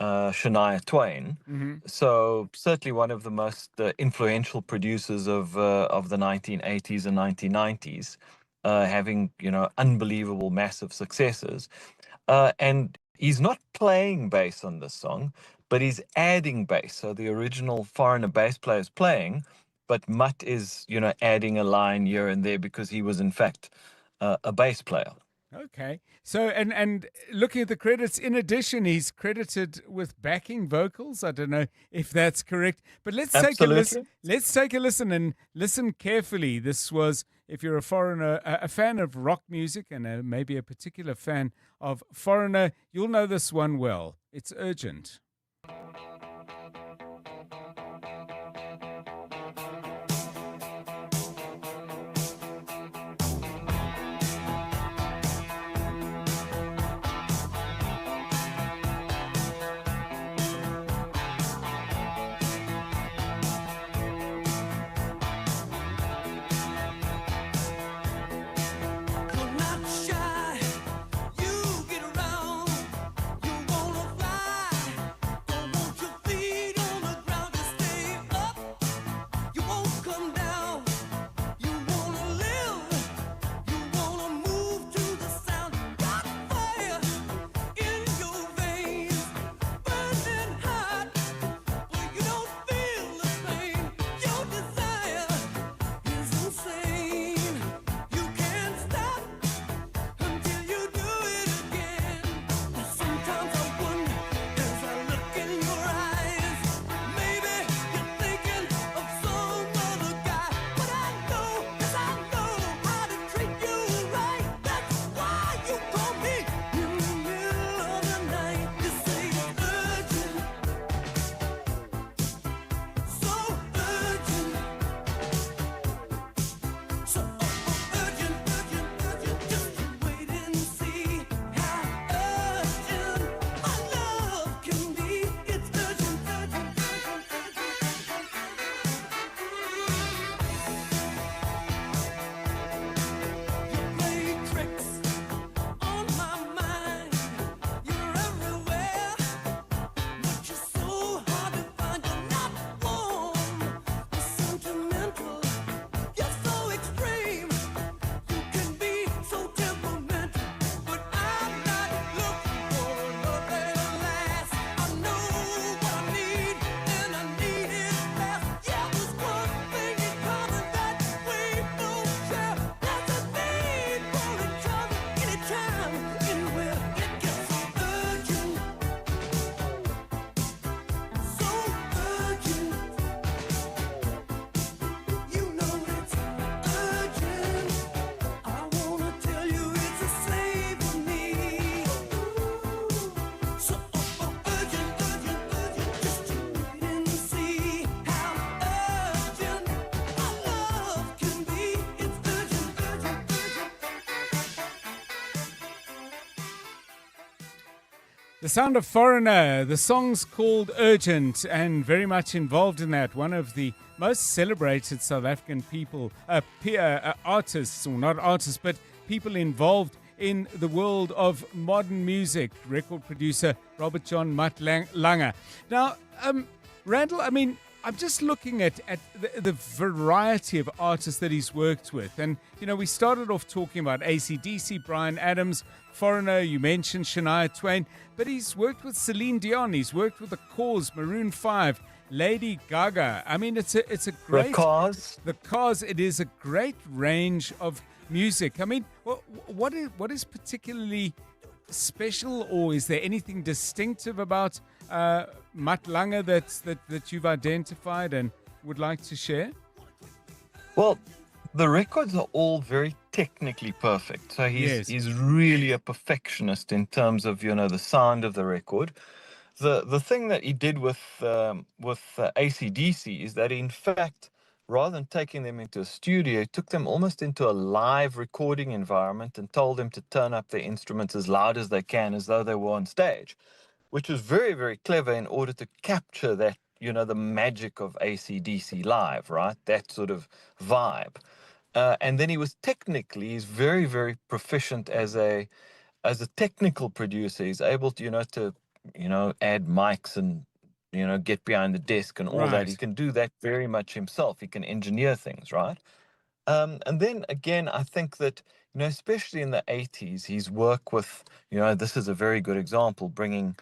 Shania Twain. Mm-hmm. So certainly one of the most influential producers of the 1980s and 1990s, having unbelievable, massive successes. And he's not playing bass on this song, but he's adding bass. So the original Foreigner bass player is playing, but Mutt is, adding a line here and there because he was, in fact, a bass player. Okay. So, and looking at the credits, in addition, he's credited with backing vocals. I don't know if that's correct, but let's take a listen. Let's take a listen and listen carefully. This was, if you're a Foreigner, a fan of rock music, and maybe a particular fan of Foreigner, you'll know this one well. It's Urgent. The Sound of Foreigner, the song's called Urgent, and very much involved in that. One of the most celebrated South African artists, or not artists, but people involved in the world of modern music, record producer Robert John Matlanga. Now, Randall, I mean, I'm just looking at the variety of artists that he's worked with. And, you know, we started off talking about AC/DC, Bryan Adams, Foreigner, you mentioned Shania Twain, but he's worked with Celine Dion, he's worked with The Cause, Maroon 5, Lady Gaga. I mean, it's a great... The Cause, it is a great range of music. I mean, what is particularly special, or is there anything distinctive about Matlanga that you've identified and would like to share? Well, the records are all very technically perfect. So he's really a perfectionist in terms of, you know, the sound of the record. The thing that he did with AC/DC is that, in fact, rather than taking them into a studio, he took them almost into a live recording environment and told them to turn up their instruments as loud as they can, as though they were on stage, which was very, very clever in order to capture that, you know, the magic of AC/DC live, right? That sort of vibe. And then he's very, very proficient as a technical producer. He's able to, add mics and, get behind the desk and all that. He can do that very much himself. He can engineer things, right? And then again, I think that, especially in the 80s, his work with, this is a very good example, bringing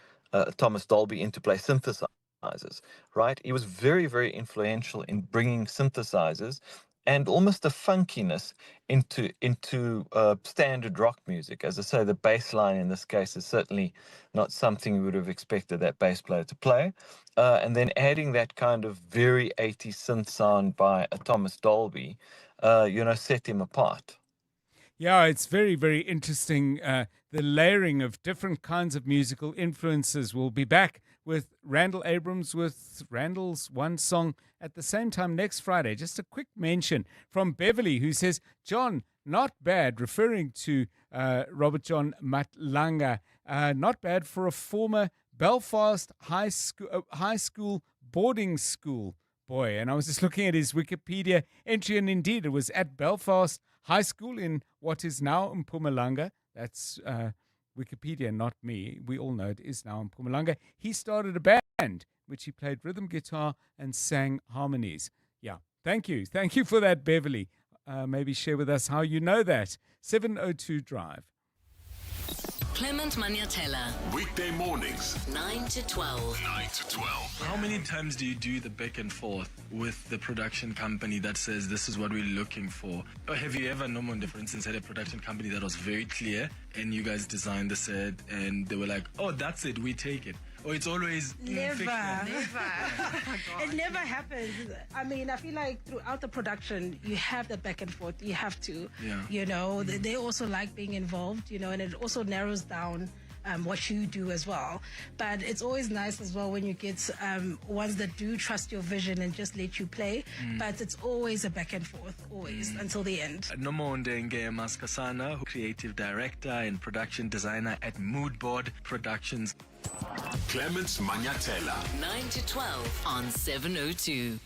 Thomas Dolby into play synthesizers, right? He was very, very influential in bringing synthesizers and almost a funkiness into standard rock music. As I say, the bass line in this case is certainly not something you would have expected that bass player to play. And then adding that kind of very 80s synth sound by Thomas Dolby, set him apart. Yeah, it's very, very interesting. The layering of different kinds of musical influences. We'll be back with Randall Abrams with Randall's One Song at the same time next Friday. Just a quick mention from Beverly, who says, John, not bad, referring to Robert John Matlanga, not bad for a former Belfast high school boarding school boy. And I was just looking at his Wikipedia entry, and indeed it was at Belfast High School in what is now Mpumalanga. That's Wikipedia, not me. We all know it is now Mpumalanga. He started a band which he played rhythm guitar and sang harmonies. Yeah, thank you. Thank you for that, Beverly. Maybe share with us how you know that. 702 Drive. Clement Maniatella. Weekday mornings, 9 to 12. 9 to 12. How many times do you do the back and forth with the production company that says this is what we're looking for? Or have you ever, Nomonde, for instance, had a production company that was very clear and you guys designed the set and they were like, oh, that's it, we take it? Or it's always never. It never happens. I mean, I feel like throughout the production, you have that back and forth. You have to, they also like being involved, and it also narrows down what you do as well. But it's always nice as well when you get ones that do trust your vision and just let you play. But it's always a back and forth, always, until the end. Nomonde Maskasana, creative director and production designer at Moodboard Productions. Clements Maniatella. 9 to 12 on 702.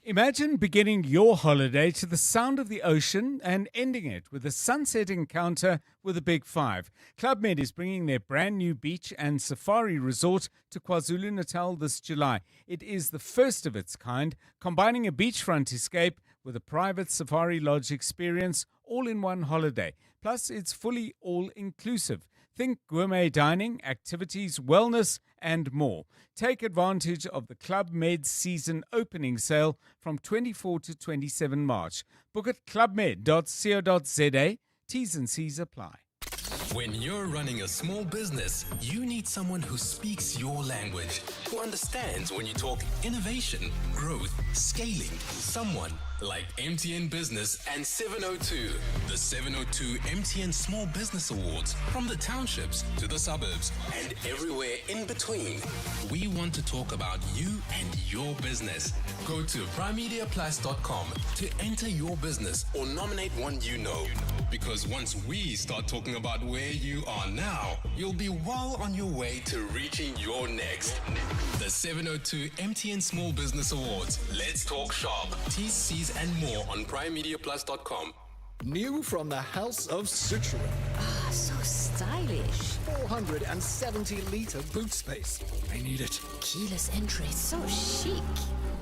Imagine beginning your holiday to the sound of the ocean and ending it with a sunset encounter with a Big Five. Club Med is bringing their brand new beach and safari resort to KwaZulu-Natal this July. It is the first of its kind, combining a beachfront escape with a private safari lodge experience all in one holiday. Plus, it's fully all-inclusive. Think gourmet dining, activities, wellness, and more. Take advantage of the Club Med season opening sale from 24 to 27 March. Book at clubmed.co.za. T's and C's apply. When you're running a small business, you need someone who speaks your language, who understands when you talk innovation, growth, scaling, someone like MTN Business and 702. The 702 MTN Small Business Awards, from the townships to the suburbs and everywhere in between. We want to talk about you and your business. Go to primemediaplus.com to enter your business or nominate one you know. Because once we start talking about where you are now, you'll be well on your way to reaching your next. The 702 MTN Small Business Awards. Let's talk shop. T's, C's and more on primemediaplus.com. New from the House of Citroën. Ah, so stylish. 470-litre boot space. I need it. Keyless entry, so chic.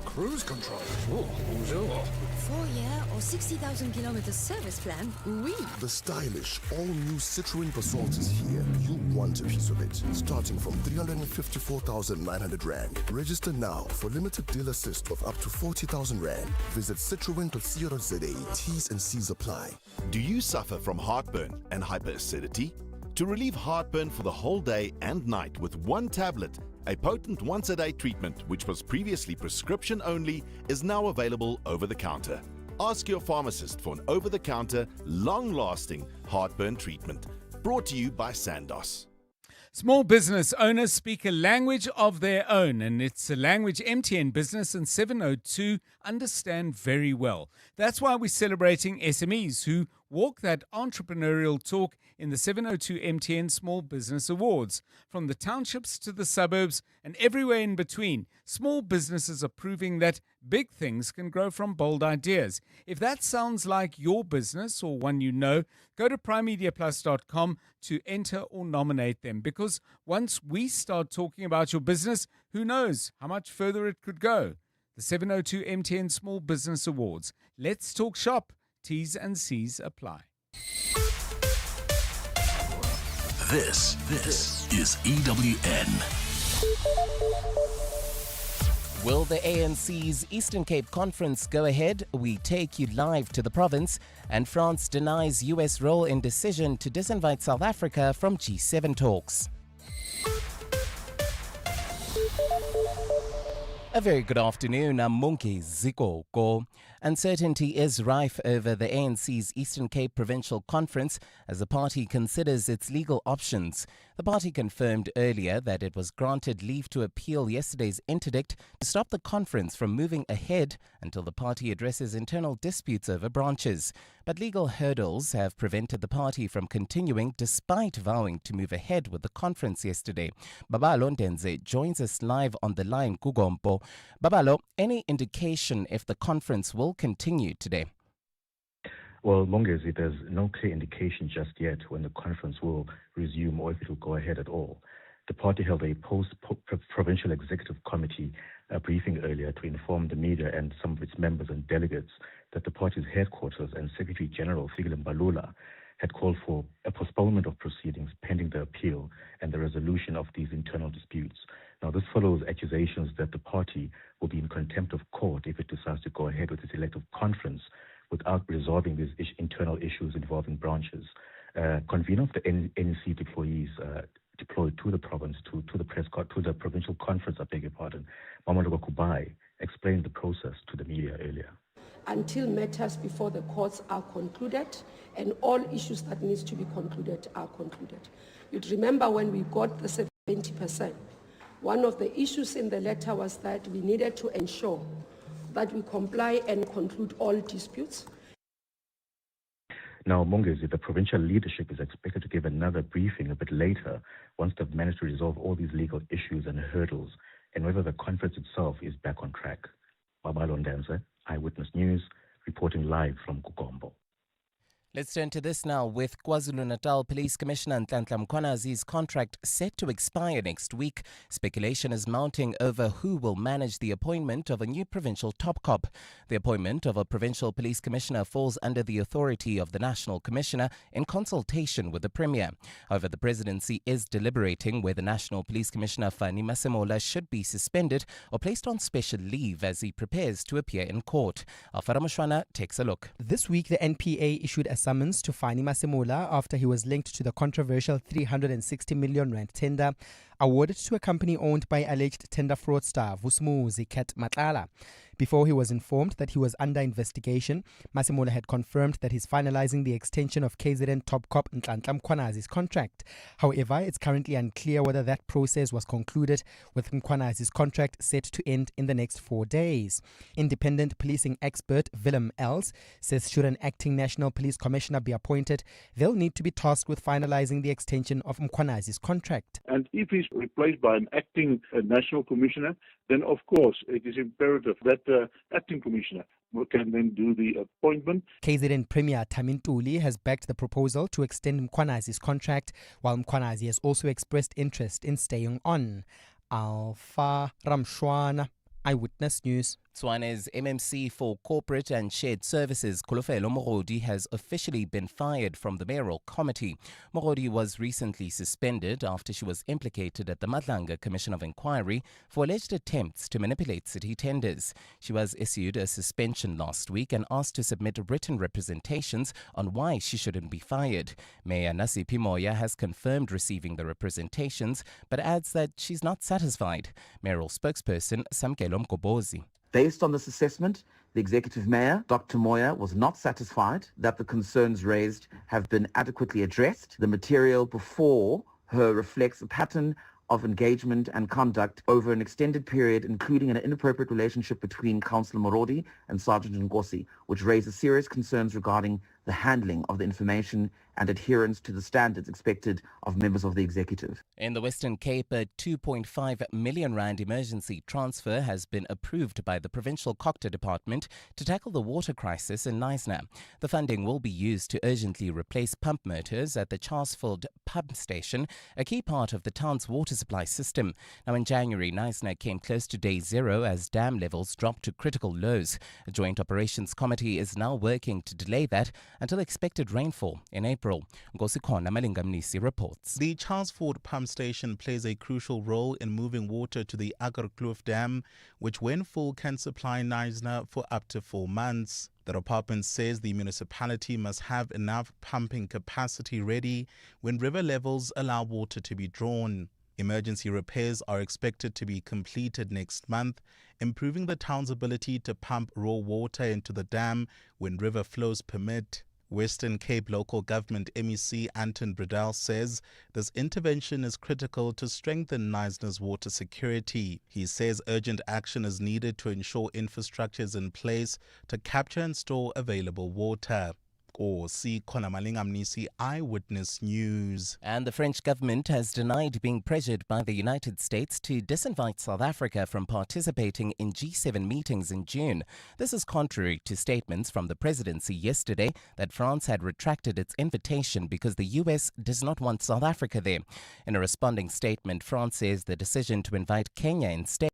Cruise control. Oh, bonjour. 4-year or 60,000 kilometers service plan? Oui. The stylish, all-new Citroën Basalt is here. You want a piece of it. Starting from 354,900 Rand. Register now for limited deal assist of up to 40,000 Rand. Visit citroen.co.za. T's and C's apply. Do you suffer from heartburn and hyperacidity? To relieve heartburn for the whole day and night with one tablet, a potent once-a-day treatment, which was previously prescription only, is now available over the counter. Ask your pharmacist for an over-the-counter, long-lasting heartburn treatment. Brought to you by SANDF. Small business owners speak a language of their own, and it's a language MTN Business and 702 understand very well. That's why we're celebrating SMEs who walk that entrepreneurial talk in the 702 MTN Small Business Awards. From the townships to the suburbs and everywhere in between, small businesses are proving that big things can grow from bold ideas. If that sounds like your business or one you know, go to primemediaplus.com to enter or nominate them, because once we start talking about your business, who knows how much further it could go. The 702 MTN Small Business Awards. Let's talk shop. T's and C's apply. This is EWN. Will the ANC's Eastern Cape conference go ahead? We take you live to the province. And France denies US role in decision to disinvite South Africa from G7 talks. A very good afternoon. I'm Munki Zikoko. Uncertainty is rife over the ANC's Eastern Cape Provincial Conference as the party considers its legal options. The party confirmed earlier that it was granted leave to appeal yesterday's interdict to stop the conference from moving ahead until the party addresses internal disputes over branches. But legal hurdles have prevented the party from continuing despite vowing to move ahead with the conference yesterday. Babalo Ndenze joins us live on the line, Kugompo. Babalo, any indication if the conference will continue today? Well, Mongezi, there's no clear indication just yet when the conference will resume or if it will go ahead at all. The party held a post-provincial executive committee briefing earlier to inform the media and some of its members and delegates that the party's headquarters and Secretary General Fikile Mbalula had called for a postponement of proceedings pending the appeal and the resolution of these internal disputes. Now, this follows accusations that the party will be in contempt of court if it decides to go ahead with its elective conference without resolving these internal issues involving branches. Convener of the NEC employees deployed to the province, to the provincial conference, I beg your pardon, Mamadou Kubai, explained the process to the media earlier. Until matters before the courts are concluded and all issues that needs to be concluded are concluded. You'd remember when we got the 70%, one of the issues in the letter was that we needed to ensure that we comply and conclude all disputes. Now, Mongezi, the provincial leadership is expected to give another briefing a bit later once they've managed to resolve all these legal issues and hurdles and whether the conference itself is back on track. Babalo Ndenze, Eyewitness News, reporting live from Kukombo. Let's turn to this now. With KwaZulu-Natal Police Commissioner Nhlanhla Mkhwanazi's contract set to expire next week, speculation is mounting over who will manage the appointment of a new provincial top cop. The appointment of a provincial police commissioner falls under the authority of the National Commissioner in consultation with the Premier. However, the presidency is deliberating whether National Police Commissioner Fanik Masemola should be suspended or placed on special leave as he prepares to appear in court. Alfara Mushwana takes a look. This week, the NPA issued a summons to Fanik Masemola after he was linked to the controversial 360 million rand tender awarded to a company owned by alleged tender fraudster Vusumuzi Ket Matlala. Before he was informed that he was under investigation, Masemola had confirmed that he's finalizing the extension of KZN top cop Nhlanhla Mkhwanazi's contract. However, it's currently unclear whether that process was concluded, with Mkhwanazi's contract set to end in the next 4 days. Independent policing expert Willem Els says should an acting National Police Commissioner be appointed, they'll need to be tasked with finalizing the extension of Mkhwanazi's contract. And if he's replaced by an acting national commissioner, then of course it is imperative that the acting commissioner can then do the appointment. KZN Premier Tamintuli has backed the proposal to extend Mkhwanazi's contract, while Mkhwanazi has also expressed interest in staying on. Alpha Ramshwana, Eyewitness News. Tshwane's MMC for Corporate and Shared Services, Kulfell Morudi, has officially been fired from the mayoral committee. Morodi was recently suspended after she was implicated at the Madlanga Commission of Inquiry for alleged attempts to manipulate city tenders. She was issued a suspension last week and asked to submit written representations on why she shouldn't be fired. Mayor Nasipi Moya has confirmed receiving the representations, but adds that she's not satisfied. Mayoral spokesperson Samkelo Mgobozi. Based on this assessment, the Executive Mayor, Dr. Moya, was not satisfied that the concerns raised have been adequately addressed. The material before her reflects a pattern of engagement and conduct over an extended period, including an inappropriate relationship between Councillor Morodi and Sergeant Nkosi, which raises serious concerns regarding the handling of the information and adherence to the standards expected of members of the executive. In the Western Cape, a 2.5 million rand emergency transfer has been approved by the Provincial Cocta Department to tackle the water crisis in Knysna. The funding will be used to urgently replace pump motors at the Charsfield pump station, a key part of the town's water supply system. Now, in January, Knysna came close to day zero as dam levels dropped to critical lows. A joint operations committee is now working to delay that until expected rainfall in April. Ngosikhona Malingamnisi reports. The Charsfield pump station plays a crucial role in moving water to the Agarkloof Dam, which when full can supply Knysna for up to 4 months. The department says the municipality must have enough pumping capacity ready when river levels allow water to be drawn. Emergency repairs are expected to be completed next month, improving the town's ability to pump raw water into the dam when river flows permit. Western Cape Local Government MEC Anton Bredell says this intervention is critical to strengthen Knysna's water security. He says urgent action is needed to ensure infrastructure is in place to capture and store available water. Eyewitness News. And the French government has denied being pressured by the United States to disinvite South Africa from participating in G7 meetings in June. This is contrary to statements from the presidency yesterday that France had retracted its invitation because the US does not want South Africa there. In a responding statement, France says the decision to invite Kenya instead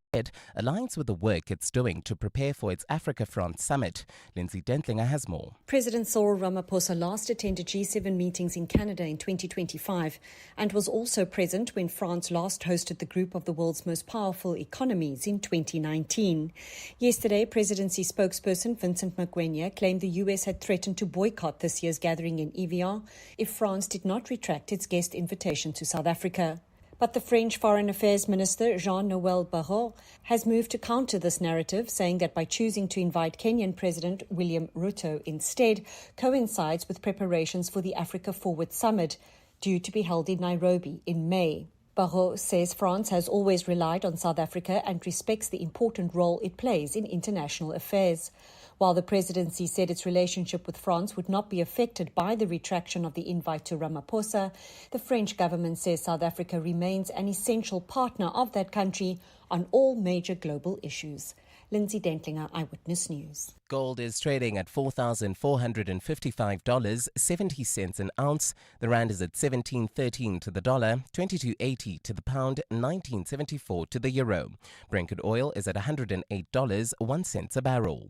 aligns with the work it's doing to prepare for its Africa-France summit. Lindsay Dentlinger has more. President Cyril Ramaphosa last attended G7 meetings in Canada in 2025 and was also present when France last hosted the group of the world's most powerful economies in 2019. Yesterday, presidency spokesperson Vincent Magwenya claimed the US had threatened to boycott this year's gathering in Evian if France did not retract its guest invitation to South Africa. But the French Foreign Affairs Minister Jean-Noël Barrot has moved to counter this narrative, saying that by choosing to invite Kenyan President William Ruto instead coincides with preparations for the Africa Forward Summit, due to be held in Nairobi in May. Barrot says France has always relied on South Africa and respects the important role it plays in international affairs. While the presidency said its relationship with France would not be affected by the retraction of the invite to Ramaphosa, the French government says South Africa remains an essential partner of that country on all major global issues. Lindsay Dentlinger, Eyewitness News. Gold is trading at $4,455.70 an ounce. The rand is at 17.13 to the dollar, 22.80 to the pound, 19.74 to the euro. Brent oil is at $108.01 a barrel.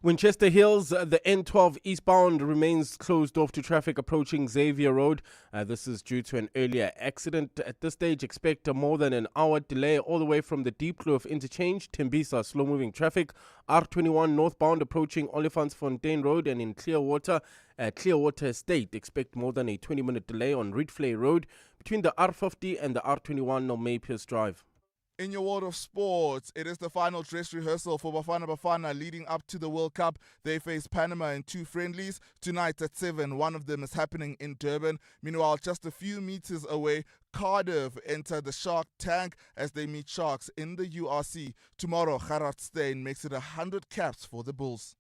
Winchester Hills, the N12 eastbound remains closed off to traffic approaching Xavier Road. This is due to an earlier accident. At this stage, expect a more than an hour delay all the way from the Deep Kloof interchange, Tembisa, slow-moving traffic. R21 northbound approaching Olifantsfontein Road, and in Clearwater Estate, expect more than a 20-minute delay on Reedflay Road between the R50 and the R21 on Maypierce Drive. In your world of sports, it is the final dress rehearsal for Bafana Bafana leading up to the World Cup. They face Panama in 2 friendlies. Tonight at 7, one of them is happening in Durban. Meanwhile, just a few meters away, Cardiff enter the Shark Tank as they meet Sharks in the URC. Tomorrow, Cartrack makes it 100 caps for the Bulls.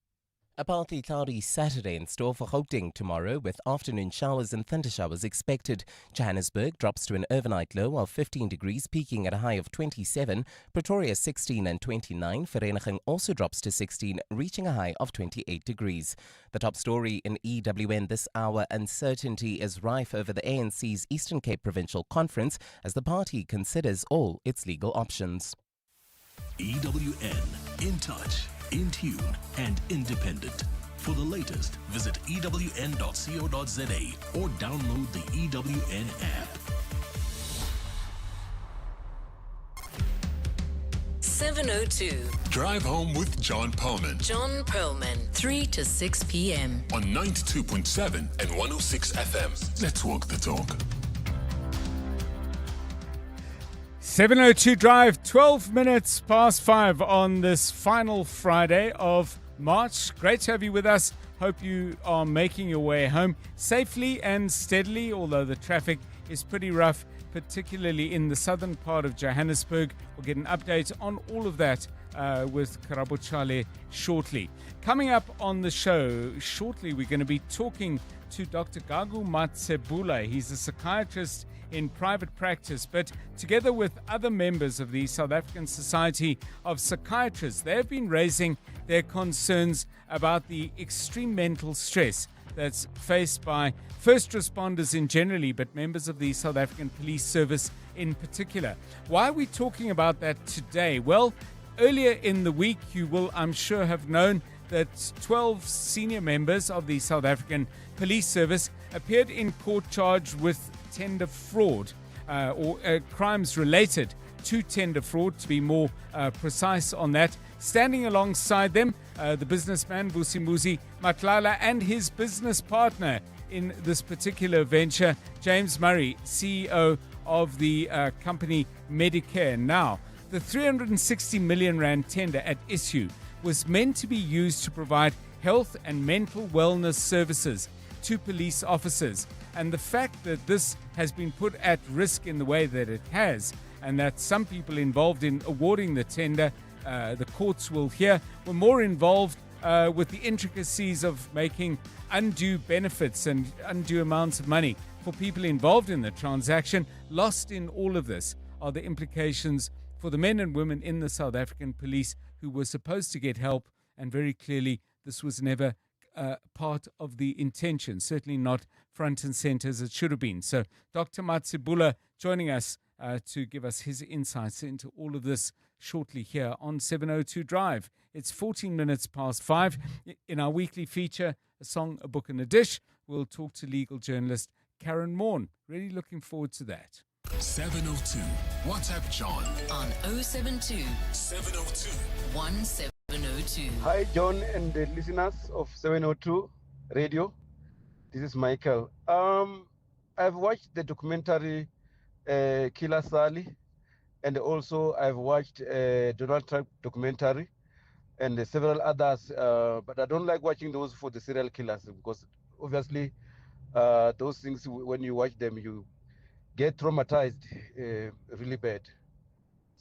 A partly cloudy Saturday in store for Gauteng tomorrow, with afternoon showers and thunder showers expected. Johannesburg drops to an overnight low of 15 degrees, peaking at a high of 27. Pretoria 16 and 29. Vereeniging also drops to 16, reaching a high of 28 degrees. The top story in EWN this hour: uncertainty is rife over the ANC's Eastern Cape Provincial Conference as the party considers all its legal options. EWN, in touch, in tune, and independent. For the latest, visit ewn.co.za or download the EWN app. 7:02. Drive home with John Perlman. John Perlman, 3 to 6 p.m. on 92.7 and 106 FM. Let's walk the talk. 7:02 Drive, 12 minutes past 5 on this final Friday of March. Great to have you with us. Hope you are making your way home safely and steadily, although the traffic is pretty rough, particularly in the southern part of Johannesburg. We'll get an update on all of that with Karabo shortly. Coming up on the show shortly, we're going to be talking to Dr. Gagu Matubule. He's a psychiatrist in private practice, but together with other members of the South African Society of Psychiatrists, they've been raising their concerns about the extreme mental stress that's faced by first responders in generally, but members of the South African Police Service in particular. Why are we talking about that today? Well, earlier in the week, you will, I'm sure, have known that 12 senior members of the South African Police Service appeared in court charged with tender fraud or crimes related to tender fraud, to be more precise on that. Standing alongside them, the businessman Vusimuzi Matlala and his business partner in this particular venture, James Murray, CEO of the company Medicare. Now, the 360 million rand tender at issue was meant to be used to provide health and mental wellness services to police officers. And the fact that this has been put at risk in the way that it has, and that some people involved in awarding the tender, the courts will hear, were more involved with the intricacies of making undue benefits and undue amounts of money for people involved in the transaction. Lost in all of this are the implications for the men and women in the South African police who were supposed to get help, and very clearly this was never part of the intention, certainly not front and center as it should have been. So Dr. Matubule joining us to give us his insights into all of this shortly here on 7:02 Drive. It's 14 minutes past 5. In our weekly feature, A Song, a Book and a Dish, we'll talk to legal journalist Karen Mourn. Really looking forward to that. 702. WhatsApp John on 072 702 1702. Hi, John and the listeners of 702 Radio. This is Michael. I've watched the documentary Killer Sally, and also I've watched Donald Trump documentary and several others, but I don't like watching those for the serial killers because obviously those things, when you watch them, you get traumatized really bad.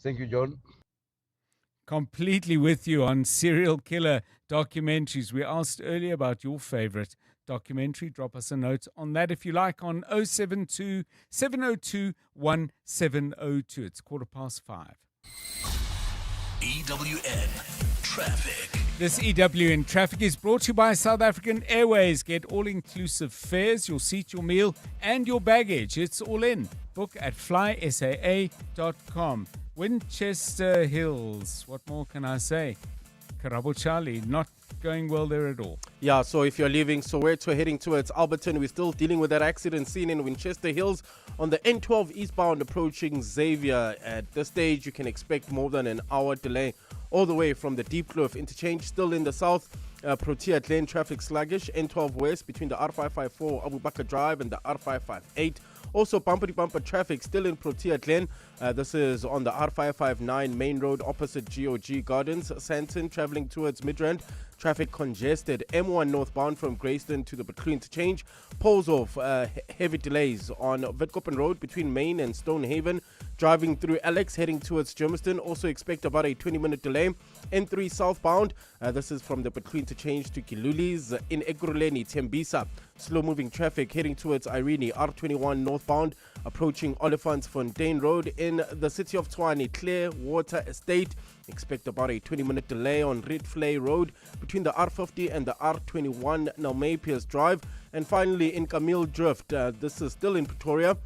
Thank you, John. Completely with you on serial killer documentaries. We asked earlier about your favorite documentary. Drop us a note on that if you like on 072 702 1702. It's 5:15. EWN Traffic. This EWN Traffic is brought to you by South African Airways. Get all-inclusive fares, your seat, your meal, and your baggage. It's all in. Book at flysaa.com. Winchester Hills. What more can I say? Karabo not going well there at all. Yeah, so if you're leaving Soweto heading towards Alberton, we're still dealing with that accident scene in Winchester Hills on the N12 eastbound approaching Xavier. At this stage, you can expect more than an hour delay all the way from the Deep Kloof interchange. Still in the south, Protea Lane traffic sluggish. N12 west between the R554 Abu Bakr Drive and the R558. Also, bumper-to-bumper traffic still in Protea Glen. This is on the R559 main road opposite GOG Gardens. Sandton traveling towards Midrand. Traffic congested. M1 northbound from Grayston to the Between Interchange. Pulls off heavy delays on Witkoppen Road between Main and Stonehaven. Driving through Alex heading towards Germiston. Also expect about a 20-minute delay. N3 southbound. This is from the Between Interchange to Kilulis. In Ekurhuleni, Tembisa. Slow-moving traffic heading towards Irene. R21 northbound approaching Olifantsfontein Road. In the city of Tshwane, Clearwater Estate. Expect about a 20-minute delay on Ridflay Road between the R50 and the R21 Nalmapiers Drive. And finally in Camille Drift, this is still in Pretoria.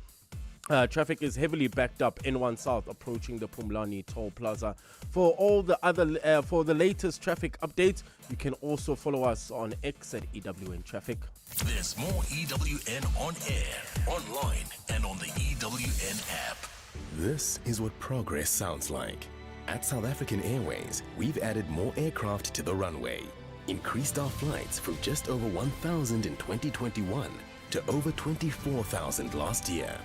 Traffic is heavily backed up N1 South approaching the Pumlani Toll Plaza. For all the other, for the latest traffic updates, you can also follow us on X at EWN Traffic. There's more EWN on air, online, and on the EWN app. This is what progress sounds like. At South African Airways, we've added more aircraft to the runway, increased our flights from just over 1,000 in 2021 to over 24,000 last year.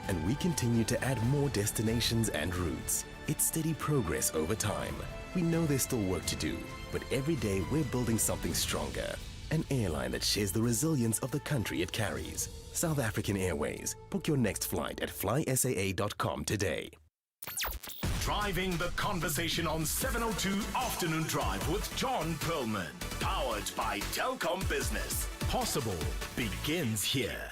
And we continue to add more destinations and routes. It's steady progress over time. We know there's still work to do, but every day we're building something stronger. An airline that shares the resilience of the country it carries. South African Airways. Book your next flight at flysaa.com today. Driving the conversation on 702 Afternoon Drive with John Perlman. Powered by Telkom Business. Possible begins here.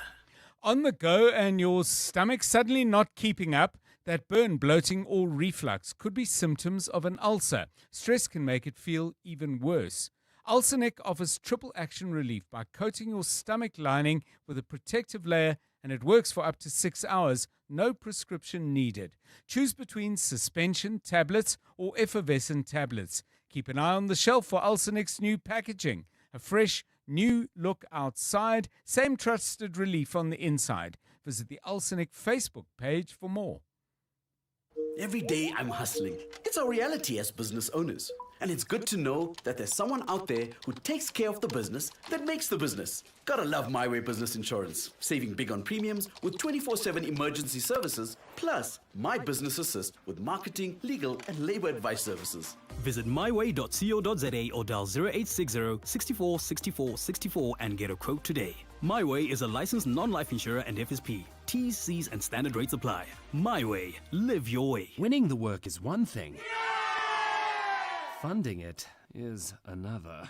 On the go and your stomach suddenly not keeping up, that burn, bloating or reflux could be symptoms of an ulcer. Stress can make it feel even worse. Ulcernic offers triple action relief by coating your stomach lining with a protective layer, and it works for up to 6 hours. No prescription needed. Choose between suspension tablets or effervescent tablets. Keep an eye on the shelf for Ulcernic's new packaging. A fresh, new look outside, same trusted relief on the inside. Visit the Ulcernic Facebook page for more. Every day I'm hustling. It's our reality as business owners. And it's good to know that there's someone out there who takes care of the business that makes the business. Gotta love My Way Business Insurance. Saving big on premiums with 24/7 emergency services, plus My Business Assist with marketing, legal, and labor advice services. Visit myway.co.za or dial 0860 64 64 64 and get a quote today. My Way is a licensed non-life insurer and FSP. T's, C's, and standard rates apply. My Way. Live your way. Winning the work is one thing. Funding it is another.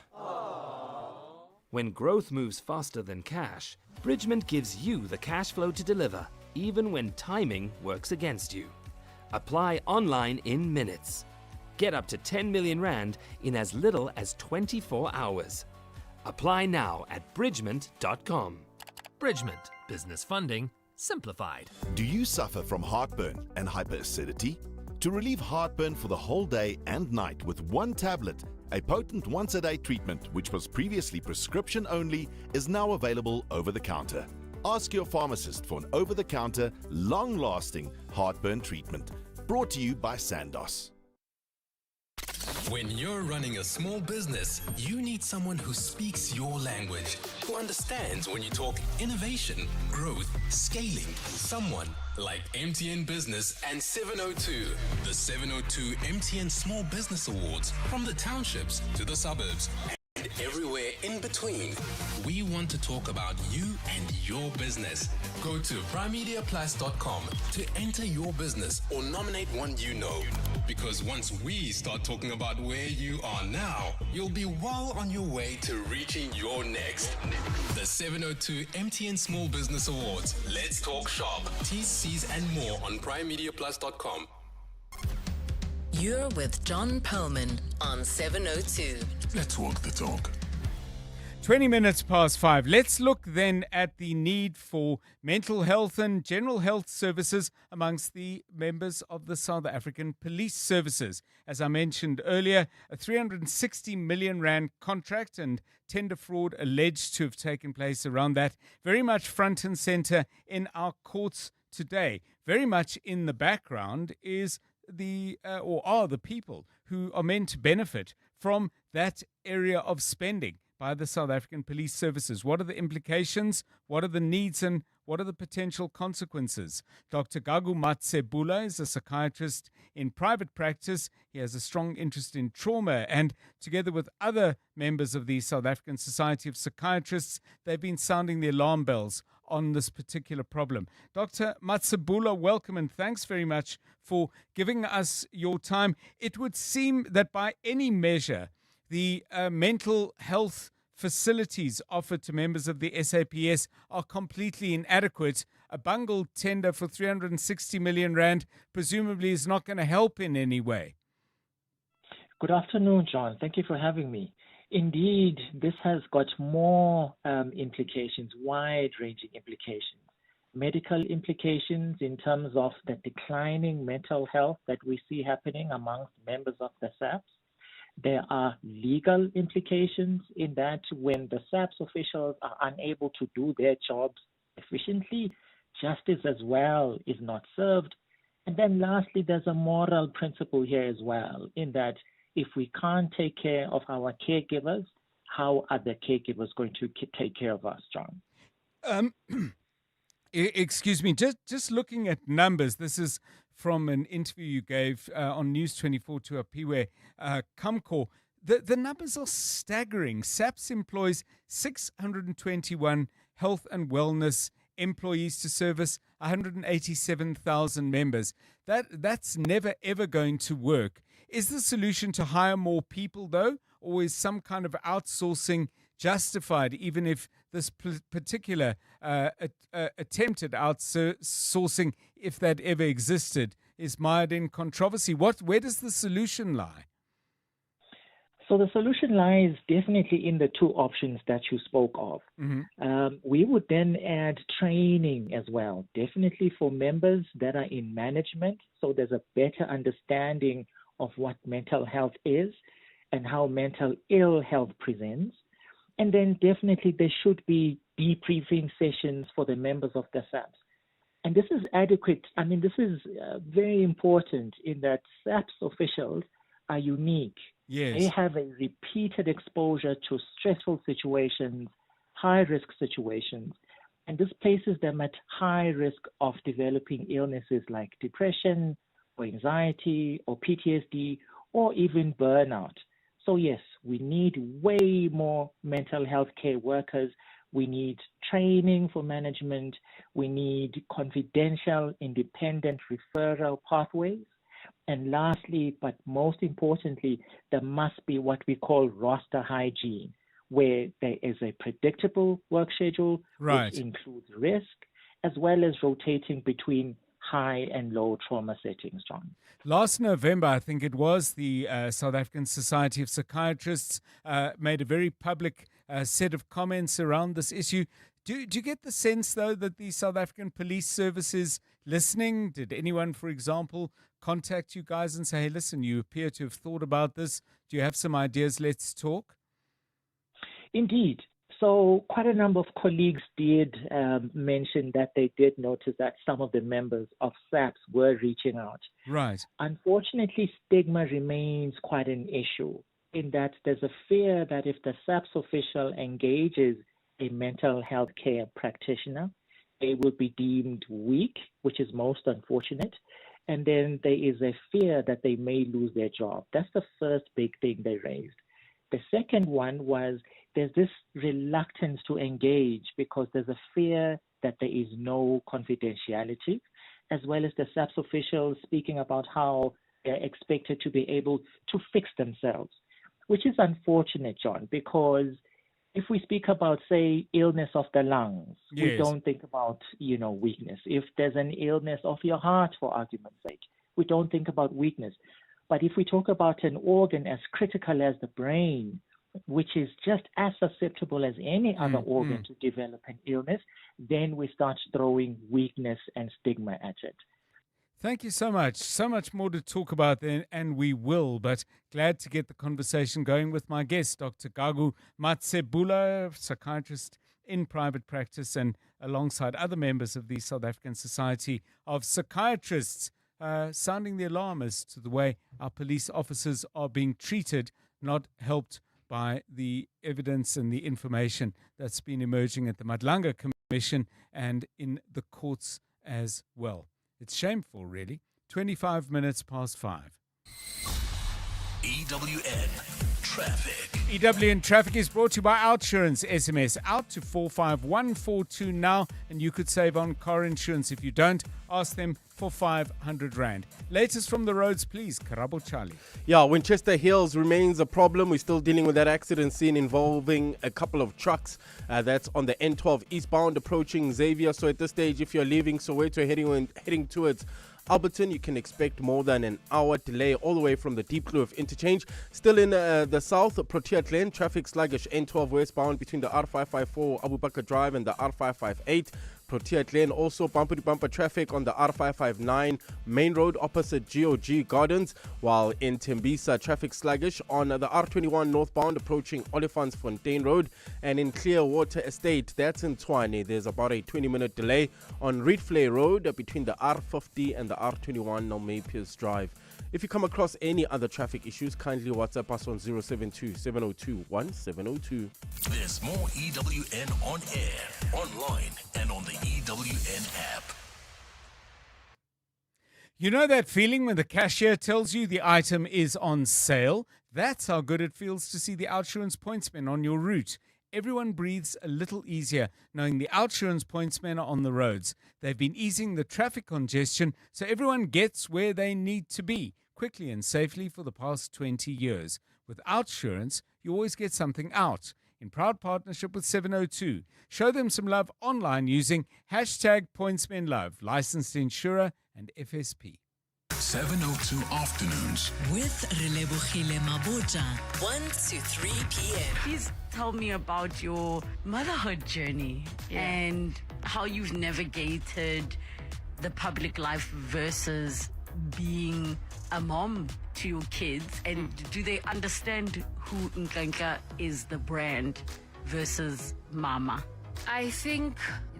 When growth moves faster than cash, Bridgement gives you the cash flow to deliver, even when timing works against you. Apply online in minutes. Get up to 10 million rand in as little as 24 hours. Apply now at bridgement.com. Bridgement. Business funding simplified. Do you suffer from heartburn and hyperacidity? To relieve heartburn for the whole day and night with one tablet, a potent once-a-day treatment which was previously prescription only is now available over the counter. Ask your pharmacist for an over-the-counter, long-lasting heartburn treatment. Brought to you by Sandoz. When you're running a small business, you need someone who speaks your language, who understands when you talk innovation, growth, scaling. Someone like MTN Business and 702. The 702 MTN Small Business Awards, from the townships to the suburbs and everywhere in between. We want to talk about you and your business. Go to primemediaplus.com to enter your business or nominate one you know. Because once we start talking about where you are now, you'll be well on your way to reaching your next. The 702 MTN Small Business Awards. Let's talk shop. T's, C's and more on primemediaplus.com. You're with John Perlman on 702. Let's walk the talk. 20 minutes past 5. Let's look then at the need for mental health and general health services amongst the members of the South African Police Services. As I mentioned earlier, a 360 million rand contract and tender fraud alleged to have taken place around that. Very much front and center in our courts today. Very much in the background is are the people who are meant to benefit from that area of spending by the South African Police Services. What are the implications? What are the needs? And What are the potential consequences? Dr. Gagu Matubule is a psychiatrist in private practice. He has a strong interest in trauma, and together with other members of the South African Society of Psychiatrists, they've been sounding the alarm bells on this particular problem. Dr. Matubule, welcome and thanks very much for giving us your time. It would seem that by any measure, the mental health facilities offered to members of the SAPS are completely inadequate. A bungled tender for 360 million rand presumably is not going to help in any way. Good afternoon, John. Thank you for having me. Indeed, this has got more implications, wide-ranging implications. Medical implications in terms of the declining mental health that we see happening amongst members of the SAPS. There are legal implications in that when the SAPS officials are unable to do their jobs efficiently, justice as well is not served. And then lastly, there's a moral principle here as well, in that if we can't take care of our caregivers, how are the caregivers going to take care of us, John? Excuse me, just looking at numbers, this is from an interview you gave on News 24 to Apiwe Kamko. The numbers are staggering. SAPS employs 621 health and wellness employees to service 187,000 members. That's never, ever going to work. Is the solution to hire more people, though, or is some kind of outsourcing justified, even if this particular attempt at outsourcing, if that ever existed, is mired in controversy? Where does the solution lie? So the solution lies definitely in the two options that you spoke of. Mm-hmm. We would then add training as well, definitely for members that are in management, so there's a better understanding of what mental health is and how mental ill health presents. And then definitely there should be debriefing sessions for the members of the SAPS. And this is adequate. I mean, this is very important in that SAPS officials are unique. Yes. They have a repeated exposure to stressful situations, high-risk situations, and this places them at high risk of developing illnesses like depression or anxiety or PTSD or even burnout. So yes, we need way more mental health care workers. We need training for management. We need confidential, independent referral pathways. And lastly, but most importantly, there must be what we call roster hygiene, where there is a predictable work schedule, right, which includes risk, as well as rotating between high and low trauma settings, John. Last November, I think it was, the South African Society of Psychiatrists made a very public set of comments around this issue. Do you get the sense, though, that the South African Police Service is listening? Did anyone, for example, contact you guys and say, hey, listen, you appear to have thought about this. Do you have some ideas? Let's talk. Indeed. So quite a number of colleagues did mention that they did notice that some of the members of SAPS were reaching out. Right. Unfortunately, stigma remains quite an issue in that there's a fear that if the SAPS official engages a mental health care practitioner, they will be deemed weak, which is most unfortunate. And then there is a fear that they may lose their job. That's the first big thing they raised. The second one was there's this reluctance to engage because there's a fear that there is no confidentiality, as well as the SAPS officials speaking about how they're expected to be able to fix themselves, which is unfortunate, John, because if we speak about, say, illness of the lungs, yes, we don't think about, weakness. If there's an illness of your heart, for argument's sake, we don't think about weakness. But if we talk about an organ as critical as the brain, which is just as susceptible as any other organ to develop an illness, then we start throwing weakness and stigma at it. Thank you so much. So much more to talk about then, and we will, but glad to get the conversation going with my guest, Dr. Gagu Matubule, psychiatrist in private practice and alongside other members of the South African Society of Psychiatrists, sounding the alarm as to the way our police officers are being treated, not helped by the evidence and the information that's been emerging at the Madlanga Commission. Commission and in the courts as well. It's shameful, really. 25 minutes past 5. EWN Traffic. EWN Traffic is brought to you by Outsurance. SMS out to 45142 now, and you could save on car insurance. If you don't, ask them for 500 Rand. Latest from the roads, please. Karabo Charlie. Yeah, Winchester Hills remains a problem. We're still dealing with that accident scene involving a couple of trucks. That's on the N12 eastbound approaching Xavier. So at this stage, if you're leaving Soweto heading towards Alberton, you can expect more than an hour delay all the way from the Deep Kloof interchange. Still in the south, Protea Glen, traffic sluggish N12 westbound between the R554 Abu Bakr Drive and the R558. Protea Glen also bumper-to-bumper traffic on the R559 main road opposite GOG Gardens, while in Tembisa, traffic sluggish on the R21 northbound approaching Olifantsfontein Road, and in Clearwater Estate, that's in Tshwane, there's about a 20-minute delay on Reedflay Road between the R50 and the R21 Nalmepius Drive. If you come across any other traffic issues, kindly WhatsApp us on 072-702-1702. There's more EWN on air, online, and on the EWN app. You know that feeling when the cashier tells you the item is on sale? That's how good it feels to see the Outsurance pointsmen on your route. Everyone breathes a little easier knowing the Outsurance pointsmen are on the roads. They've been easing the traffic congestion so everyone gets where they need to be quickly and safely for the past 20 years. With Outsurance, you always get something out. In proud partnership with 702, show them some love online using #PointsmenLove, licensed insurer and FSP. 702 afternoons with Relebohile Maboja, 1 to 3 p.m. Please tell me about your motherhood journey and how you've navigated the public life versus being a mom to your kids. And do they understand who Nkanka is, the brand, versus Mama? I think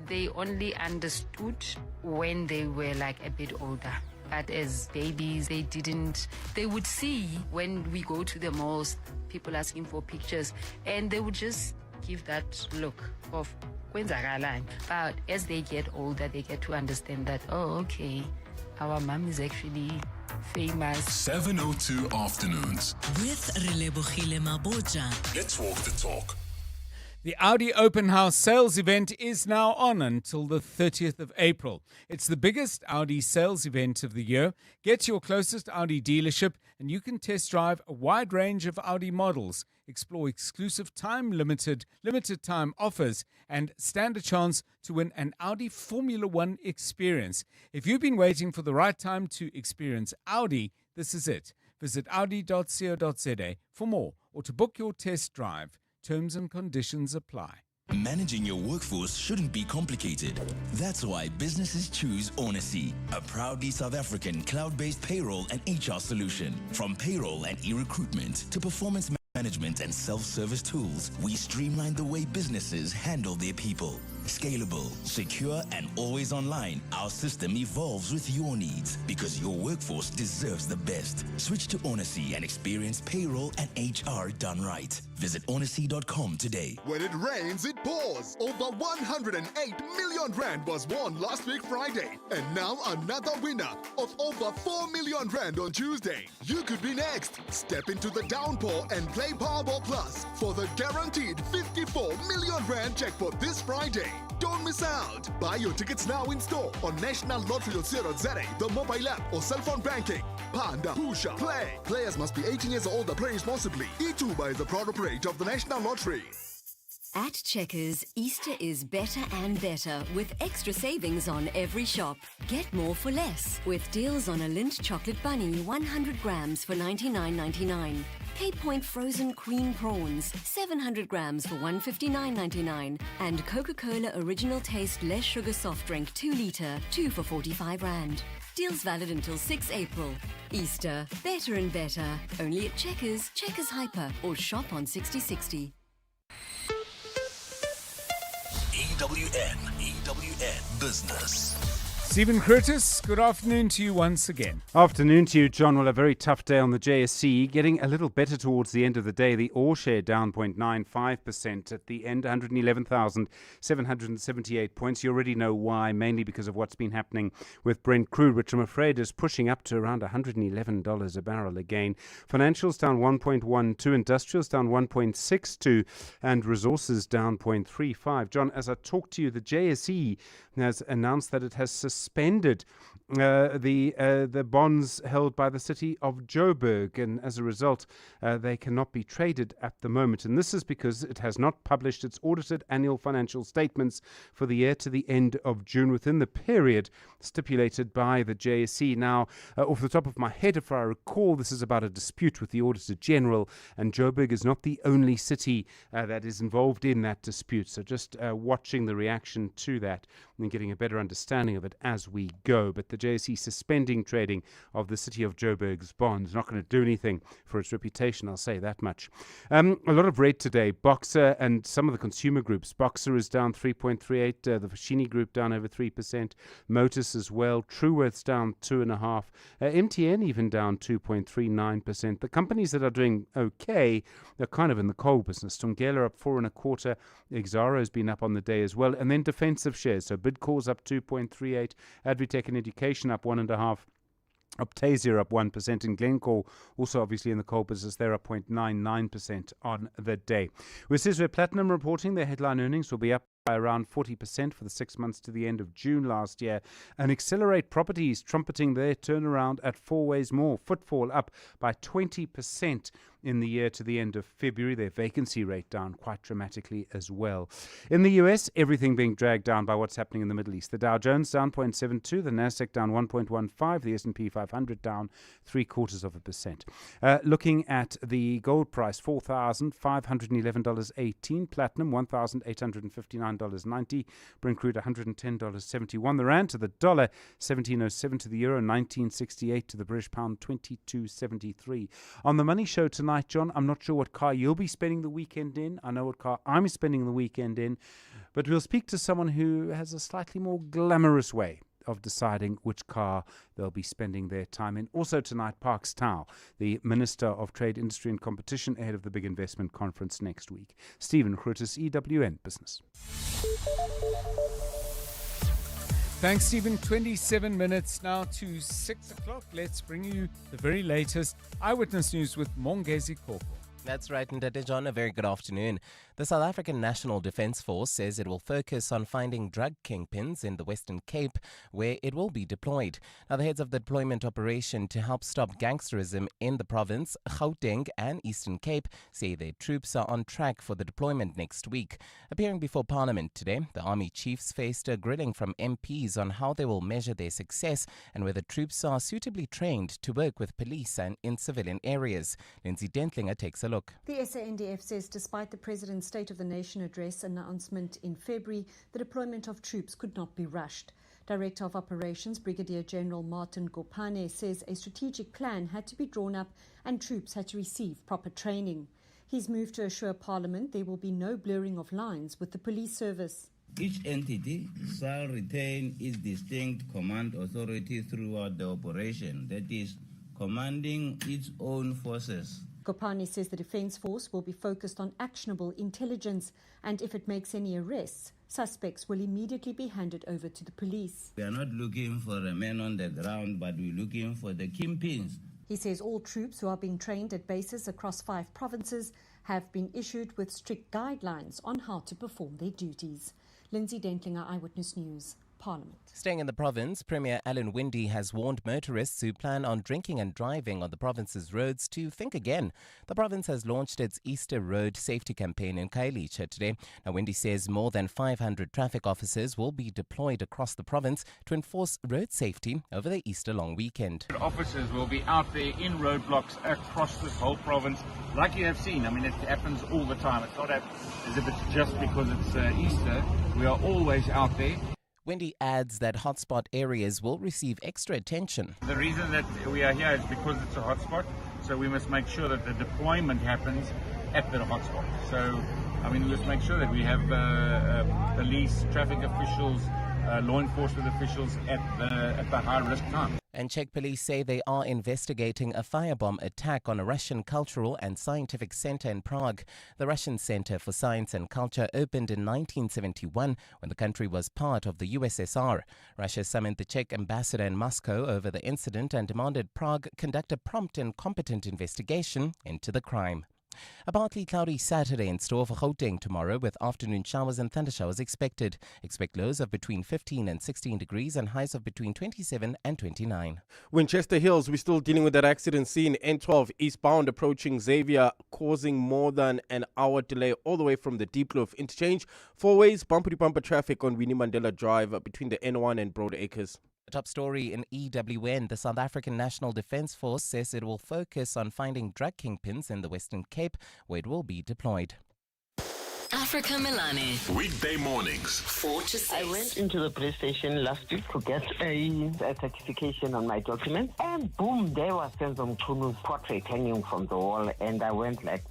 they only understood when they were like a bit older. But as babies, they would see when we go to the malls, people asking for pictures, and they would just give that look of kwenzakalani. But as they get older, they get to understand that, oh, okay, our mom is actually famous. 702 afternoons with Relebohile Maboja. Let's walk the talk. The Audi Open House sales event is now on until the 30th of April. It's the biggest Audi sales event of the year. Get to your closest Audi dealership and you can test drive a wide range of Audi models, explore exclusive limited time offers, and stand a chance to win an Audi Formula One experience. If you've been waiting for the right time to experience Audi, this is it. Visit audi.co.za for more or to book your test drive. Terms and conditions apply. Managing your workforce shouldn't be complicated. That's why businesses choose Honesty, a proudly South African cloud-based payroll and HR solution. From payroll and e-recruitment to performance management and self-service tools, we streamline the way businesses handle their people. Scalable, secure, and always online, our system evolves with your needs because your workforce deserves the best. Switch to Honesty and experience payroll and HR done right. Visit honesty.com today. When it rains, it pours. Over 108 million Rand was won last week Friday. And now another winner of over 4 million Rand on Tuesday. You could be next. Step into the downpour and play Powerball Plus for the guaranteed 54 million Rand jackpot this Friday. Don't miss out. Buy your tickets now in store on nationallottery.co.za, the mobile app or cell phone banking. Panda, Pusha, play. Players must be 18 years old and play responsibly. E2 is the proud operator of the National Lottery. At Checkers, Easter is better and better with extra savings on every shop. Get more for less with deals on a Lindt chocolate bunny 100 grams for $99.99. Cape Point frozen cream prawns 700 grams for $159.99. And Coca-Cola Original Taste Less Sugar Soft Drink 2 litre, 2 for 45 Rand. Deals valid until 6 April. Easter, better and better. Only at Checkers, Checkers Hyper, or shop on 6060. EWN Business. Stephen Curtis, good afternoon to you once again. Afternoon to you, John. Well, a very tough day on the JSE, getting a little better towards the end of the day. The ore share down 0.95% at the end, 111,778 points. You already know why, mainly because of what's been happening with Brent crude, which I'm afraid is pushing up to around $111 a barrel again. Financials down 1.12, industrials down 1.62, and resources down 0.35. John, as I talk to you, the JSE has announced that it has suspended the bonds held by the city of Joburg, and as a result they cannot be traded at the moment, and this is because it has not published its audited annual financial statements for the year to the end of June within the period stipulated by the JSE. Now, off the top of my head, if I recall, this is about a dispute with the Auditor General, and Joburg is not the only city that is involved in that dispute, so just watching the reaction to that and getting a better understanding of it as we go. But the JSE suspending trading of the city of Joburg's bonds, not going to do anything for its reputation, I'll say that much. A lot of red today. Boxer and some of the consumer groups. Boxer is down 3.38%, the Fashini Group down over 3%, Motus as well, Truworth's down 2.5%, MTN even down 2.39%. The companies that are doing okay are kind of in the coal business. Tungela up 4.25%, Exaro's been up on the day as well, and then defensive shares. So Bidcor's up 2.38%, Advitech and Education up 1.5%. Optasia up 1%, and Glencore, also obviously in the coal business, they're up 0.99% on the day. With Sizwe Platinum reporting their headline earnings will be up by around 40% for the 6 months to the end of June last year, and Accelerate Properties trumpeting their turnaround at 4 ways more. Footfall up by 20% in the year to the end of February. Their vacancy rate down quite dramatically as well. In the US, everything being dragged down by what's happening in the Middle East. The Dow Jones down 0.72, the Nasdaq down 1.15, the S&P 500 down 0.75%. Looking at the gold price, $4,511.18, platinum $1,859.90, Brent crude $110.71, the rand to the dollar 17.07 to the euro, 19.68 to the British pound, 22.73. On the Money Show tonight, John, I'm not sure what car you'll be spending the weekend in. I know what car I'm spending the weekend in, but we'll speak to someone who has a slightly more glamorous way of deciding which car they'll be spending their time in. Also tonight, Parks Tau, the Minister of Trade, Industry and Competition, ahead of the big investment conference next week. Stephen Curtis, EWN Business. Thanks, Stephen. 27 minutes now to 6 o'clock. Let's bring you the very latest eyewitness news with Mongezi Koko. That's right, Ndade John. A very good afternoon. The South African National Defence Force says it will focus on finding drug kingpins in the Western Cape, where it will be deployed. Now, the heads of the deployment operation to help stop gangsterism in the province, Gauteng and Eastern Cape, say their troops are on track for the deployment next week. Appearing before Parliament today, the Army chiefs faced a grilling from MPs on how they will measure their success and whether troops are suitably trained to work with police and in civilian areas. Lindsay Dentlinger takes a look. The SANDF says despite the President's State of the Nation address announcement in February, the deployment of troops could not be rushed. Director of Operations Brigadier General Martin Gopane says a strategic plan had to be drawn up and troops had to receive proper training. He's moved to assure Parliament there will be no blurring of lines with the police service. Each entity shall retain its distinct command authority throughout the operation, that is, commanding its own forces. Gopane says the Defence Force will be focused on actionable intelligence, and if it makes any arrests, suspects will immediately be handed over to the police. We are not looking for a man on the ground, but we're looking for the kingpins. He says all troops who are being trained at bases across 5 provinces have been issued with strict guidelines on how to perform their duties. Lindsay Dentlinger, Eyewitness News, Parliament. Staying in the province, Premier Alan Winde has warned motorists who plan on drinking and driving on the province's roads to think again. The province has launched its Easter Road Safety Campaign in Khayelitsha today. Now, Winde says more than 500 traffic officers will be deployed across the province to enforce road safety over the Easter long weekend. Officers will be out there in roadblocks across this whole province, like you have seen. I mean, it happens all the time. It's not as if it's just because it's Easter. We are always out there. Winde adds that hotspot areas will receive extra attention. The reason that we are here is because it's a hotspot, so we must make sure that the deployment happens at the hotspot. So, I mean, we must make sure that we have police, traffic officials law enforcement officials at the high-risk time. And Czech police say they are investigating a firebomb attack on a Russian cultural and scientific center in Prague. The Russian Center for Science and Culture opened in 1971 when the country was part of the USSR. Russia summoned the Czech ambassador in Moscow over the incident and demanded Prague conduct a prompt and competent investigation into the crime. A partly cloudy Saturday in store for Gauteng tomorrow, with afternoon showers and thundershowers expected. Expect lows of between 15 and 16 degrees and highs of between 27 and 29. Winchester Hills, we're still dealing with that accident scene. N12 eastbound approaching Xavier, causing more than an hour delay all the way from the Deep Kloof interchange. Four ways, bumper-to-bumper traffic on Winnie Mandela Drive between the N1 and Broad Acres. Top story in EWN. The South African National Defence Force says it will focus on finding drug kingpins in the Western Cape, where it will be deployed. Africa Milani. Weekday mornings, 4 to 6. I went into the police station last week to get a certification on my documents, and boom, there was Senzo Mchunu's portrait hanging from the wall, and I went like,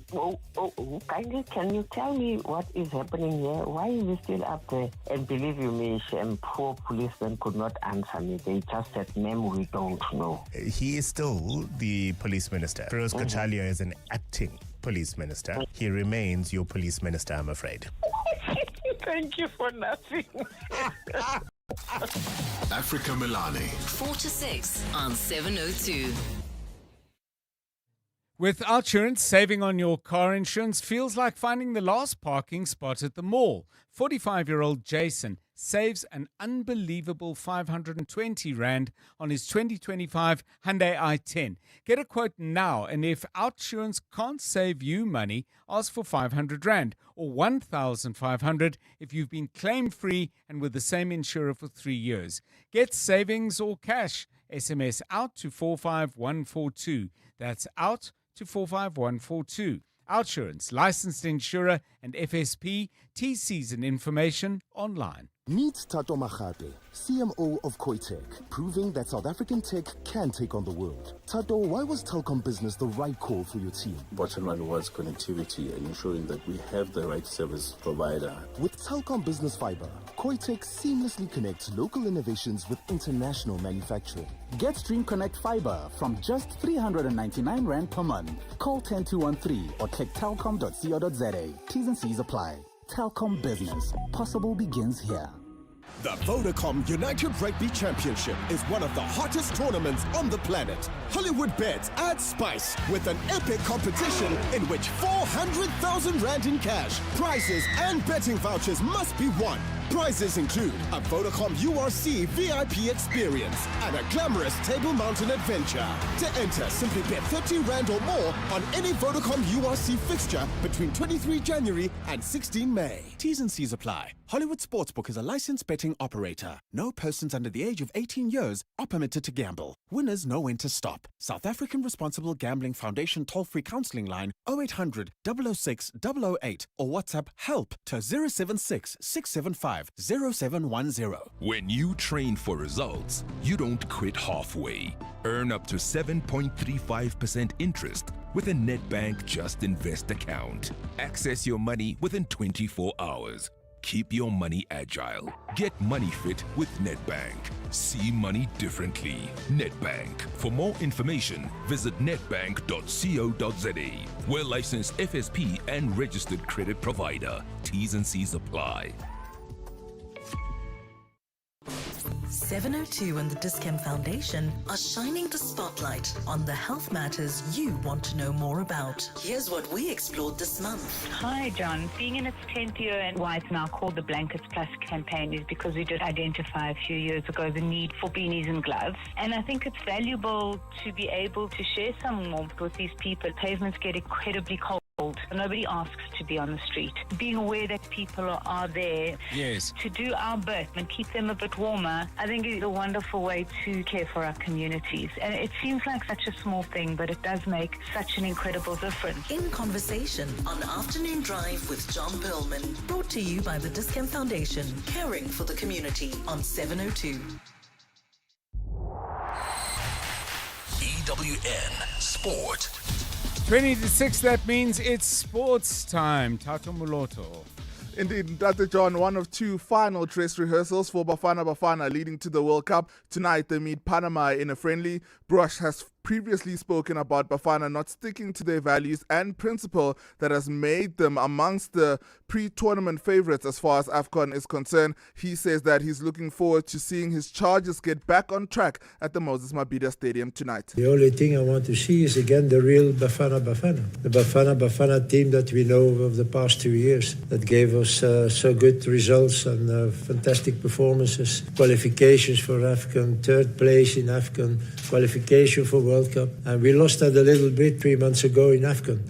kindly, can you tell me what is happening here? Why is he still up there? And believe you me, poor policemen could not answer me. They just said, ma'am, we don't know. He is still the police minister. Feroz Kachalia is an acting police minister. He remains your police minister, I'm afraid. Thank you for nothing. Africa Milani. 4 to 6 on 702. With Outsurance, saving on your car insurance feels like finding the last parking spot at the mall. 45-year-old Jason saves an unbelievable 520 Rand on his 2025 Hyundai i10. Get a quote now, and if Outsurance can't save you money, ask for 500 Rand or 1,500 if you've been claim-free and with the same insurer for 3 years. Get savings or cash. SMS out to 45142. That's out to 45142. Outsurance, licensed insurer and FSP, TCs and information online. Meet Tato Makgate, CMO of Koitek, proving that South African tech can take on the world. Tato, why was Telkom Business the right call for your team? Bottom line was connectivity and ensuring that we have the right service provider. With Telkom Business Fiber, Koitek seamlessly connects local innovations with international manufacturing. Get Stream Connect Fiber from just 399 Rand per month. Call 10213 or check telkom.co.za. T's and C's apply. Telkom Business. Possible begins here. The Vodacom United Rugby Championship is one of the hottest tournaments on the planet. Hollywood Bets adds spice with an epic competition in which 400,000 Rand in cash, prizes and betting vouchers must be won. Prizes include a Vodacom URC VIP experience and a glamorous Table Mountain adventure. To enter, simply bet 30 Rand or more on any Vodacom URC fixture between 23 January and 16 May. T's and C's apply. Hollywood Sportsbook is a licensed betting operator. No persons under the age of 18 years are permitted to gamble. Winners know when to stop. South African Responsible Gambling Foundation toll-free counseling line 0800 006 008 or WhatsApp help to 076 675 0710. When you train for results, you don't quit halfway. Earn up to 7.35% interest with a Nedbank Just Invest account. Access your money within 24 hours. Keep your money agile. Get money fit with Nedbank. See money differently. Nedbank. For more information, visit nedbank.co.za. We're licensed FSP and registered credit provider. T's and C's apply. 702 and the Discount Foundation are shining the spotlight on the health matters you want to know more about. Here's what we explored this month. Hi, John. Being in its 10th year and why it's now called the Blankets Plus campaign is because we did identify a few years ago the need for beanies and gloves. And I think it's valuable to be able to share some warmth with these people. Pavements get incredibly cold. Nobody asks to be on the street. Being aware that people are there to do our bit and keep them a bit warmer, I think is a wonderful way to care for our communities. And it seems like such a small thing, but it does make such an incredible difference. In Conversation on Afternoon Drive with John Perlman. Brought to you by the Discount Foundation, caring for the community on 702. EWN Sport. 20 to 6, that means it's sports time. Tato Muloto. Indeed, Dr. John, one of two final dress rehearsals for Bafana Bafana leading to the World Cup. Tonight they meet Panama in a friendly. Brush has previously spoken about Bafana not sticking to their values and principle that has made them amongst the pre-tournament favourites as far as AFCON is concerned. He says that he's looking forward to seeing his Chargers get back on track at the Moses Mabhida Stadium tonight. The only thing I want to see is again the real Bafana Bafana. The Bafana Bafana team that we know of the past 2 years that gave us so good results and fantastic performances. Qualifications for AFCON, third place in AFCON, qualification for World Cup. And we lost that a little bit 3 months ago in AFCON.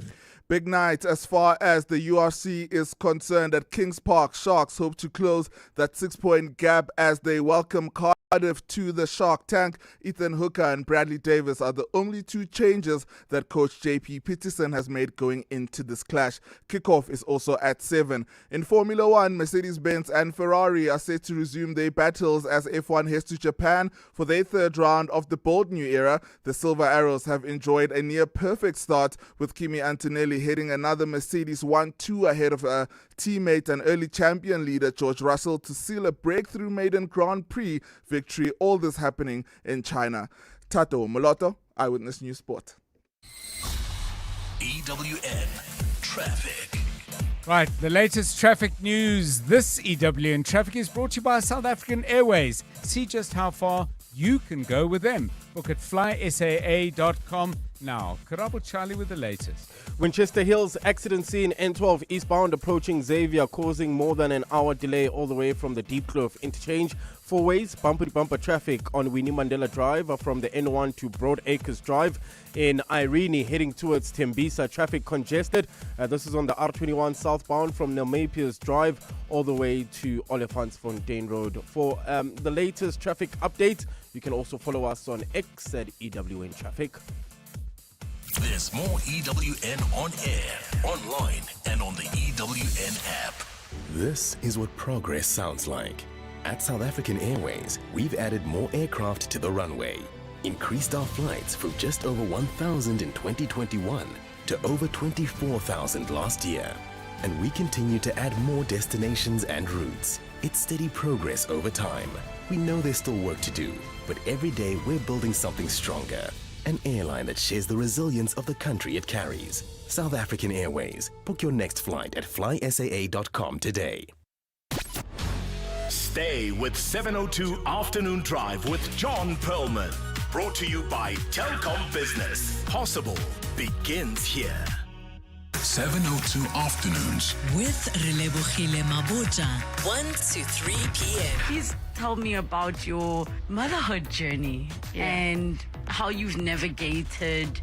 Big night as far as the URC is concerned at Kings Park. Sharks hope to close that 6-point gap as they welcome Cardiff to the Shark Tank. Ethan Hooker and Bradley Davis are the only two changes that coach JP Peterson has made going into this clash. Kickoff is also at 7. In Formula 1, Mercedes-Benz and Ferrari are set to resume their battles as F1 heads to Japan for their third round of the bold new era. The Silver Arrows have enjoyed a near-perfect start with Kimi Antonelli heading another Mercedes 1-2 ahead of a teammate and early champion leader George Russell to seal a breakthrough maiden Grand Prix victory. All this happening in China. Tato Moloto, Eyewitness News Sport. EWN Traffic. Right, the latest traffic news. This EWN Traffic is brought to you by South African Airways. See just how far you can go with them. Book at flysaa.com now. Karabo Charlie with the latest. Winchester Hills accident scene, N12 eastbound approaching Xavier, causing more than an hour delay all the way from the Deep Kloof interchange. 4 ways, bumper-to-bumper traffic on Winnie Mandela Drive from the N1 to Broad Acres Drive. In Irene, heading towards Tembisa, traffic congested. This is on the R21 southbound from Nelmapiers Drive all the way to Olifantsfontein Road. For the latest traffic update, you can also follow us on X at EWN Traffic. There's more EWN on air, online, and on the EWN app. This is what progress sounds like. At South African Airways, we've added more aircraft to the runway, increased our flights from just over 1,000 in 2021 to over 24,000 last year. And we continue to add more destinations and routes. It's steady progress over time. We know there's still work to do, but every day we're building something stronger. An airline that shares the resilience of the country it carries. South African Airways. Book your next flight at flysaa.com today. Stay with 702 Afternoon Drive with John Perlman. Brought to you by Telkom Business. Possible begins here. 702 Afternoons with Relebogile Maboja, 1 to 3 p.m. Please tell me about your motherhood journey and how you've navigated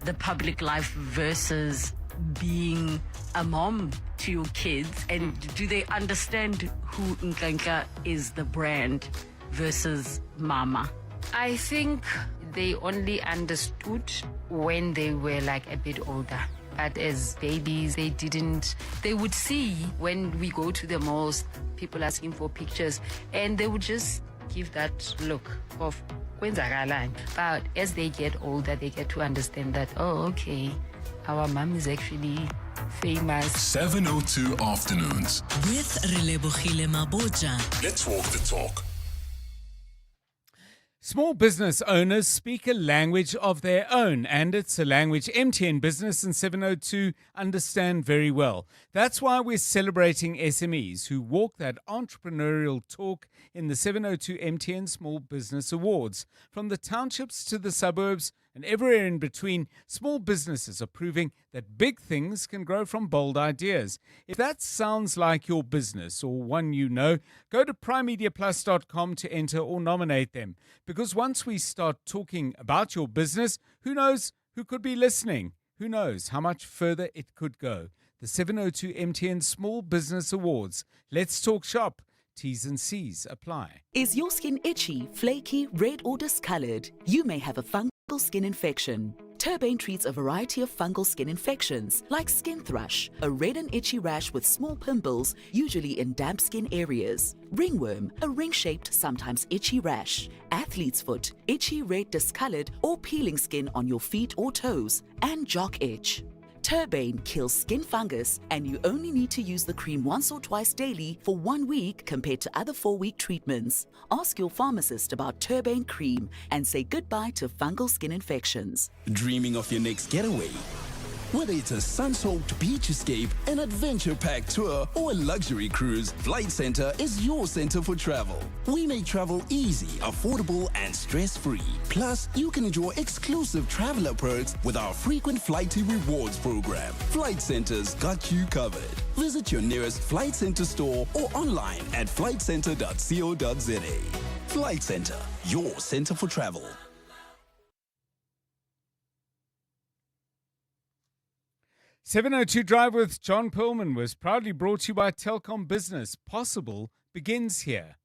the public life versus being a mom to your kids. And do they understand who Nkanka is the brand versus Mama? I think they only understood when they were like a bit older. But as babies, they would see when we go to the malls, people asking for pictures, and they would just give that look of kwenzakalani. But as they get older, they get to understand that, oh, okay, our mom is actually famous. 702 Afternoons with Relebogile Maboja. Let's walk the talk. Small business owners speak a language of their own, and it's a language MTN Business and 702 understand very well. That's why we're celebrating SMEs who walk that entrepreneurial talk in the 702 MTN Small Business Awards. From the townships to the suburbs and everywhere in between, small businesses are proving that big things can grow from bold ideas. If that sounds like your business or one you know, go to primemediaplus.com to enter or nominate them. Because once we start talking about your business, who knows who could be listening? Who knows how much further it could go? The 702 MTN Small Business Awards. Let's talk shop. T's and C's apply. Is your skin itchy, flaky, red or discolored? You may have a fungal skin infection. Turbane treats a variety of fungal skin infections like skin thrush, a red and itchy rash with small pimples, usually in damp skin areas. Ringworm, a ring-shaped, sometimes itchy rash. Athlete's foot, itchy, red, discolored or peeling skin on your feet or toes. And jock itch. Turbane kills skin fungus, and you only need to use the cream once or twice daily for 1 week compared to other 4-week treatments. Ask your pharmacist about Turbane cream and say goodbye to fungal skin infections. Dreaming of your next getaway? Whether it's a sun-soaked beach escape, an adventure-packed tour, or a luxury cruise, Flight Centre is your center for travel. We make travel easy, affordable, and stress-free. Plus, you can enjoy exclusive traveler perks with our frequent flighty rewards program. Flight Centre's got you covered. Visit your nearest Flight Centre store or online at flightcentre.co.za. Flight Centre, your center for travel. 702 Drive with John Perlman was proudly brought to you by Telkom Business. Possible begins here.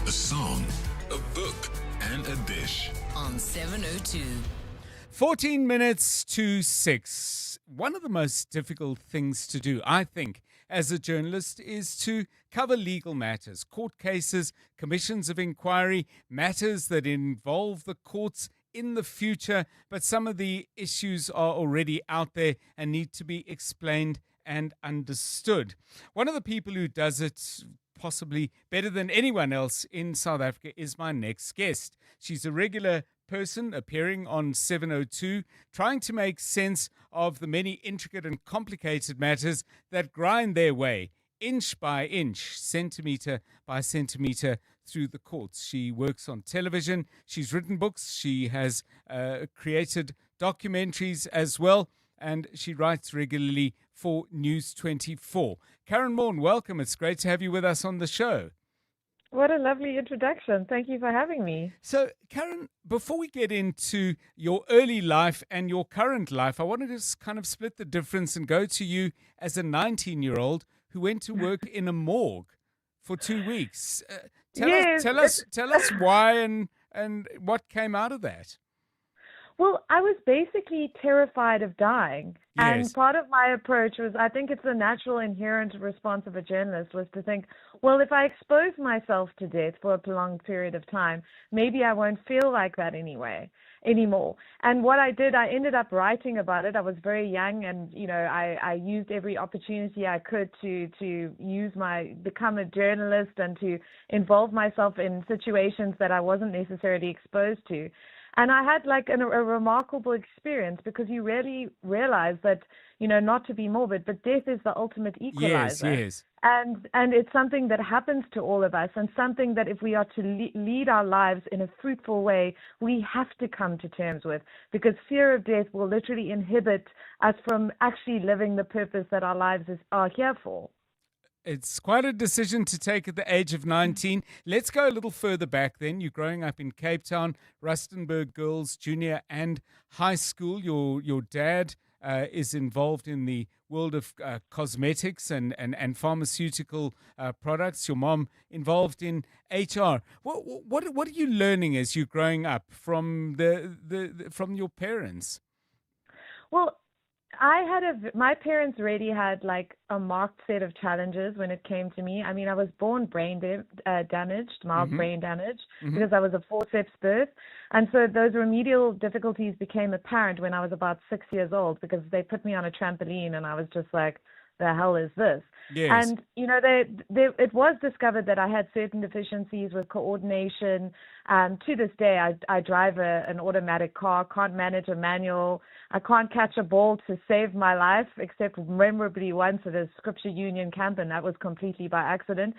A song, a book, and a dish. On 702. 14 minutes to 6. One of the most difficult things to do, I think, as a journalist is to cover legal matters, court cases, commissions of inquiry, matters that involve the courts in the future, but some of the issues are already out there and need to be explained and understood. One of the people who does it possibly better than anyone else in South Africa is my next guest. She's a regular person appearing on 702, trying to make sense of the many intricate and complicated matters that grind their way inch by inch, centimetre by centimetre through the courts. She works on television, she's written books, she has created documentaries as well, and she writes regularly for News 24. Karen Mourn, welcome. It's great to have you with us on the show. What a lovely introduction. Thank you for having me. So, Karen, before we get into your early life and your current life, I wanted to kind of split the difference and go to you as a 19-year-old who went to work in a morgue for 2 weeks. Tell us why and what came out of that. Well, I was basically terrified of dying. Yes. And part of my approach was, I think it's a natural inherent response of a journalist, was to think, well, if I expose myself to death for a prolonged period of time, maybe I won't feel like that anymore. And what I did, I ended up writing about it. I was very young, and I used every opportunity I could to become a journalist and to involve myself in situations that I wasn't necessarily exposed to. And I had a remarkable experience, because you really realize that, not to be morbid, but death is the ultimate equalizer. Yes. And it's something that happens to all of us, and something that if we are to lead our lives in a fruitful way, we have to come to terms with, because fear of death will literally inhibit us from actually living the purpose that our lives are here for. It's quite a decision to take at the age of 19. Let's go a little further back then. You're growing up in Cape Town, Rustenburg Girls Junior and High School. Your dad is involved in the world of cosmetics and pharmaceutical products. Your mom involved in HR. What are you learning as you're growing up from from your parents? Well, my parents really had a marked set of challenges when it came to me. I mean, I was born brain damaged, mild brain damage, because I was a forceps birth. And so those remedial difficulties became apparent when I was about 6 years old, because they put me on a trampoline and I was just like, the hell is this? Yes. And, it was discovered that I had certain deficiencies with coordination. To this day, I drive an automatic car, can't manage a manual. I can't catch a ball to save my life, except memorably once at a Scripture Union camp, and that was completely by accident.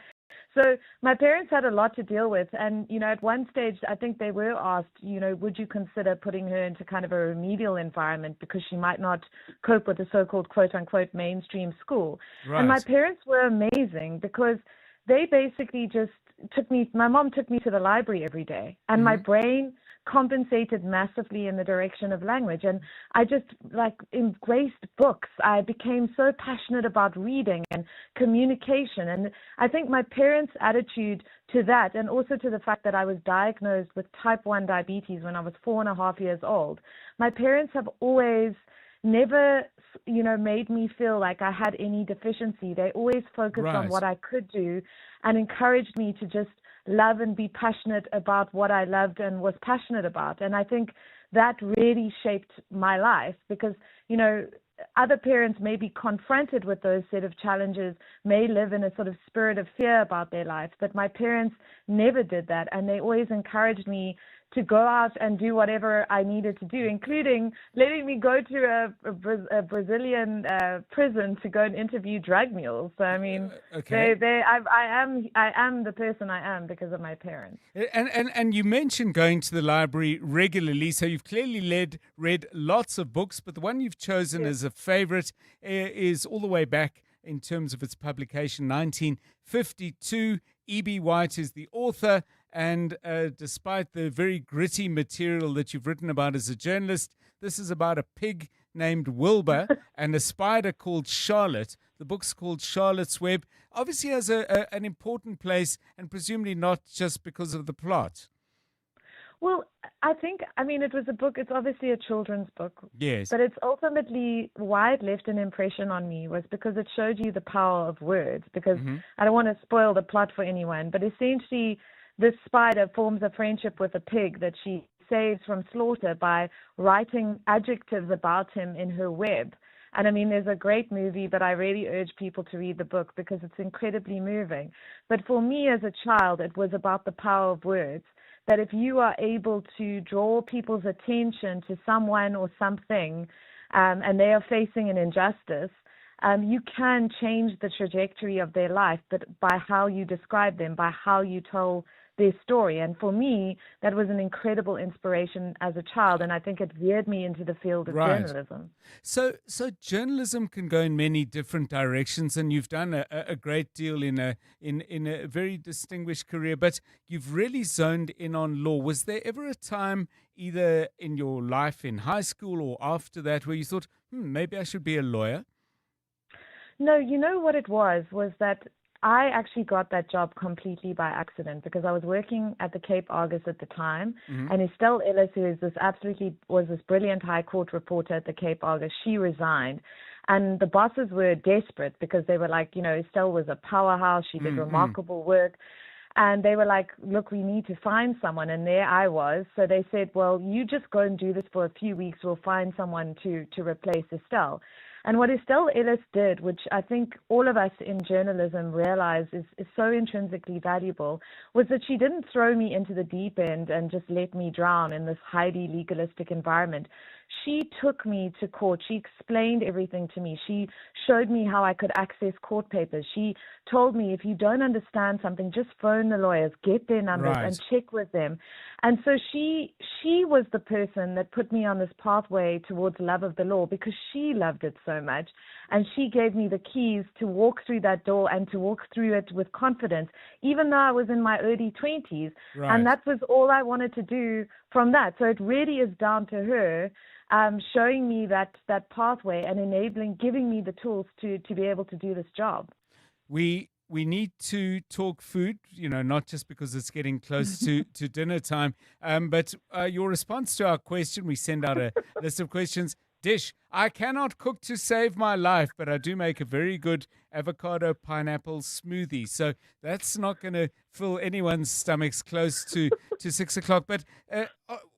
So my parents had a lot to deal with. And, at one stage, I think they were asked, would you consider putting her into kind of a remedial environment because she might not cope with the so-called quote-unquote mainstream school. Right. And my parents were amazing, because they basically just my mom took me to the library every day, and my brain compensated massively in the direction of language. And I just embraced books. I became so passionate about reading and communication. And I think my parents' attitude to that, and also to the fact that I was diagnosed with type 1 diabetes when I was 4.5 years old, my parents have always never, made me feel like I had any deficiency. They always focused on what I could do and encouraged me to just love and be passionate about what I loved and was passionate about. And I think that really shaped my life, because, other parents may be confronted with those set of challenges, may live in a sort of spirit of fear about their life. But my parents never did that, and they always encouraged me to go out and do whatever I needed to do, including letting me go to a Brazilian prison to go and interview drug mules. So I mean, I am the person I am because of my parents. And you mentioned going to the library regularly, so you've clearly read lots of books, but the one you've chosen as a favorite is all the way back in terms of its publication, 1952. E.B. White is the author. And despite the very gritty material that you've written about as a journalist, this is about a pig named Wilbur and a spider called Charlotte. The book's called Charlotte's Web. Obviously has an important place, and presumably not just because of the plot. Well, it was a book. It's obviously a children's book. Yes. But it's ultimately why it left an impression on me was because it showed you the power of words. Because I don't want to spoil the plot for anyone, but essentially this spider forms a friendship with a pig that she saves from slaughter by writing adjectives about him in her web. And there's a great movie, but I really urge people to read the book because it's incredibly moving. But for me as a child, it was about the power of words, that if you are able to draw people's attention to someone or something, and they are facing an injustice, you can change the trajectory of their life, but by how you describe them, by how you tell their story. And for me, that was an incredible inspiration as a child, and I think it veered me into the field of journalism. So journalism can go in many different directions, and you've done a great deal in a very distinguished career, but you've really zoned in on law. Was there ever a time, either in your life in high school or after that, where you thought, maybe I should be a lawyer? No, you know what it was that I actually got that job completely by accident because I was working at the Cape Argus at the time, and Estelle Ellis, who is was this brilliant High Court reporter at the Cape Argus, she resigned. And the bosses were desperate because they were like, Estelle was a powerhouse, she did remarkable work. And they were like, look, we need to find someone. And there I was. So they said, well, you just go and do this for a few weeks. We'll find someone to replace Estelle. And what Estelle Ellis did, which I think all of us in journalism realize is so intrinsically valuable, was that she didn't throw me into the deep end and just let me drown in this highly legalistic environment. She took me to court. She explained everything to me. She showed me how I could access court papers. She told me, if you don't understand something, just phone the lawyers, get their numbers and check with them. And so she was the person that put me on this pathway towards love of the law because she loved it so much. And she gave me the keys to walk through that door and to walk through it with confidence, even though I was in my early 20s. And that was all I wanted to do from that. So it really is down to her showing me that pathway and giving me the tools to be able to do this job. We need to talk food, not just because it's getting close to dinner time, but your response to our question, we send out a list of questions. Dish, I cannot cook to save my life, but I do make a very good avocado pineapple smoothie. So that's not going to fill anyone's stomachs close to 6 o'clock. But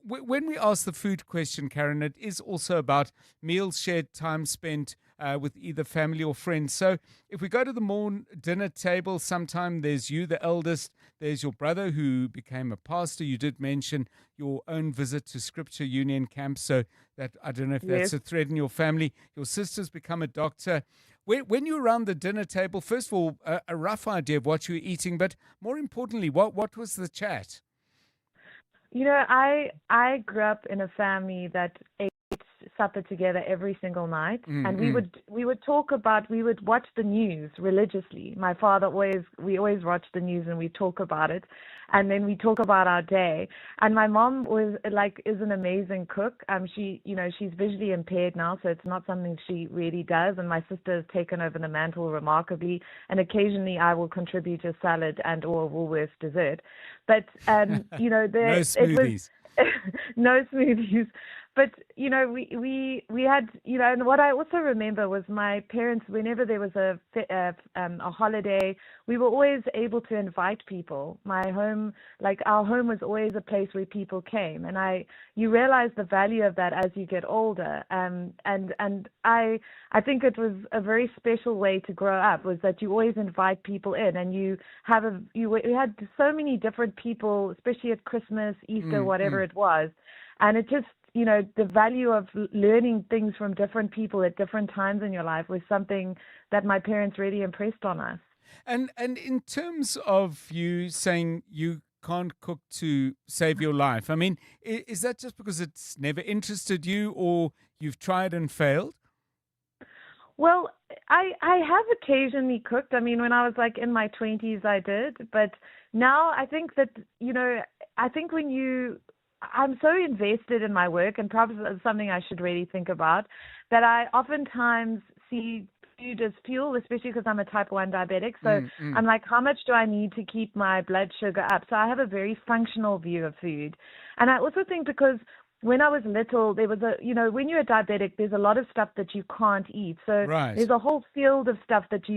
when we ask the food question, Karen, it is also about meals shared, time spent with either family or friends. So if we go to the Mourn dinner table, sometime there's you, the eldest, there's your brother who became a pastor. You did mention your own visit to Scripture Union Camp, so that I don't know if that's a thread in your family. Your sister's become a doctor. When you're around the dinner table, first of all, a rough idea of what you were eating, but more importantly, what was the chat? I grew up in a family that ate supper together every single night, and we would watch the news religiously. My father we always watched the news and we talk about it, and then we talk about our day. And my mom is an amazing cook. She's visually impaired now, so it's not something she really does. And my sister has taken over the mantle remarkably, and occasionally I will contribute a salad and or a Woolworths dessert. But no smoothies. No smoothies. But we had, and what I also remember was my parents, whenever there was a holiday, we were always able to invite people. Our home was always a place where people came, and you realize the value of that as you get older. And I think it was a very special way to grow up, was that you always invite people in, and you had so many different people, especially at Christmas, Easter, whatever it was, and it just, the value of learning things from different people at different times in your life was something that my parents really impressed on us. And in terms of you saying you can't cook to save your life, I mean, is that just because it's never interested you, or you've tried and failed? Well, I have occasionally cooked. I mean, when I was in my 20s, I did. But now I think that, I'm so invested in my work, and probably it's something I should really think about, that I oftentimes see food as fuel, especially because I'm a type 1 diabetic. So I'm like, how much do I need to keep my blood sugar up? So I have a very functional view of food. And I also think because when I was little, there was when you're a diabetic, there's a lot of stuff that you can't eat. So there's a whole field of stuff that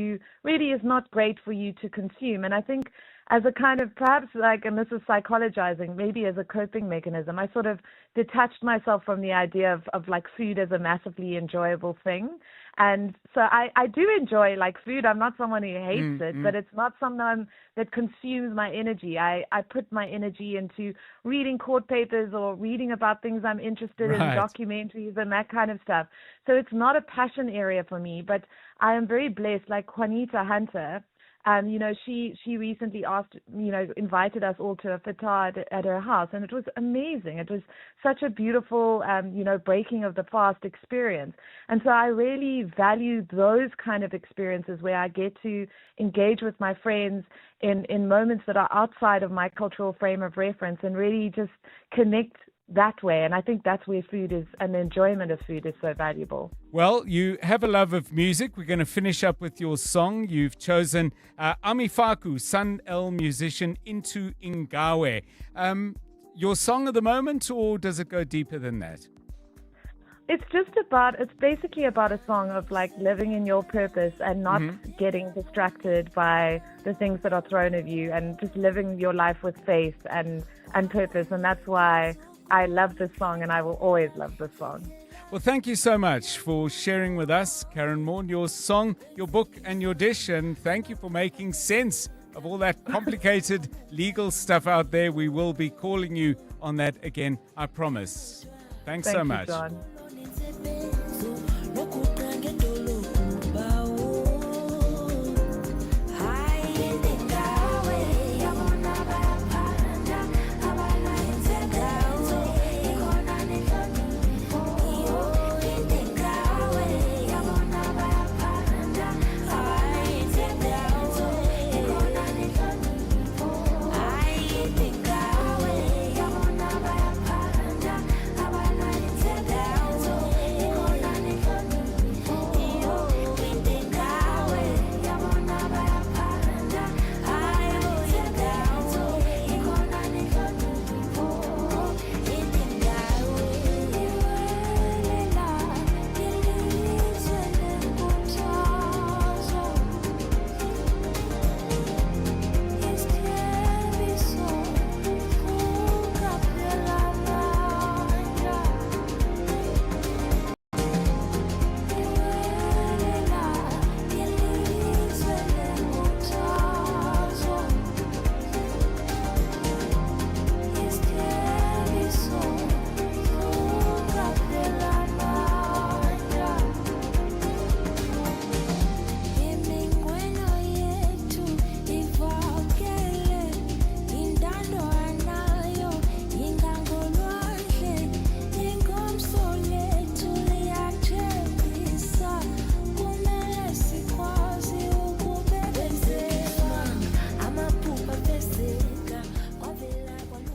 really is not great for you to consume. And I think as a kind of, perhaps and this is psychologizing, maybe as a coping mechanism, I sort of detached myself from the idea of food as a massively enjoyable thing. And so I do enjoy food. I'm not someone who hates it, but it's not something that consumes my energy. I put my energy into reading court papers or reading about things I'm interested in, documentaries and that kind of stuff. So it's not a passion area for me, but I am very blessed. Like Juanita Hunter, she recently invited us all to a fatar at her house, and it was amazing. It was such a beautiful, breaking of the fast experience. And so I really value those kind of experiences where I get to engage with my friends in moments that are outside of my cultural frame of reference and really just connect that way. And I think that's where food is, and the enjoyment of food is so valuable. Well, you have a love of music. We're going to finish up with your song. You've chosen Amifaku, SANDF musician, Into Ingawe. Your song of the moment, or does it go deeper than that? It's basically about a song of living in your purpose and not getting distracted by the things that are thrown at you, and just living your life with faith and purpose. And that's why I love this song, and I will always love this song. Well, thank you so much for sharing with us, Karen Mourn, your song, your book, and your dish. And thank you for making sense of all that complicated legal stuff out there. We will be calling you on that again, I promise. Thanks so much. John.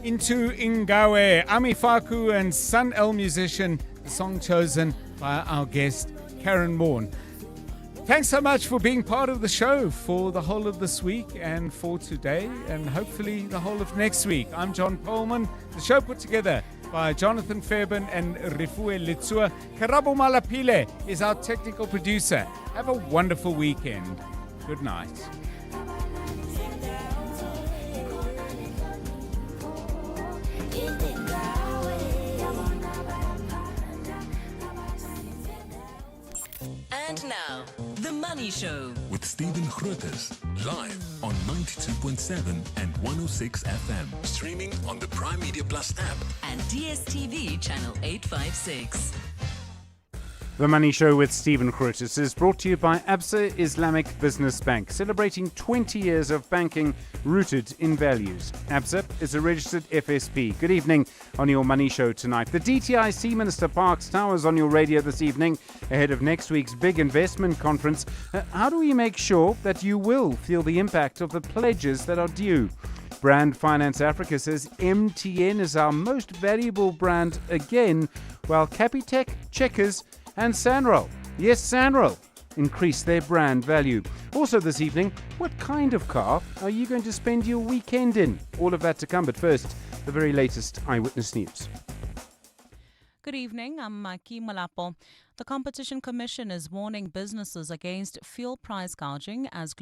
Into Ingawe, Amifaku and SANDF musician, the song chosen by our guest, Karen Mourn. Thanks so much for being part of the show for the whole of this week and for today, and hopefully the whole of next week. I'm John Perlman. The show put together by Jonathan Fairbairn and Rifue Litsua. Karabo Malapile is our technical producer. Have a wonderful weekend. Good night. And now, The Money Show. With Stephen Grootes, live on 92.7 and 106 FM. Streaming on the Prime Media Plus app. And DSTV channel 856. The Money Show with Stephen Grootes is brought to you by Absa Islamic Business Bank, celebrating 20 years of banking rooted in values. Absa is a registered FSP. Good evening on your Money Show tonight. The DTIC Minister Parks Towers on your radio this evening ahead of next week's big investment conference. How do we make sure that you will feel the impact of the pledges that are due? Brand Finance Africa says MTN is our most valuable brand again, while Capitec, Checkers and Sanral, yes, Sanral, increase their brand value. Also this evening, what kind of car are you going to spend your weekend in? All of that to come, but first, the very latest Eyewitness News. Good evening, I'm Maki Malapo. The Competition Commission is warning businesses against fuel price gouging as